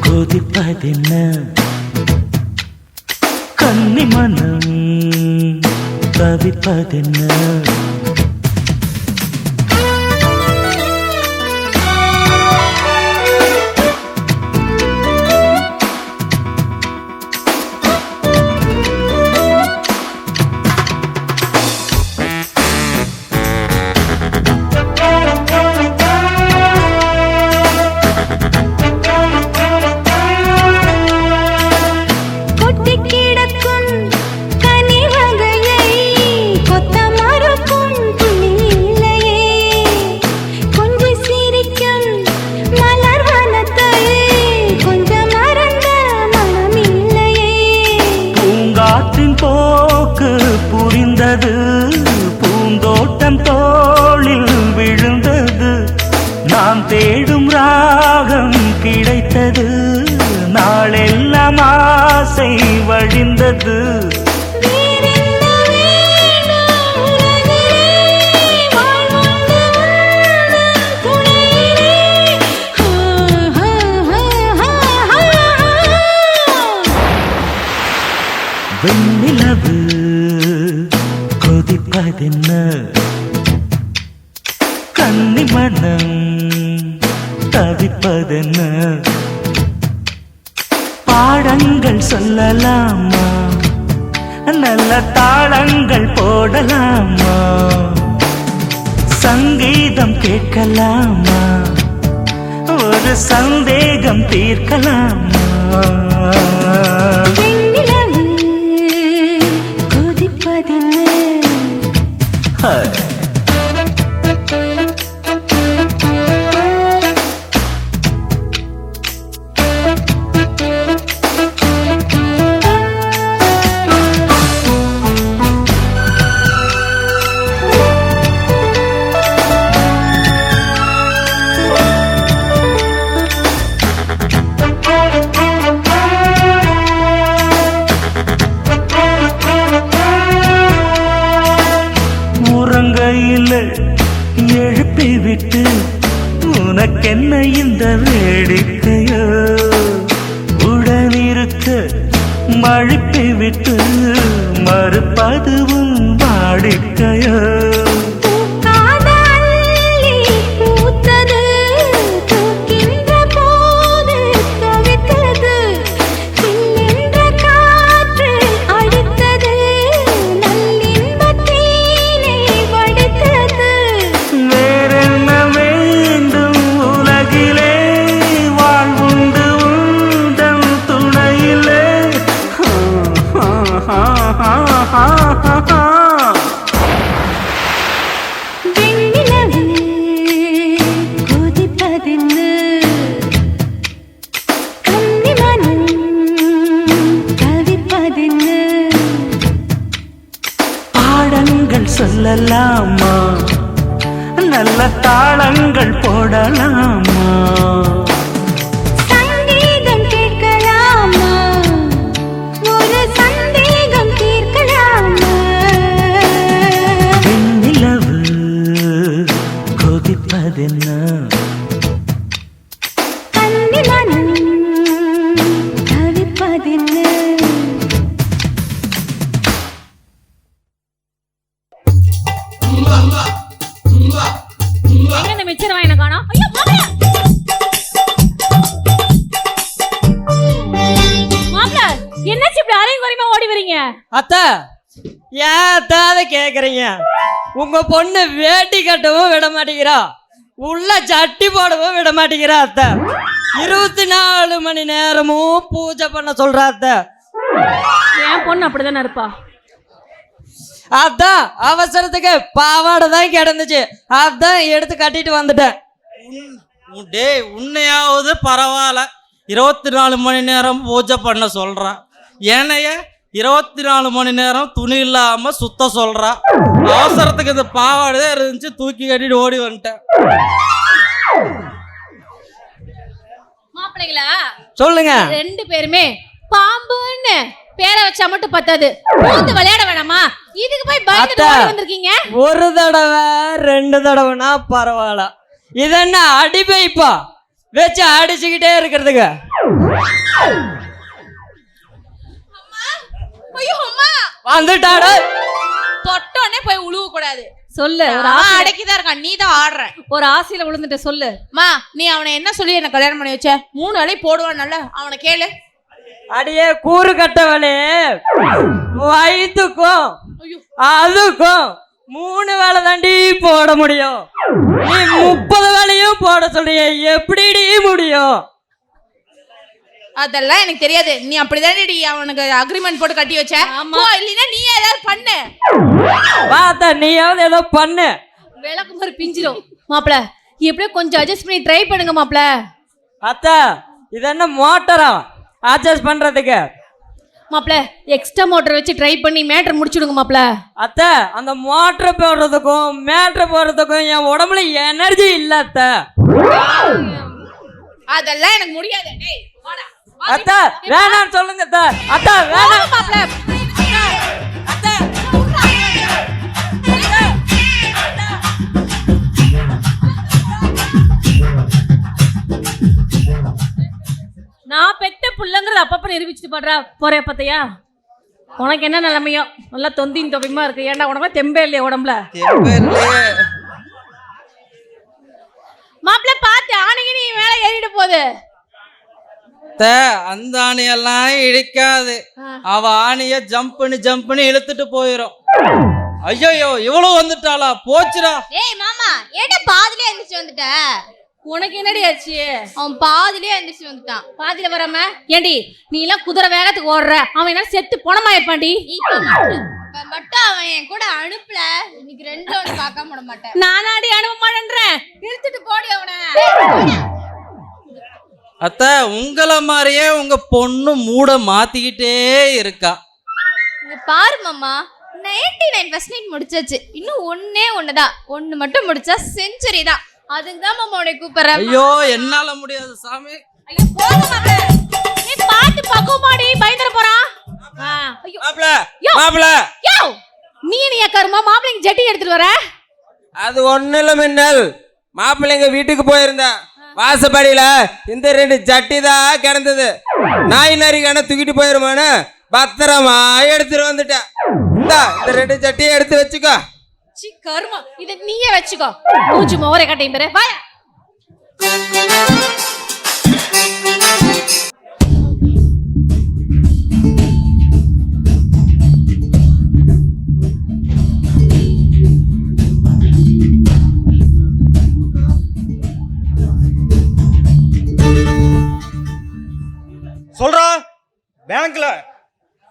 கொதிப்பதென்ன கன்னி மனம் தவிப்பதென்ன கேட்டது, நாளெல்லாம் ஆசை வழிந்தது. வெண்ணிலவு கொதிப்பதென்ன, கன்னி மனம் தவிப்பதென்ன, பாடங்கள் சொல்லலாமா, நல்ல தாளங்கள் போடலாமா, சங்கீதம் கேட்கலாமா, ஒரு சந்தேகம் தீர்க்கலாமா. எழுப்பி விட்டு உனக்கென்ன இந்த வேடிக்கையோ, உடனிருக்க மழுப்பி விட்டு மறுப்பதுவும் வாடிக்கையோ. பாடங்கள் சொல்லலாமா, நல்ல தாளங்கள் போடலாமா, சங்கீதம் கேட்கலாமா, ஒரு சந்தேகம் தீர்க்கலாமா. வெண்ணிலவு கொதிப்பதென்ன, கன்னி மனம் தவிப்பதென்ன. எங்க மிச்சர் வாங்கின காணோம்? ஐயோ மாப்ள, என்னாச்சு இப்படி அரையும் குறையுமா ஓடி வரீங்க? அத்தை, ஏன் அதை கேக்குறீங்க? உங்க பொண்ணு வேட்டி கட்டவும் விட மாட்டேங்கிறா, உள்ள சட்டி போடவும் விட மாட்டேங்கிறா அத்தை. 24 மணி நேரமும் பூஜை பண்ண சொல்றா அத்தை. என் பொண்ணு அப்படிதானே இருப்பா. அதான் அவசரத்துக்கு பாவாடை தான் கிடந்துச்சு, அதான் எடுத்து கட்டிட்டு வந்துட்டேன். டேய், உன்னையாவது பரவாயில்ல, 24 மணி நேரம் பூஜை பண்ண சொல்றான். ஏனைய 24 மணி நேரம் துணி இல்லாம சுத்த சொல்றா. அவசரத்துக்கு இந்த பாவாடை தான் இருந்துச்சு, தூக்கி கட்டிட்டு ஓடி வந்துட்டேன். மாப்பிள்ளைங்களா சொல்லுங்க. 2 பேருமே பாம்புன்னு பேரை வச்சா மட்டும் பத்தாது, பூந்து விளையாட வேணாமா? இதுக்கு போய் பயந்து ஓடி வந்திருக்கீங்க. ஒரு தடவை 2 தடவைனா பரவாயில்ல, இது என்ன அடி பைப்பா வச்சு அடிச்சுக்கிட்டே இருக்கிறதுக்கு? வந்துட்டாடா, தொட்டோன்னே போய் உழுவ கூடாது. சொல்லு, ஒரு அடக்கிதான் இருக்கான், நீ தான் ஆடுற. ஒரு ஆசையில விழுந்துட்ட. சொல்லு மா, நீ அவனை என்ன சொல்லி என்ன கல்யாணம் பண்ணி வச்ச? 3 வேளை போடுவான்ல, அவனை கேளு. அடியே கூறு கட்டவளே, வயிற்றுக்கும் அதுக்கும் 3 வேளை தாண்டி போட முடியும், நீ 30 வேளையும் போட சொல்றிய, எப்படி முடியும்? அதெல்லாம் எனக்கு தெரியாது. நீ அப்படிதானே அவனுக்கு அக்ரிமெண்ட் போட்டு கட்டி வச்ச. இல்லைன்னா நீ ஏதாவது பண்ணு. பார்த்தா நீயாவது ஏதோ பண்ணு. விளக்கு மாதிரி பிஞ்சிடும். மாப்பிள, எப்படியோ கொஞ்சம் அட்ஜஸ்ட் பண்ணி ட்ரை பண்ணுங்க மாப்பிள. அத்தா, இது என்ன மோட்டரா அட்ஜஸ்ட் பண்றதுக்கு? மாப்பிள, எக்ஸ்ட்ரா மோட்டர் வச்சு ட்ரை பண்ணி மேட்டர் முடிச்சுடுங்க மாப்பிள. அத்தை, அந்த மோட்டர் போடுறதுக்கும் மேட்டர் போடுறதுக்கும் என் உடம்புல எனர்ஜி இல்ல அத்தை. அதெல்லாம் எனக்கு முடியாது. டேய் வாடா. அத்தா வேணான்னு சொல்லுங்க அத்தா. அத்தா வேணாம். மாப்ள. அத்தை. நான் பெத்த புள்ளங்கிறது அப்பப்ப நிரூபிச்சுட்டு போறே பார்த்தியா? உனக்கு என்ன நிலைமையோ நல்லா தொந்தின் தொகையுமா இருக்கு. ஏன்டா உனக்கு தெம்பே இல்லையா உடம்புல? மாப்பிள்ள பார்த்து ஆணைக்கு நீ மேல ஏறிட்டு போகுது. அந்த ஆணையெல்லாம் இடிக்காது. அவ ஆணைய ஜம்ப்னு இழுத்துட்டு போயிரும். ஐயோ இவ்வளவு வந்துட்டாளா? போச்சுடா. ஏய் மாமா, ஏன்டா பாதியிலே எந்திரிச்சு வந்துட்ட? உனக்கு என்னடி ஆச்சு? அவன் பாதியிலே எந்திரிச்சு வந்துட்டான். பாதியில வராம ஏண்டி நீ எல்லாம் குதிரை வேகத்துக்கு ஓடுற? அவன் என்ன செத்து போனமா இருப்பான்டி. இப்ப மட்டும் அவன் என் கூட அனுப்பல. இன்னைக்கு 2 ஒன்று பார்க்காம விட மாட்டேன். நானாடி அனுப்ப மாட்டேன்றேன். இழுத்துட்டு போடி அவனை. அத்த உங்களை மாதிரியே உங்க பொண்ணு மூட மாத்திக்கிட்டே இருக்கா. இங்க பாரு மாமா, 99% முடிச்சாச்சு. இன்னும் ஒண்ணுதான். ஒண்ணு மட்டும் முடிச்சா செஞ்சுரி தான். அதுக்கு தான் மாமா உன்னை கூப்பிடுறேன். ஐயோ என்னால முடியாது சாமி. ஐயோ போங்க மாப்ள. நீ பாத்து பக்குமாடி பயந்தற போறான். ஐயோ மாப்ள யோ நீ கருமா மாப்பிளைங்க ஜட்டி எடுத்துட்டு வர? அது ஒண்ணு இல்ல மின்னல். மாப்பிள்ளைங்க வீட்டுக்கு போயிருந்தா வாசப்படியில இந்த 2 ஜட்டி தான் கிடந்தது. நாய் நரிக்கான தூக்கிட்டு போயிருமான்னு பத்திரமா எடுத்துட்டு வந்துட்டேன். இந்த 2 ஜட்டியை எடுத்து வச்சுக்கோ. சி கருமா, இத நீயே வச்சுக்கோ. மூஞ்சி மோரே கட்டையும் பெற வாயா. சொல்றா, பேங்க்ல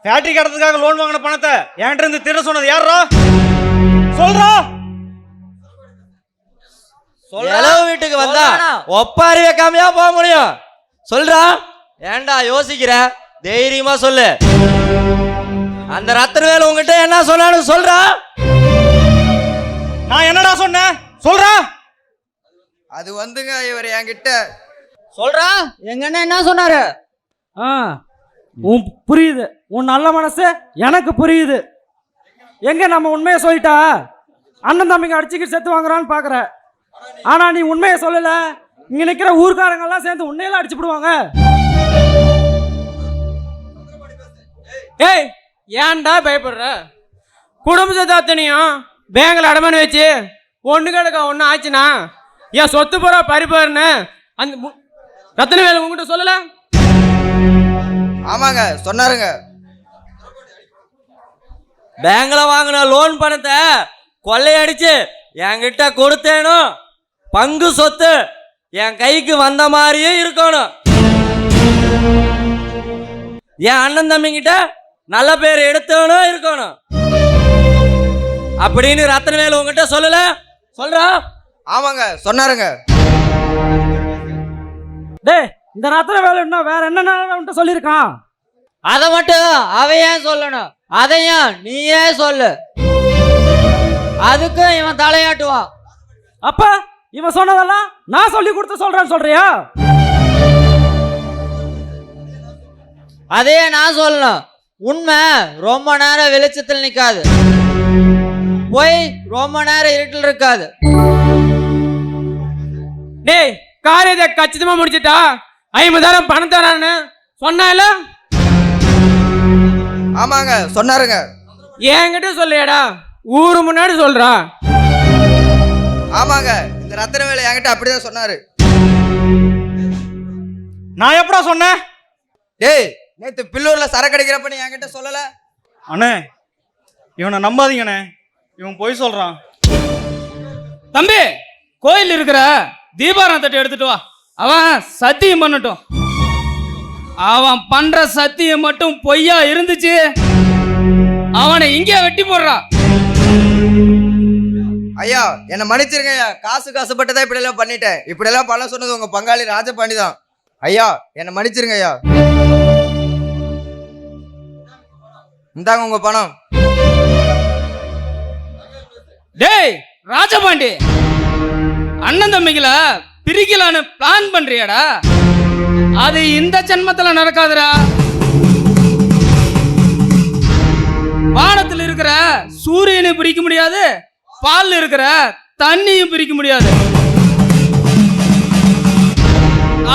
ஃபேக்டரி கட்டுறதுக்காக லோன் வாங்கின பணத்தை என்கிட்ட இருந்து திருட சொன்னது யாரா? சொல்றா. எலவு வீட்டுக்கு வந்தா ஒப்பாரி வைக்காமையா போக முடியும்? சொல்றா. ஏன்டா யோசிக்கிற? தைரியமா சொல்லு. அந்த ரத்தனவேலு உங்ககிட்ட என்ன சொன்னான்னு சொல்றா. நான் என்னடா சொன்னேன்? சொல்றா. அது வந்துங்க இவர் என்கிட்ட சொல்றா. எங்க என்ன சொன்னாரு? உன் புரியுது, உன் நல்ல மனசு எனக்கு புரியுது. எங்க நம்ம உண்மையை சொல்லிட்டா அண்ணன் தம்பிங்க அடிச்சுக்கிட்டு செத்து வாங்குறான்னு பாக்குற. ஆனா நீ உண்மையை சொல்லல. இங்க நிக்கிற ஊர்க்காரங்க எல்லாம் சேர்ந்து உன்னையெல்லாம் அடிச்சு விடுவாங்க. ஏய் ஏன்டா பயப்படுற? குடும்ப சொத்தனையும் பேங்க்ல அடமானு வச்சு ஒண்ணு கிடக்க ஒண்ணு ஆச்சுன்னா என் சொத்து போற பறிப்பாருன்னு அந்த ரத்தனவேலு உங்ககிட்ட சொல்லல? ஆமாங்க சொன்னாருங்க. பேங்க்ல வாங்கின லோன் பணத்தை கொள்ளையடிச்சு என்கிட்ட கொடுத்தேனோ பங்கு சொத்து என் கைக்கு வந்த மாதிரியே இருக்கணும். என் அண்ணன் தம்பிங்கிட்ட நல்ல பேர் எடுத்தவனும் இருக்கணும் அப்படின்னு ரத்தனவேலு உங்ககிட்ட சொல்லல? சொல்றா. ஆமாங்க சொன்னாருங்க. டேய் இந்த ரத்தனவேலு இன்னும் வேற என்ன சொல்லியிருக்கான்? அதை மட்டும் அவன் ஏன் சொல்லணும்? அதையும் நீயே சொல்லு. அதுக்கும் இவன் தலையாட்டுவான். அப்ப இவன் சொன்னதெல்லாம் நான் சொல்லி கொடுத்து சொல்றேன்னு சொல்றியா? அதையே நான் சொல்லணும். உண்மை ரொம்ப நேரம் வெளிச்சத்தில் நிக்காது, போய் ரொம்ப நேரம் இருட்டில் இருக்காது. டேய் காரியத்தை கச்சிதமா முடிச்சிட்டா 50,000 பணம் தரான்னு சொன்னால? ஆமாங்க சொன்னாருங்க. என்கிட்ட சொல்லியாடா? ஊரு முன்னாடி சொல்றா. ஆமாங்க இந்த ரத்தனவேலு என்கிட்ட அப்படிதான் சொன்னாரு. நான் எப்படா சொன்னேன்? டேய் நேத்து பில்லூர்ல சரக்கு அடிக்கிறப்ப நீ என்கிட்ட சொல்லல? அண்ணே இவனை நம்பாதீங்கண்ணே, இவன் பொய் சொல்றான். தம்பி கோயில் இருக்கிற தீபாராதனை தட்டு எடுத்துட்டு வா. அவன் சத்தியம் பண்ணட்டும். அவன் பண்ற சத்தியம் மட்டும் பொய்யா இருந்துச்சு அவனை இங்கே வெட்டி போடுறா. ஐயா என்ன மன்னிச்சிருங்க ஐயா. காசுப்பட்டதான் இப்படி எல்லாம் பண்ணிட்டேன். இப்படி எல்லாம் பண்ண சொன்னது உங்க பங்காளி ராஜபாண்டி தான். ஐயா என்ன மன்னிச்சிருங்க ஐயா. இந்தாங்க உங்க பணம். டேய் ராஜபாண்டி, அண்ணன் தம்பிங்கள பிரிக்கலான்னு பிளான் பண்றியாடா? அது இந்த ஜென்மத்துல நடக்காதுடா. வானத்தில் இருக்கிற சூரியனை பிரிக்க முடியாது, பால்ல இருக்கிற தண்ணியும் பிரிக்க முடியாது.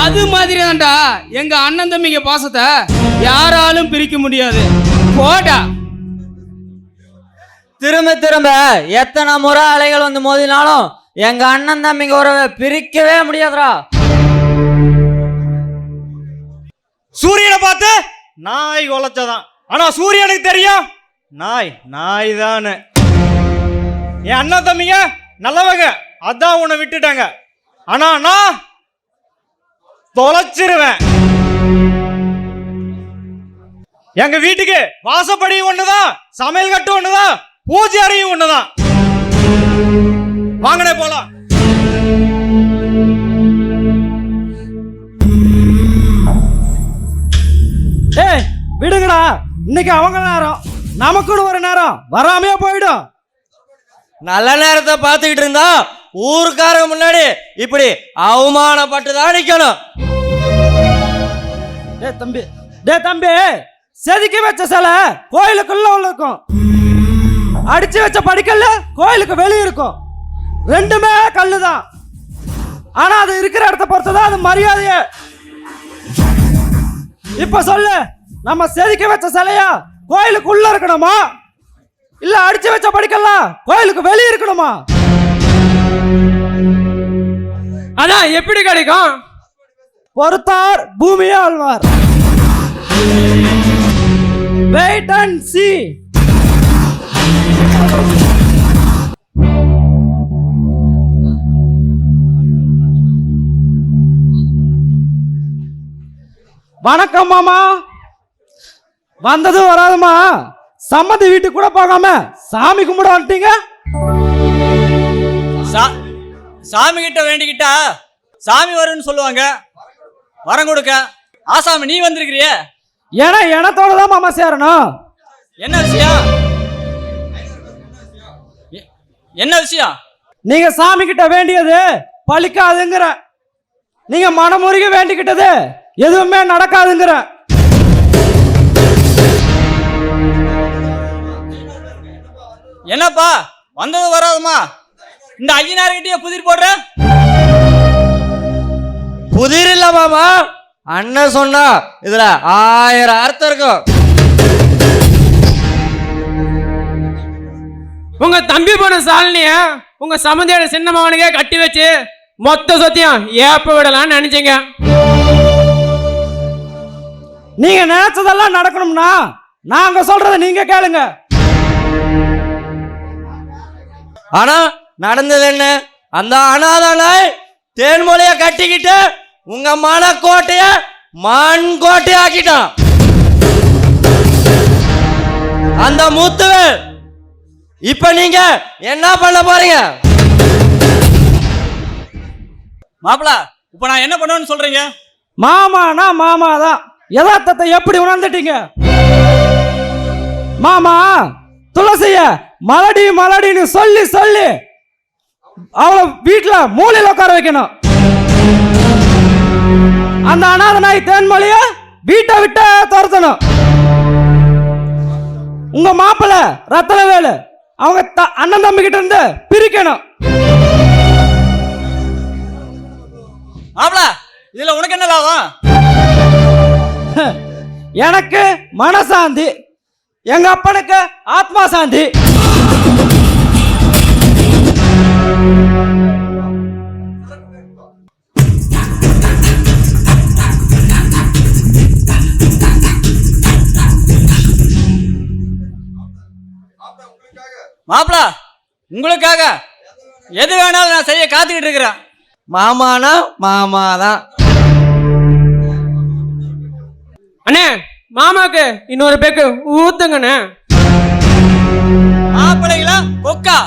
அது மாதிரி தான்டா எங்க அண்ணன் தம்பிங்க பாசத்தை யாராலும் பிரிக்க முடியாது. போடா. திரும்ப திரும்ப எத்தனை முறை அலைகள் வந்து மோதினாலும் எங்க அண்ணன் தம்பிங்க உறவை பிரிக்கவே முடியாதுடா. சூரியனை பார்த்து நாய் உழைச்சதான், ஆனா சூரியனுக்கு தெரியும் நாய் தானு. என் அண்ணன் தம்பிங்க நல்லவங்க, அதான் உன்னை விட்டுட்டாங்க. ஆனா நான் தொலைச்சிருவேன். எங்க வீட்டுக்கு வாசப்படி ஒண்ணுதான், சமையல் கட்டு ஒண்ணுதான், பூஜை அறையும் ஒண்ணுதான். வாங்கனே போலாம். ஏய் விடுங்கடா, இன்னைக்கு அவங்க நேரம், நமக்குன்னு ஒரு நேரம் வராமையே போயிடும். நல்ல நேரத்தை பார்த்துக்கிட்டு இருந்தா ஊருக்காரங்க முன்னாடி இப்படி அவமானப்பட்டு தான் நிக்கணும். டே தம்பி, செதுக்கி வச்ச சிலை கோயிலுக்குள்ள உள்ள இருக்கும், அடிச்சு வச்ச படிக்கல்ல கோயிலுக்கு வெளியே இருக்கும். ரெண்டுமே கல்லுதான், ஆனா அது இருக்கிற இடத்த பொறுத்துதான் அது மரியாதைய. இப்ப சொல்லு, நம்ம செதுக்கி வச்ச சிலையா கோயிலுக்கு உள்ள இருக்கணுமா, இல்ல அடிச்சு வச்ச படிக்கலாம் கோயிலுக்கு வெளியே இருக்கணுமா? அதான் எப்படி கிடைக்கும்? பொறுத்தார் பூமியே ஆழ்வார். வெயிட் அண்ட் சீ. வணக்கம் மாமா. வந்தது வராதுமா, சம்மந்தி வீட்டுக்கு கூட போகாம சாமி கும்பிட வந்துட்டீங்க. சாமி கிட்ட வேண்டிக்கிட்டா சாமி வரும்னு சொல்லுவாங்க, வரம் கொடுக்க. ஆசாமி நீ வந்திருக்கிறிய, ஏன்னா எனத்தோட தான் மாமா சேரணும். என்ன விஷயம்? என்ன விஷயம்? நீங்க சாமி கிட்ட வேண்டியது பலிக்காதுங்கிற, நீங்க மனமுருகி வேண்டிக்கிட்டது எதுவுமே நடக்காதுங்கிற. என்னப்பா வந்தது வராதுமா, இந்த ஐயனார்கிட்டயே புதிர் போடுற? புதிர் இல்ல மாமா, அண்ணன் சொன்னா இதுல 1000 அர்த்தம் இருக்கும். உங்க தம்பி போன சாலினிய உங்க சம்பந்தியோட சின்ன மகனுக்கே கட்டி வச்சு மொத்த சொத்தியம் ஏப்ப விடலாம்னு நினைச்சீங்க. நீங்க நினைச்சதெல்லாம் நடக்கணும்னா நாங்க சொல்றத நீங்க கேளுங்க. ஆனா நடந்தது என்ன? அந்த அனாதனாய் தேன்மொழிய கட்டிக்கிட்டு உங்க மனக்கோட்டைய மண் கோட்டை ஆக்கிட்டான். அந்த முத்துவேல் இப்ப நீங்க என்ன பண்ண போறீங்க? மாப்பிள, இப்ப நான் என்ன பண்ணுவேன்னு சொல்றீங்க? மாமானா மாமாதான். யதார்த்தத்தை எப்படி உணர்ந்துட்டீங்க? மாமா துளசிய மலடி மலடின்னு சொல்லி சொல்லி அவளை வீட்டுல மூலையில உட்கார வைக்கணும். அந்த அனாத நாய் தேன்மொழிய வீட்டை விட்டு துரத்தணும். உங்க மாப்பிள்ள ரத்தனவேலு அவங்க அண்ணன் தம்பி கிட்ட இருந்து பிரிக்கணும். மாப்பிள, இதுல உனக்கு என்ன லாபம்? எனக்கு மனசாந்தி, எங்க அப்பனுக்கு ஆத்மா சாந்தி. மாப்பிள, உங்களுக்காக எது வேணாலும் நான் செய்ய காத்துக்கிட்டு இருக்கிறேன். மாமானா மாமாதான். அண்ணே, மாமாக்கு இன்னொரு பேக்கு ஊத்துங்கண்ணே. மாப்பிள்ளைங்களா கொக்கா